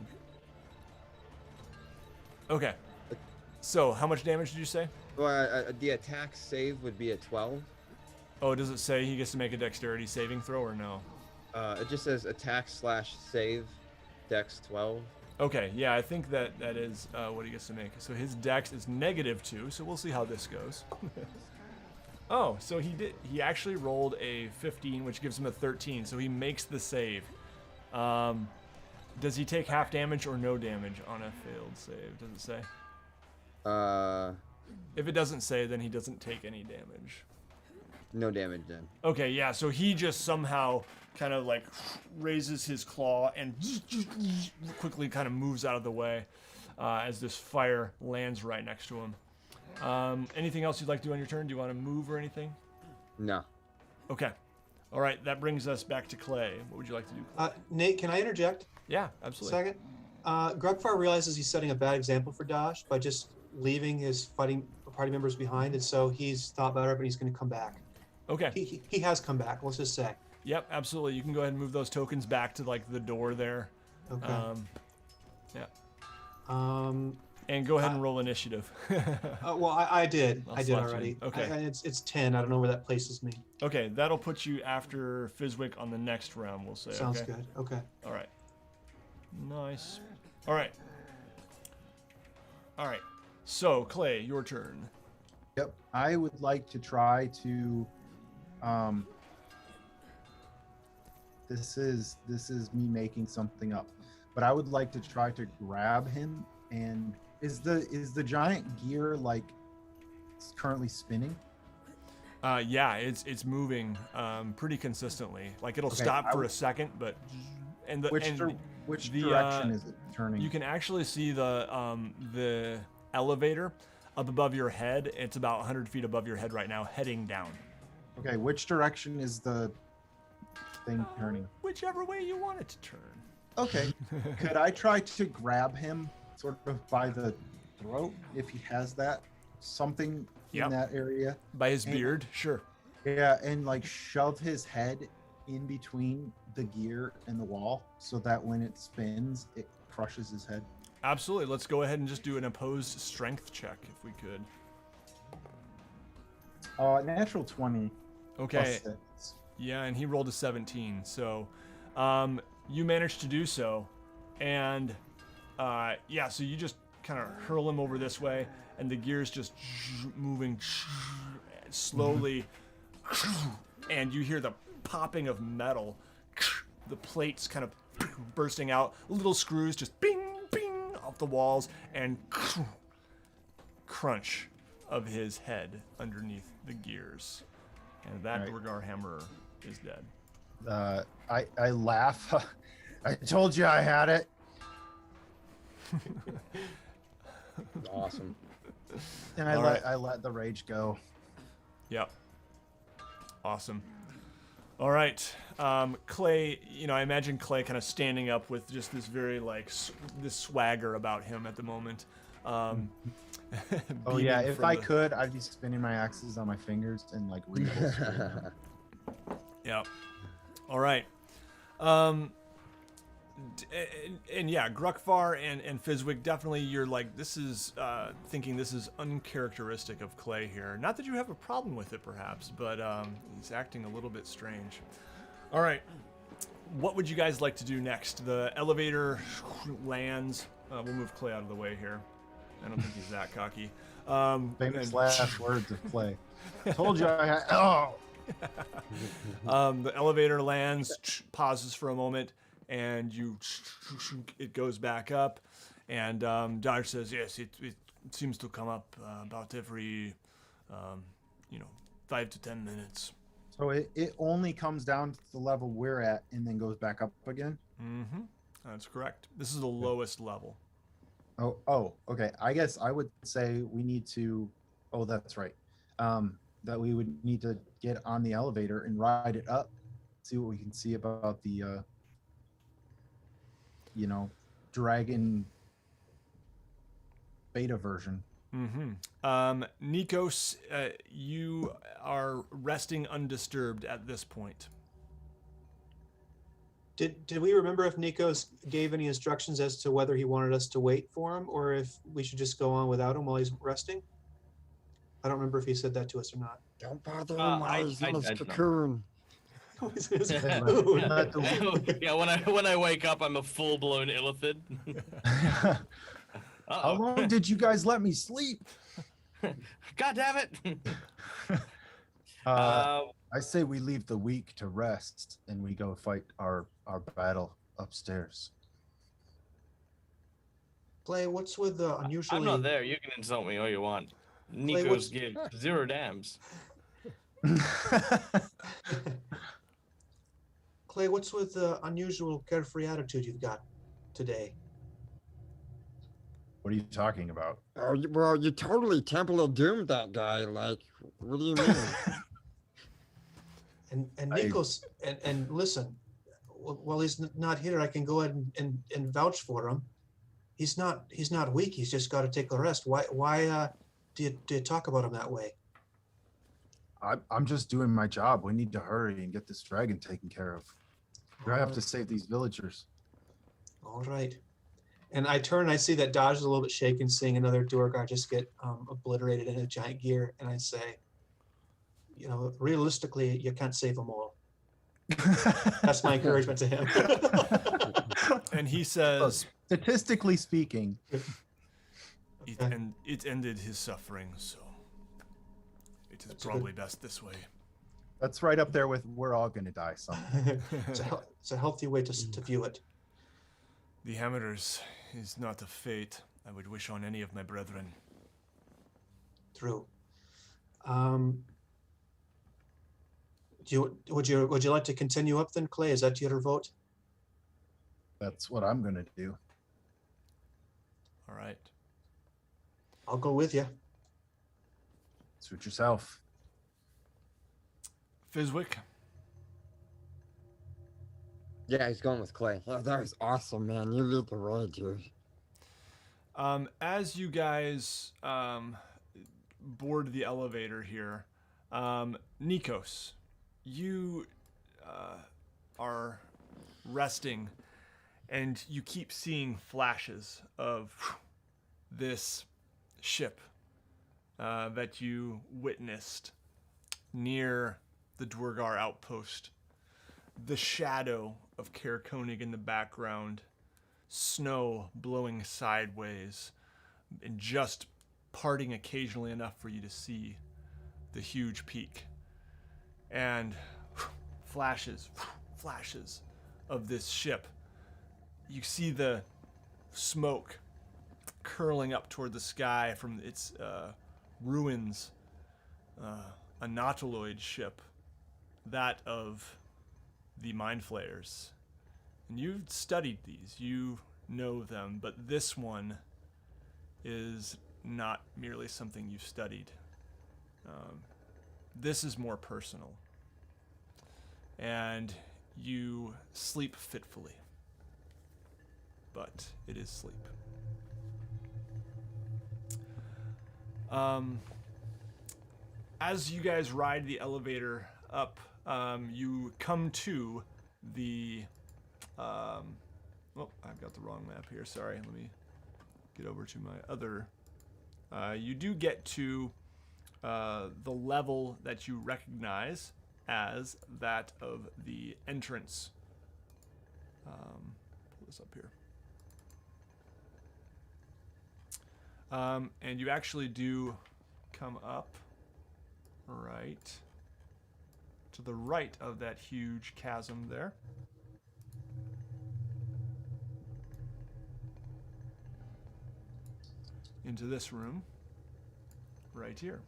Okay. So how much damage did you say? Well, the attack save would be a 12. Oh, does it say he gets to make a dexterity saving throw or no? It just says attack/save, dex 12. Okay, yeah, I think that is what he gets to make. So his dex is -2, so we'll see how this goes. Oh, so he actually rolled a 15, which gives him a 13, so he makes the save. Does he take half damage or no damage on a failed save? Does it say? If it doesn't say, then he doesn't take any damage. No damage then. Okay, yeah, so he just somehow kind of like raises his claw and quickly kind of moves out of the way as this fire lands right next to him. Anything else you'd like to do on your turn? Do you want to move or anything? No. Okay. All right, that brings us back to Clay. What would you like to do, Clay? Nate, can I interject Yeah, a absolutely. second? Grugfar realizes he's setting a bad example for Dash by just leaving his fighting party members behind, and so he's thought better, but he's going to come back. Okay. He has come back, let's just say. Yep, absolutely. You can go ahead and move those tokens back to like the door there. Okay. Yeah. Um, And go ahead and roll initiative. well, I did. I'll I did slot you already. in. Okay. It's 10. I don't know where that places me. Okay, that'll put you after Fizwick on the next round, we'll say. Sounds Okay? good. Okay. All right. Nice. All right. All right. So, Clay, your turn. Yep. I would like to try to this is me making something up. But I would like to try to grab him, and is the giant gear like currently spinning? Yeah, it's moving pretty consistently. Like it'll Okay, stop for a second, but Which the, direction is it turning? you can actually see the elevator up above your head. It's about 100 feet above your head right now, heading down. Okay, which direction is the thing turning? Whichever way you want it to turn. Okay. Could I try to grab him sort of by the throat if he has that? Something Yep. in that area? By his And- beard, sure. Yeah, and like shove his head in between the gear and the wall so that when it spins, it crushes his head. Absolutely. Let's go ahead and just do an opposed strength check if we could. Natural 20. Okay. Plus 6. Yeah, and he rolled a 17. So you managed to do so. And yeah, so you just kind of hurl him over this way, and the gear's just moving slowly. And you hear the popping of metal, the plates kind of bursting out, little screws just bing, bing off the walls, and crunch of his head underneath the gears. And that Right. Durgar Hammerer is dead. I laugh. I told you I had it. Awesome. And All right. I let the rage go. Yep. Awesome. All right. Clay, I imagine Clay kind of standing up with just this very, this swagger about him at the moment. Oh beaming yeah, if from I the- could, I'd be spinning my axes on my fingers and like reels. Yep. All right. And yeah, Grukvar and Fizwick, definitely you're like, this is, thinking this is uncharacteristic of Clay here. Not that you have a problem with it, perhaps, but he's acting a little bit strange. All right. What would you guys like to do next? The elevator lands. We'll move Clay out of the way here. I don't think he's that cocky. Famous and- last words of Clay. Told you I had. Oh. The elevator lands, pauses for a moment, and it goes back up. And Dodge says, yes, it seems to come up about every, 5 to 10 minutes. So it only comes down to the level we're at and then goes back up again? Mm-hmm. That's correct. This is the lowest level. Oh, okay. I guess I would say we need to. Oh, that's right. That we would need to get on the elevator and ride it up, see what we can see about the, dragon beta version. Mm-hmm. Nikos, you are resting undisturbed at this point. Did we remember if Nikos gave any instructions as to whether he wanted us to wait for him or if we should just go on without him while he's resting? I don't remember if he said that to us or not. Don't bother him while he's in his I don't know. cocoon. Yeah, when I wake up, I'm a full-blown illithid. How long did you guys let me sleep? God damn it! I say we leave the weak to rest and we go fight our battle upstairs. Clay, what's with the unusually... I'm not there. You can insult me all you want. Clay, what's- Nikos give 0 dams. Clay, what's with the unusual carefree attitude you've got today? What are you talking about? Oh, well, you totally Temple of Doom that guy. Like, what do you mean? And Nikos, and listen, while he's not here, I can go ahead and vouch for him. He's not weak. He's just got to take a rest. Why do you talk about him that way? I'm just doing my job. We need to hurry and get this dragon taken care of. I have to save these villagers. All right. And I turn and I see that Dodge is a little bit shaken, seeing another Duergar just get obliterated in a giant gear. And I say, realistically, you can't save them all. That's my encouragement to him. And he says, Statistically speaking, it ended his suffering, so it is That's probably best this way. that's right up there with we're all going to die someday. It's a healthy way to view it. The Hammerers is not a fate I would wish on any of my brethren. True. Would you like to continue up then, Clay? Is that your vote? That's what I'm going to do. All right. I'll go with you. Suit yourself. Fizwick. Yeah, he's going with Clay. Yeah, that was awesome, man. You lead the way, dude. As you guys board the elevator here, Nikos, you are resting, and you keep seeing flashes of this ship that you witnessed near the Duergar outpost. The shadow of Caer Konig in the background, snow blowing sideways, and just parting occasionally enough for you to see the huge peak. And flashes of this ship. You see the smoke curling up toward the sky from its ruins. A nautiloid ship, that of the Mind Flayers. And you've studied these, you know them, but this one is not merely something you've studied. This is more personal. And you sleep fitfully. But it is sleep. As you guys ride the elevator up, you come to the... I've got the wrong map here. Sorry, let me get over to my other... you do get to the level that you recognize as that of the entrance. Pull this up here. And you actually do come up right to the right of that huge chasm there. Into this room right here.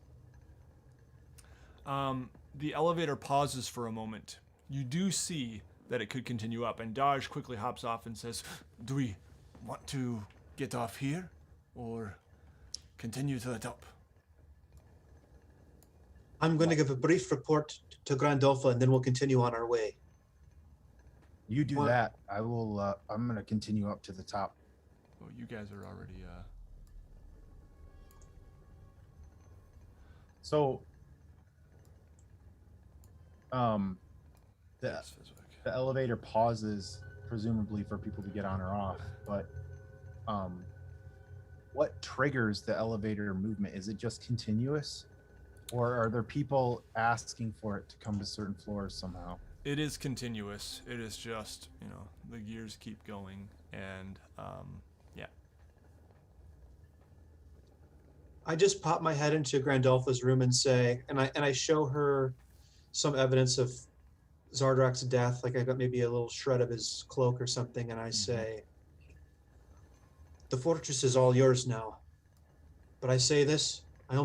The elevator pauses for a moment. You do see that it could continue up, and Dodge quickly hops off and says, "Do we want to get off here or continue to the top?" I'm going to give a brief report to Grandolpha, and then we'll continue on our way. You do What? that. I will. I'm gonna continue up to the top. Oh, you guys are already. So, Yes, Fizwick. the elevator pauses, presumably for people to get on or off. But, what triggers the elevator movement? Is it just continuous, or are there people asking for it to come to certain floors somehow? It is continuous. It is just, the gears keep going, and yeah. I just pop my head into Grandolpha's room and say, and I show her some evidence of Zardrak's death, like I got maybe a little shred of his cloak or something, and I say, "The fortress is all yours now. But I say this, my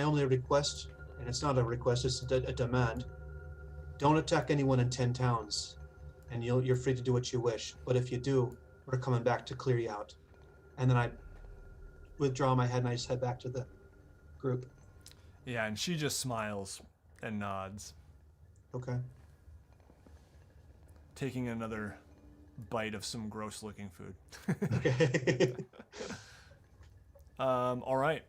only request, and it's not a request, it's a demand. Don't attack anyone in 10 towns, and you're free to do what you wish. But if you do, we're coming back to clear you out." And then I withdraw my head and I just head back to the group. Yeah, and she just smiles and nods, Okay. taking another bite of some gross-looking food. Okay. All right.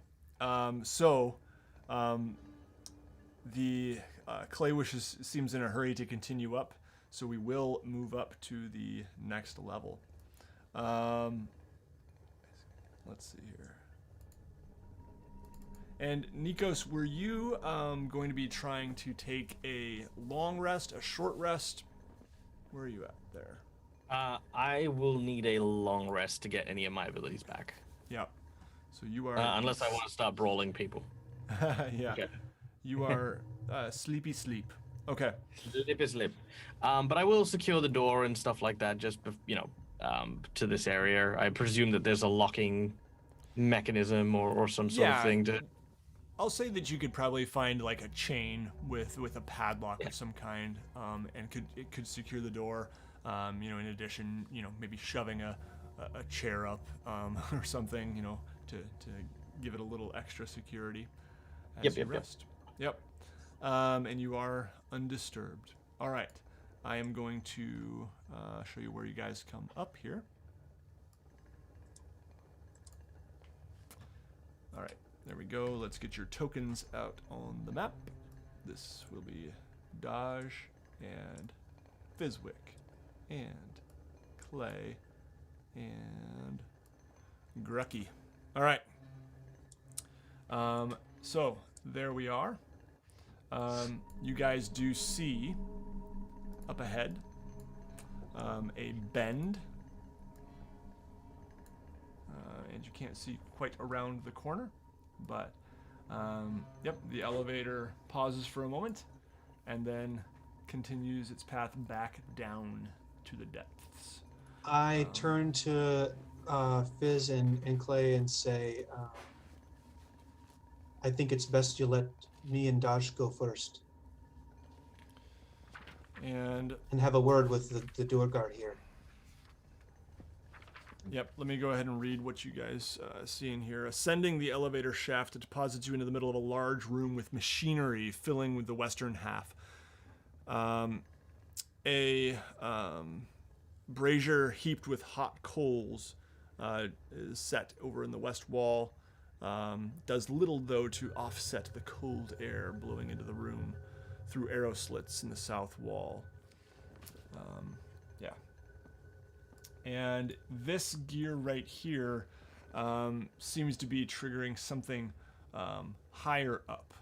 The Claywish seems in a hurry to continue up, so we will move up to the next level. Let's see here. And Nikos, were you going to be trying to take a long rest, a short rest? Where are you at there? I will need a long rest to get any of my abilities back. Yeah. So you are. Unless I want to start brawling people. Yeah. Okay. You are sleepy sleep. Okay. Slip is slip. But I will secure the door and stuff like that. Just to this area. I presume that there's a locking mechanism or some sort of thing to. I'll say that you could probably find like a chain with a padlock of some kind, and it could secure the door. In addition, maybe shoving a chair up or something, to give it a little extra security as you rest. Yep. And you are undisturbed. All right. I am going to show you where you guys come up here. All right. There we go. Let's get your tokens out on the map. This will be Dodge and Fizwick and Clay and Grucky. All right. So there we are. You guys do see up ahead a bend, and you can't see quite around the corner. But, the elevator pauses for a moment and then continues its path back down to the depths. I turn to Fizz and Clay and say, I think it's best you let me and Dodge go first And, and have a word with the door guard here. let me go ahead and read what you guys see in here. Ascending the elevator shaft, it deposits you into the middle of a large room with machinery filling with the western half. A brazier heaped with hot coals is set over in the west wall. Does little, though, to offset the cold air blowing into the room through arrow slits in the south wall. And this gear right here seems to be triggering something higher up.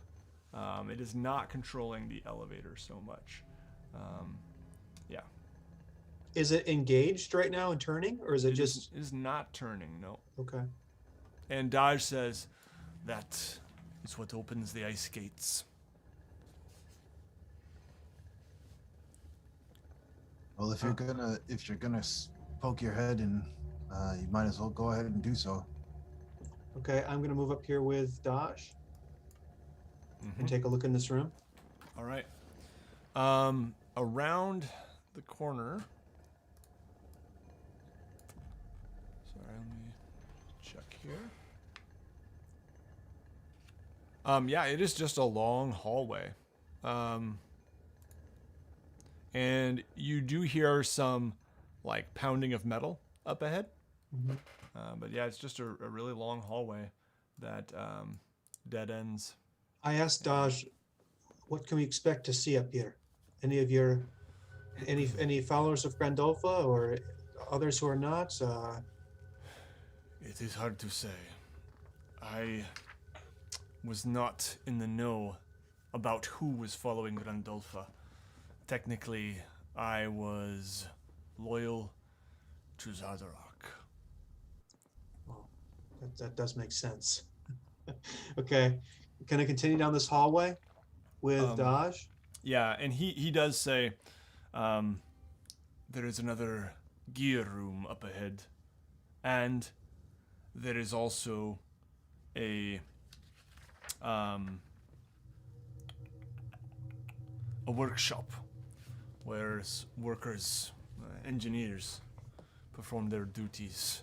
It is not controlling the elevator so much. Is it engaged right now and turning, or is it just It is not turning, no. okay? And Dodge says, that is what opens the ice gates. Well, if you're gonna poke your head in, you might as well go ahead and do so. Okay, I'm gonna move up here with Dodge and take a look in this room. All right. Around the corner. Sorry, let me check here. Yeah, it is just a long hallway. And you do hear some like pounding of metal up ahead. Mm-hmm. But yeah, it's just a really long hallway that dead ends. I asked Dodge, what can we expect to see up here? Any followers of Grandolpha or others who are not? It is hard to say. I was not in the know about who was following Grandolpha. Technically, I was loyal to Zardarok. Well, that does make sense. Okay, can I continue down this hallway with Dodge? Yeah, and he does say, there is another gear room up ahead, and there is also a workshop where workers, engineers, perform their duties,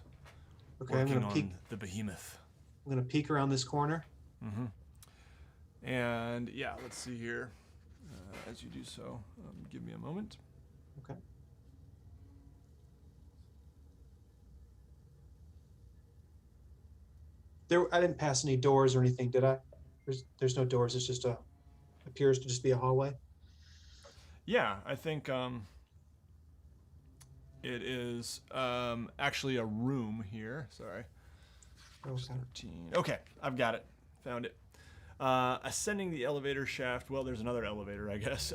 Okay, I'm working gonna peek. on the behemoth. I'm gonna peek around this corner. And yeah, let's see here. As you do so, give me a moment. Okay. I didn't pass any doors or anything, did I? There's no doors. It's just appears to just be a hallway. Yeah, I think it is actually a room here. Sorry. Okay. 13. Okay, I've got it. Found it. Ascending the elevator shaft. Well, there's another elevator, I guess.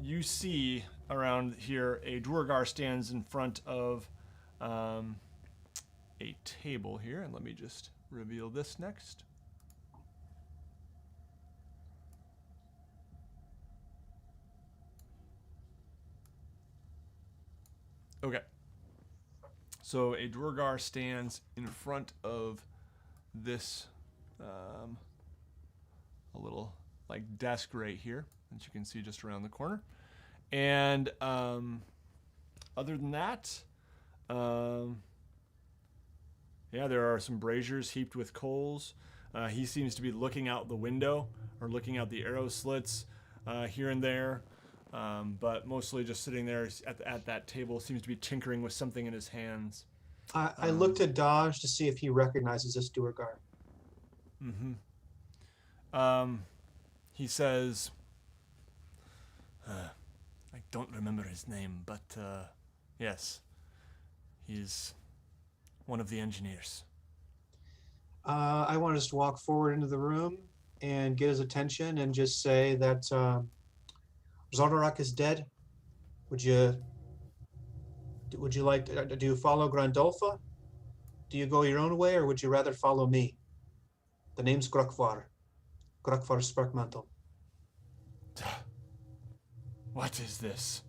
You see around here a Duergar stands in front of a table here, and let me just reveal this next. Okay. So a Duergar stands in front of this a little like desk right here, that you can see just around the corner. And other than that, yeah, there are some braziers heaped with coals. He seems to be looking out the window or looking out the arrow slits here and there. But mostly just sitting there at that table, seems to be tinkering with something in his hands. I looked at Dodge to see if he recognizes this Duergar. He says, I don't remember his name, but yes, he's one of the engineers. I want us to walk forward into the room and get his attention and just say that Zardarok is dead. Would you like to, do you follow Grandolpha? Do you go your own way, or would you rather follow me? The name's Grukvar Sparkmantle. What is this?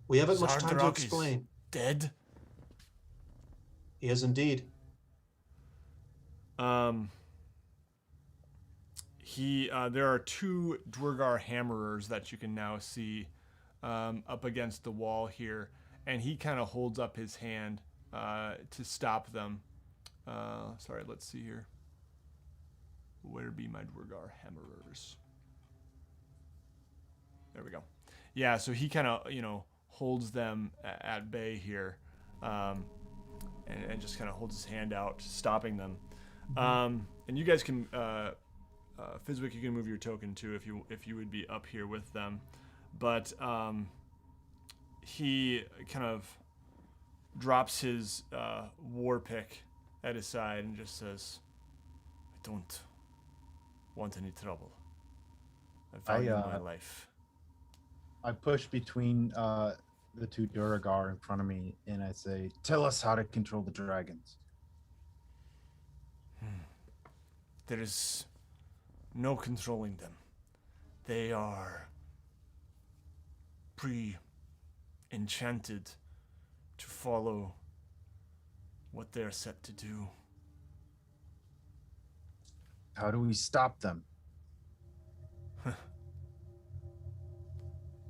We haven't much time to Zardarok is explain. dead? He is indeed. There are two Duergar hammerers that you can now see up against the wall here, and he kind of holds up his hand to stop them. Sorry, let's see here. Where be my Duergar hammerers? There we go. Yeah, so he kind of, holds them at bay here, and just kind of holds his hand out, stopping them. And you guys can, Fizwick, you can move your token too if you would be up here with them. But he kind of drops his war pick at his side and just says, I don't want any trouble. I value my life. I push between the two Duragar in front of me and I say, "Tell us how to control the dragons." There is no controlling them. They are pre-enchanted to follow what they're set to do. How do we stop them?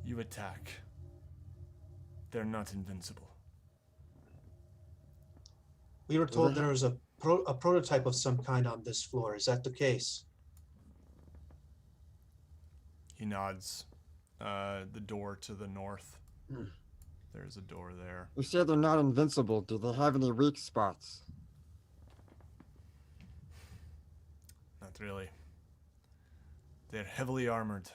You attack. They're not invincible. We were told there was a prototype of some kind on this floor. Is that the case? He nods. The door to the north. Hmm. There's a door there. You say they're not invincible. Do they have any weak spots? Not really. They're heavily armored.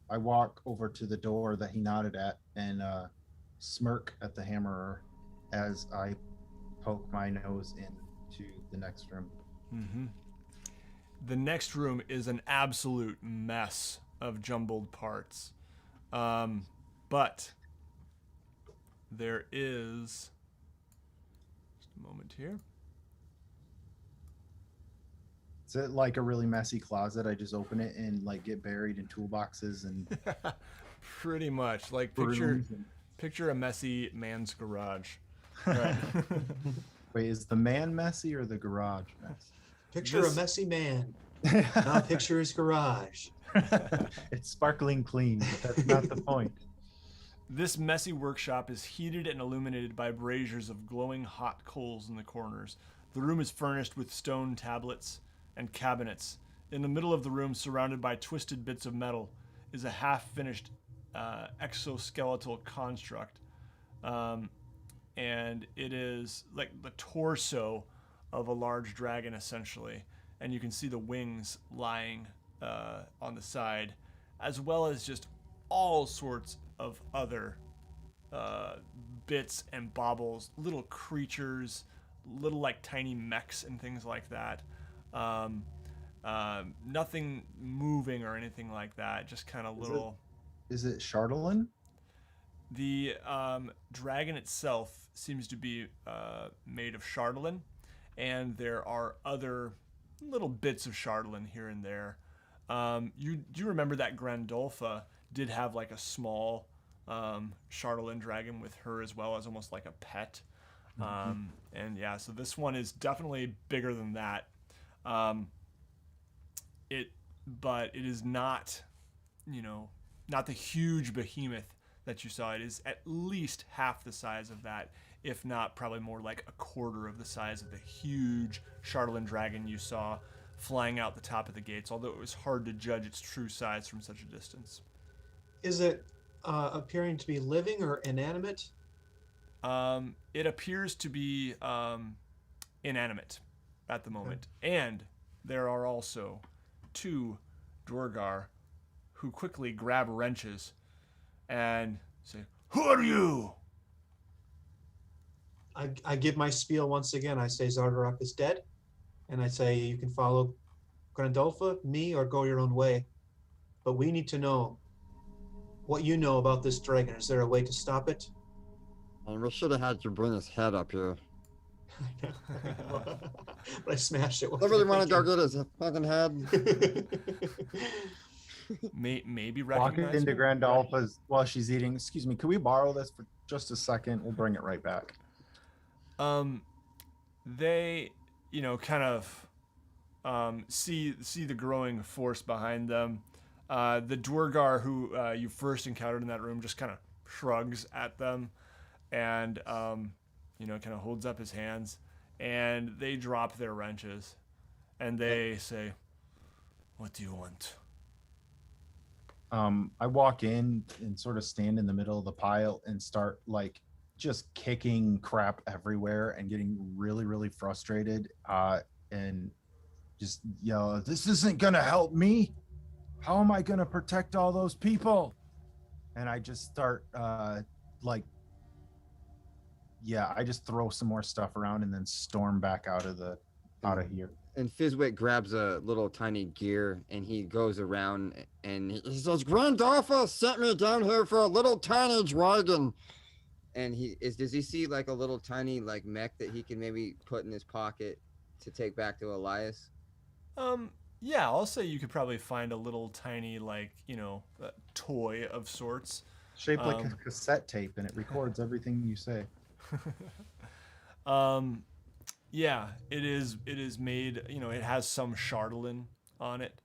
I walk over to the door that he nodded at and smirk at the hammerer as I poke my nose into the next room. Mm-hmm. The next room is an absolute mess of jumbled parts. But there is... Just a moment here. Is it like a really messy closet? I just open it and like get buried in toolboxes and Pretty much. Like brooms picture a messy man's garage. Right. Wait, is the man messy or the garage messy? Picture a messy man. Now picture his garage. It's sparkling clean, but that's not the point. This messy workshop is heated and illuminated by braziers of glowing hot coals in the corners. The room is furnished with stone tablets and cabinets. In the middle of the room, surrounded by twisted bits of metal, is a half-finished exoskeletal construct. And it is like the torso of a large dragon, essentially. And you can see the wings lying on the side, as well as just all sorts of other bits and baubles, little creatures, little like tiny mechs and things like that. Nothing moving or anything like that, just kind of little... Is it Chardolin? The dragon itself seems to be made of Chardolin, and there are other little bits of Chardolin here and there. You do remember that Grandolpha did have like a small Chardolin dragon with her as well, as almost like a pet. And yeah, so this one is definitely bigger than that. But it is not, not the huge behemoth that you saw. It is at least half the size of that, if not probably more like a quarter of the size of the huge Chardolin dragon you saw flying out the top of the gates, although it was hard to judge its true size from such a distance. Is it appearing to be living or inanimate? It appears to be inanimate at the moment. And there are also two Dwargar who quickly grab wrenches and say, "Who are you?" I give my spiel once again. I say Zardarak is dead. And I say you can follow Grandolpha, me, or go your own way. But we need to know what you know about this dragon. Is there a way to stop it? And we should have had you bring his head up here. But I smashed it. Somebody want to go get his fucking head? Maybe Walk recognize into me? Grandolpha's while she's eating. Excuse me, can we borrow this for just a second? We'll bring it right back. They, kind of see the growing force behind them. The Dwargar who you first encountered in that room just kind of shrugs at them and, kind of holds up his hands, and they drop their wrenches and they say, "What do you want?" I walk in and sort of stand in the middle of the pile and start like just kicking crap everywhere and getting really, really frustrated. And just yell, "This isn't gonna help me. How am I gonna protect all those people?" And I just start I just throw some more stuff around and then storm back out of here. And Fizwick grabs a little tiny gear and he goes around and He says, Grand Alpha sent me down here for a little tiny dragon. does he see like a little tiny like mech that he can maybe put in his pocket to take back to Elias? Yeah, I'll say you could probably find a little tiny toy of sorts. Shaped like a cassette tape, and it records everything you say. Yeah, it is made, it has some chatelaine on it,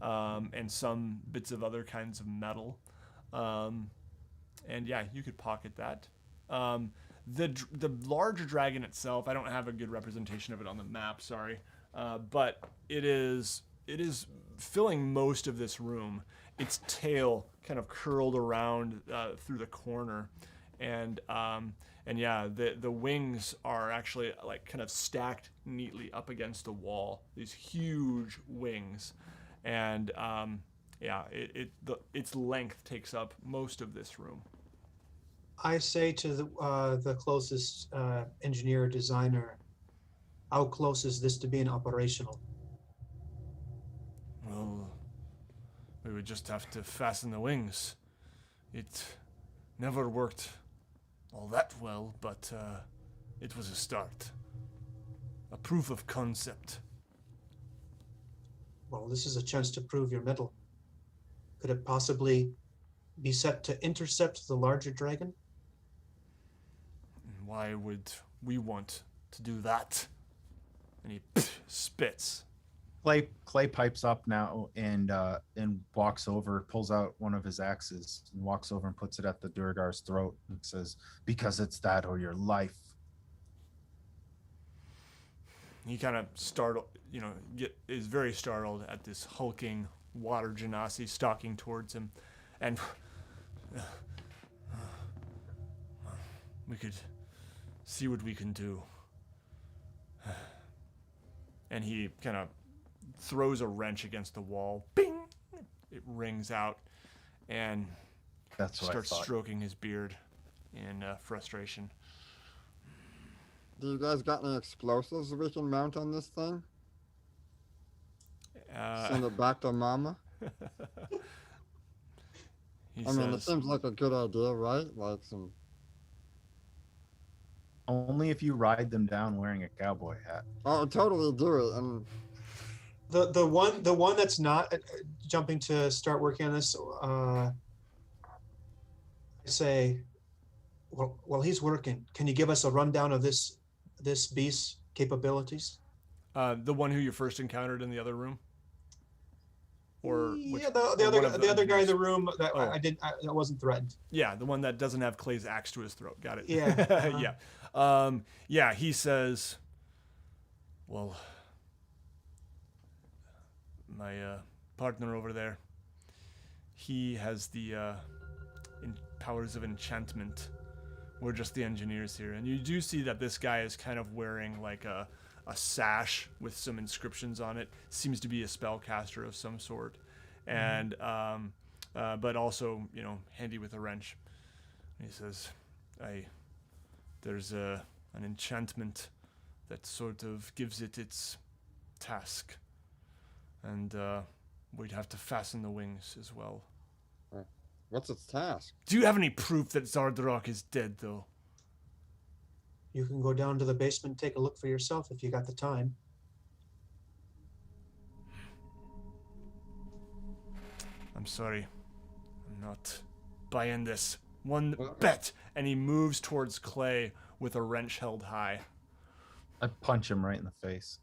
and some bits of other kinds of metal. And yeah, you could pocket that. The larger dragon itself, I don't have a good representation of it on the map, sorry. But it is filling most of this room. Its tail kind of curled around through the corner, and yeah, the wings are actually like kind of stacked neatly up against the wall. These huge wings, and yeah, its length takes up most of this room. I say to the closest engineer or designer, how close is this to being operational? Well, we would just have to fasten the wings. It never worked all that well, but it was a start. A proof of concept. Well, this is a chance to prove your mettle. Could it possibly be set to intercept the larger dragon? Why would we want to do that? And he spits. Clay pipes up now and walks over, pulls out one of his axes, and walks over and puts it at the Durgar's throat and says, "Because it's that or your life." He kind of is very startled at this hulking water genasi stalking towards him, and we could see what we can do. And he kind of throws a wrench against the wall. Bing! It rings out, and That's what starts I thought. stroking his beard in frustration. Do you guys got any explosives we can mount on this thing? Send it back to Mama? He I mean, it says, seems like a good idea, right? Like some. Only if you ride them down wearing a cowboy hat. Oh, totally do it. And The one that's not jumping to start working on this, I say, well, he's working. Can you give us a rundown of this beast's capabilities? the one who you first encountered in the other room? Or yeah, or the one of other guy in engineers? the room that Oh. I wasn't threatened. Yeah, the one that doesn't have Clay's axe to his throat. Got it. Yeah, Yeah. Yeah, he says, well, my partner over there, he has the powers of enchantment. We're just the engineers here. And you do see that this guy is kind of wearing like a sash with some inscriptions on it. Seems to be a spellcaster of some sort. And but also, handy with a wrench. He says, there's an enchantment that sort of gives it its task. And we'd have to fasten the wings as well. what's its task? Do you have any proof that Zardrock is dead, though? You can go down to the basement and take a look for yourself if you got the time. I'm sorry. I'm not buying this one bit. And he moves towards Clay with a wrench held high. I punch him right in the face.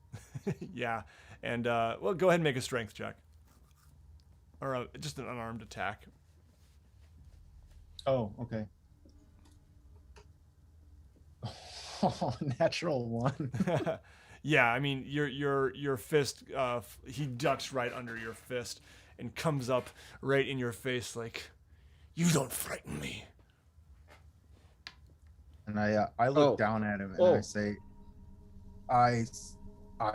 Yeah. And, well, go ahead and make a strength check. Or just an unarmed attack. Oh, okay. Oh, natural one. Yeah, I mean, your fist, he ducks right under your fist and comes up right in your face like, you don't frighten me. And I look Oh. down at him and Oh. I say, I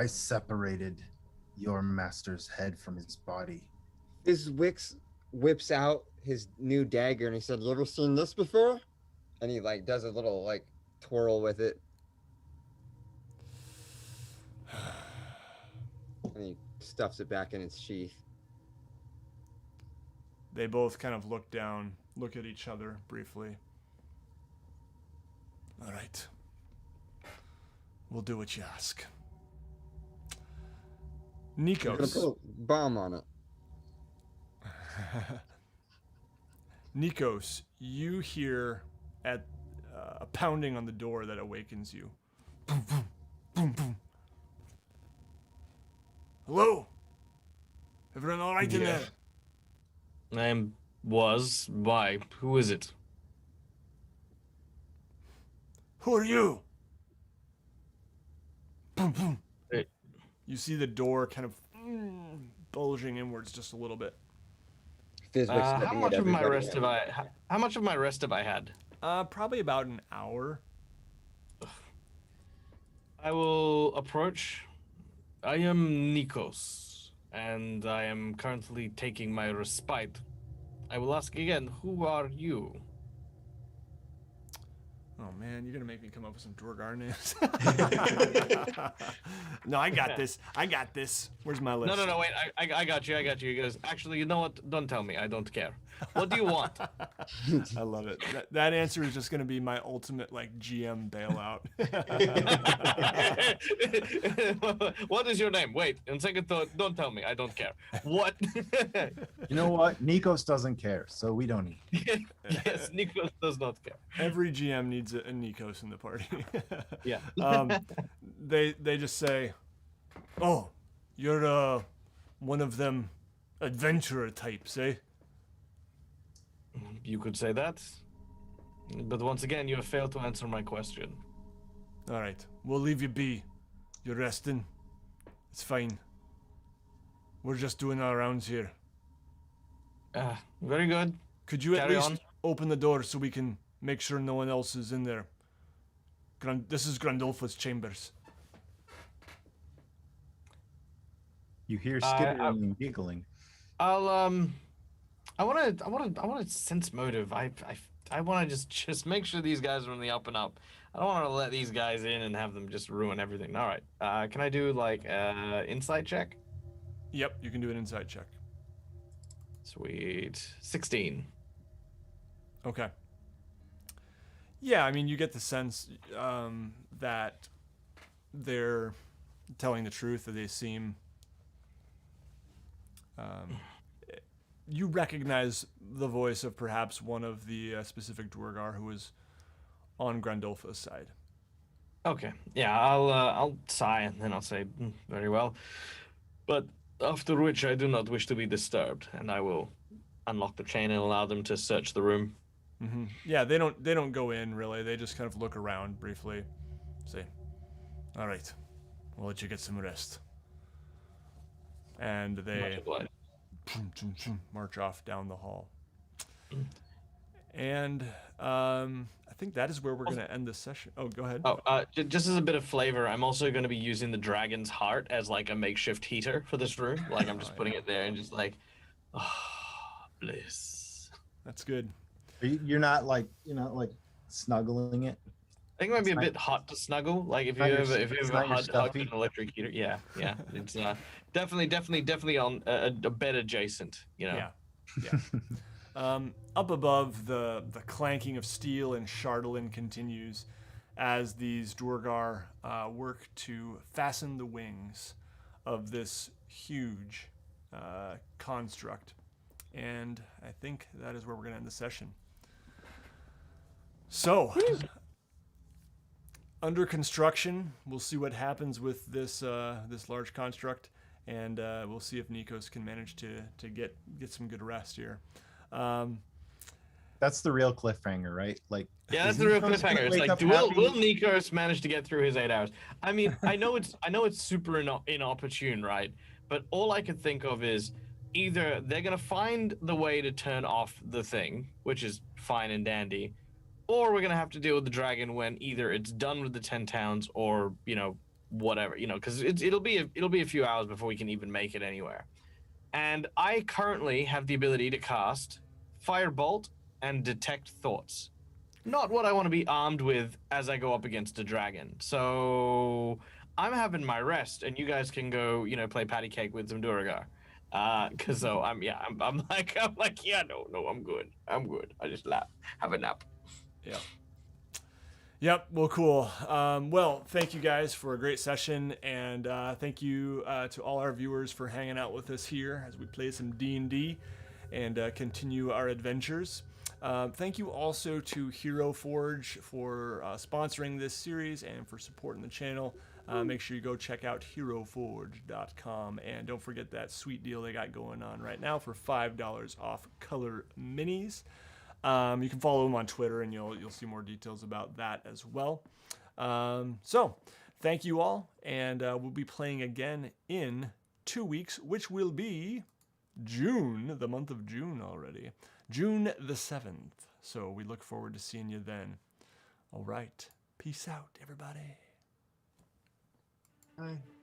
separated your master's head from his body. Fizwick whips out his new dagger and he said, You ever seen this before? and he like does a little like twirl with it. And he stuffs it back in its sheath. They both kind of look down, look at each other briefly. All right. We'll do what you ask. I'm gonna Nikos. put a bomb on it. Nikos, you hear a pounding on the door that awakens you. Boom, boom, boom, boom. Hello? Everyone all right in there? Why? Who is it? Who are you? Boom, boom. Hey. You see the door kind of bulging inwards just a little bit. Fizwick's How looking much at of my everybody. rest have I? How much of my rest have I had? Probably about an hour. I will approach. I am Nikos, and I am currently taking my respite. I will ask again, who are you? Oh man, you're gonna make me come up with some Duergar names. No, I got this. Where's my list? No, wait, I got you. He goes, actually, you know what? Don't tell me. I don't care. What do you want? I love it. That answer is just gonna be my ultimate like GM bailout. What is your name? Wait, in second thought, don't tell me. I don't care. What? You know what? Nikos doesn't care, so we don't need. Yes, Nikos does not care. Every GM needs a Nikos in the party. Yeah. They just say, "Oh, you're one of them adventurer types, eh?" You could say that. But once again, you have failed to answer my question. All right, we'll leave you be. You're resting. It's fine. We're just doing our rounds here. Very good. Could you at Carry least on. open the door so we can make sure no one else is in there? This is Grandolpho's chambers. You hear I- skittering and giggling. I want to sense motive. I want to just make sure these guys are on the up and up. I don't want to let these guys in and have them just ruin everything. All right. Can I do like insight check? Yep, you can do an insight check. Sweet. 16. Okay. Yeah, I mean, you get the sense that they're telling the truth, that they seem... you recognize the voice of perhaps one of the specific Duergar who was on Grandolpho's side. Okay. Yeah, I'll sigh and then I'll say, very well. But after which I do not wish to be disturbed, and I will unlock the chain and allow them to search the room. Mm-hmm. Yeah, they don't go in really. They just kind of look around briefly, say, "All right, we'll let you get some rest," and they march off down the hall. And I think that is where we're going to end this session. Oh, go ahead. Just as a bit of flavor, I'm also going to be using the dragon's heart as like a makeshift heater for this room. Like I'm just putting it there and just like, bliss. That's good. You're not like snuggling it. I think it might be a bit hot to snuggle. Like if you have a hug an electric heater, yeah, it's definitely on a bed adjacent. You know. Yeah. Up above, the clanking of steel and chatelaine continues as these Duergar work to fasten the wings of this huge construct. And I think that is where we're going to end the session. So, under construction, we'll see what happens with this this large construct, and we'll see if Nikos can manage to get some good rest here. That's the real cliffhanger, right? Like, yeah, that's the real Nikos gonna cliffhanger. It's wake like, up will happy? Nikos manage to get through his 8 hours? I mean, I know it's super inopportune, right? But all I could think of is either they're gonna find the way to turn off the thing, which is fine and dandy, or we're gonna have to deal with the dragon when either it's done with the 10 towns or whatever, because it'll be a few hours before we can even make it anywhere. And I currently have the ability to cast Firebolt and Detect Thoughts. Not what I want to be armed with as I go up against a dragon. So I'm having my rest, and you guys can go, play patty cake with some Duragar. Cause so I'm like, yeah, no, I'm good. I just have a nap. Yeah. Yep. Well, cool. Well, thank you guys for a great session, and thank you to all our viewers for hanging out with us here as we play some D&D and continue our adventures. Thank you also to Hero Forge for sponsoring this series and for supporting the channel. Make sure you go check out heroforge.com, and don't forget that sweet deal they got going on right now for $5 off color minis. You can follow them on Twitter, and you'll see more details about that as well. So thank you all, and we'll be playing again in 2 weeks, which will be June, the month of June already, June the 7th. So we look forward to seeing you then. All right, peace out, everybody. Bye.